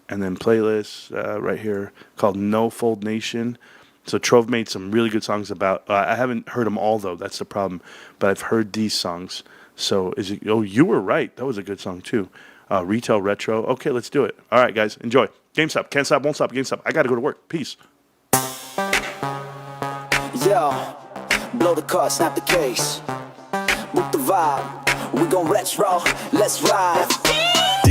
[SPEAKER 1] and then playlists right here called No Fold Nation. So Trove made some really good songs about. I haven't heard them all, though. That's the problem. But I've heard these songs. So is it? Oh, you were right. That was a good song, too. Retail Retro. Okay, let's do it. All right, guys. Enjoy. GameStop. Can't stop, won't stop. GameStop. I got to go to work. Peace.
[SPEAKER 7] Yo, blow the card, snap the case. Book the vibe. We gon' retro. Let's ride.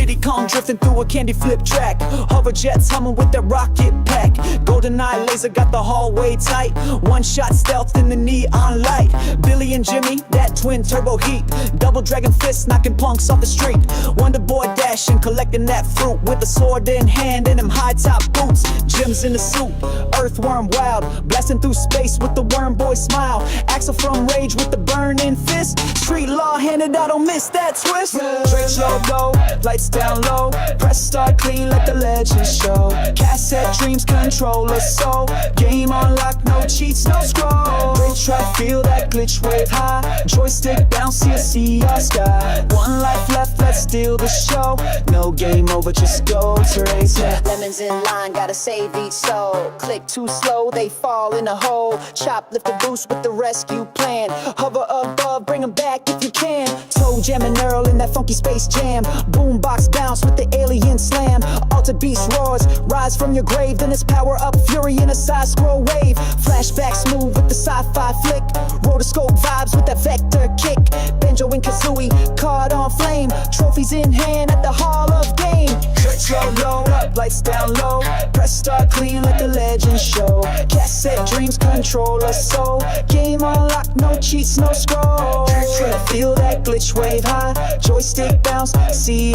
[SPEAKER 7] Diddy Kong drifting through a candy flip track. Hover jets humming with that rocket pack. Golden eye laser got the hallway tight. One shot stealth in the neon light. Billy and Jimmy, that twin turbo heat. Double dragon fist knocking punks off the street. Wonder boy dashing, collecting that fruit with a sword in hand and them high top boots. Gems in the suit, earthworm wild, blasting through space with the worm boy smile. Axel from Rage with the burning fist. Street law handed out, don't miss that twist. Drake's low, lights down low. Press start clean like the legends show. Cassette dreams control us so. Game unlocked, no cheats, no scroll. Ray track, feel that glitch wave high. Joystick bounce, see our sky. One life left, let's steal the show. No game over, just go to race.
[SPEAKER 8] Lemons in line, gotta save each soul. Click too slow, they fall in a hole. Chop, lift the boost with the rescue plan. Hover above, bring them back if you can. Toe jamming Earl in that funky space jam. Boombox bounce with the alien slam. Alter beast roars, rise from your grave. Then it's power up fury in a side scroll wave. Flashback smooth with the sci-fi flick. Rotoscope vibes with that vector kick. Banjo and Kazooie, card on flame. Trophies in hand at the Hall of Game. Church low, lights down low. Press start clean like the legends show. Cassette dreams control us so. Game unlocked, no cheats, no scroll. Feel that glitch wave high. Joystick bounce, see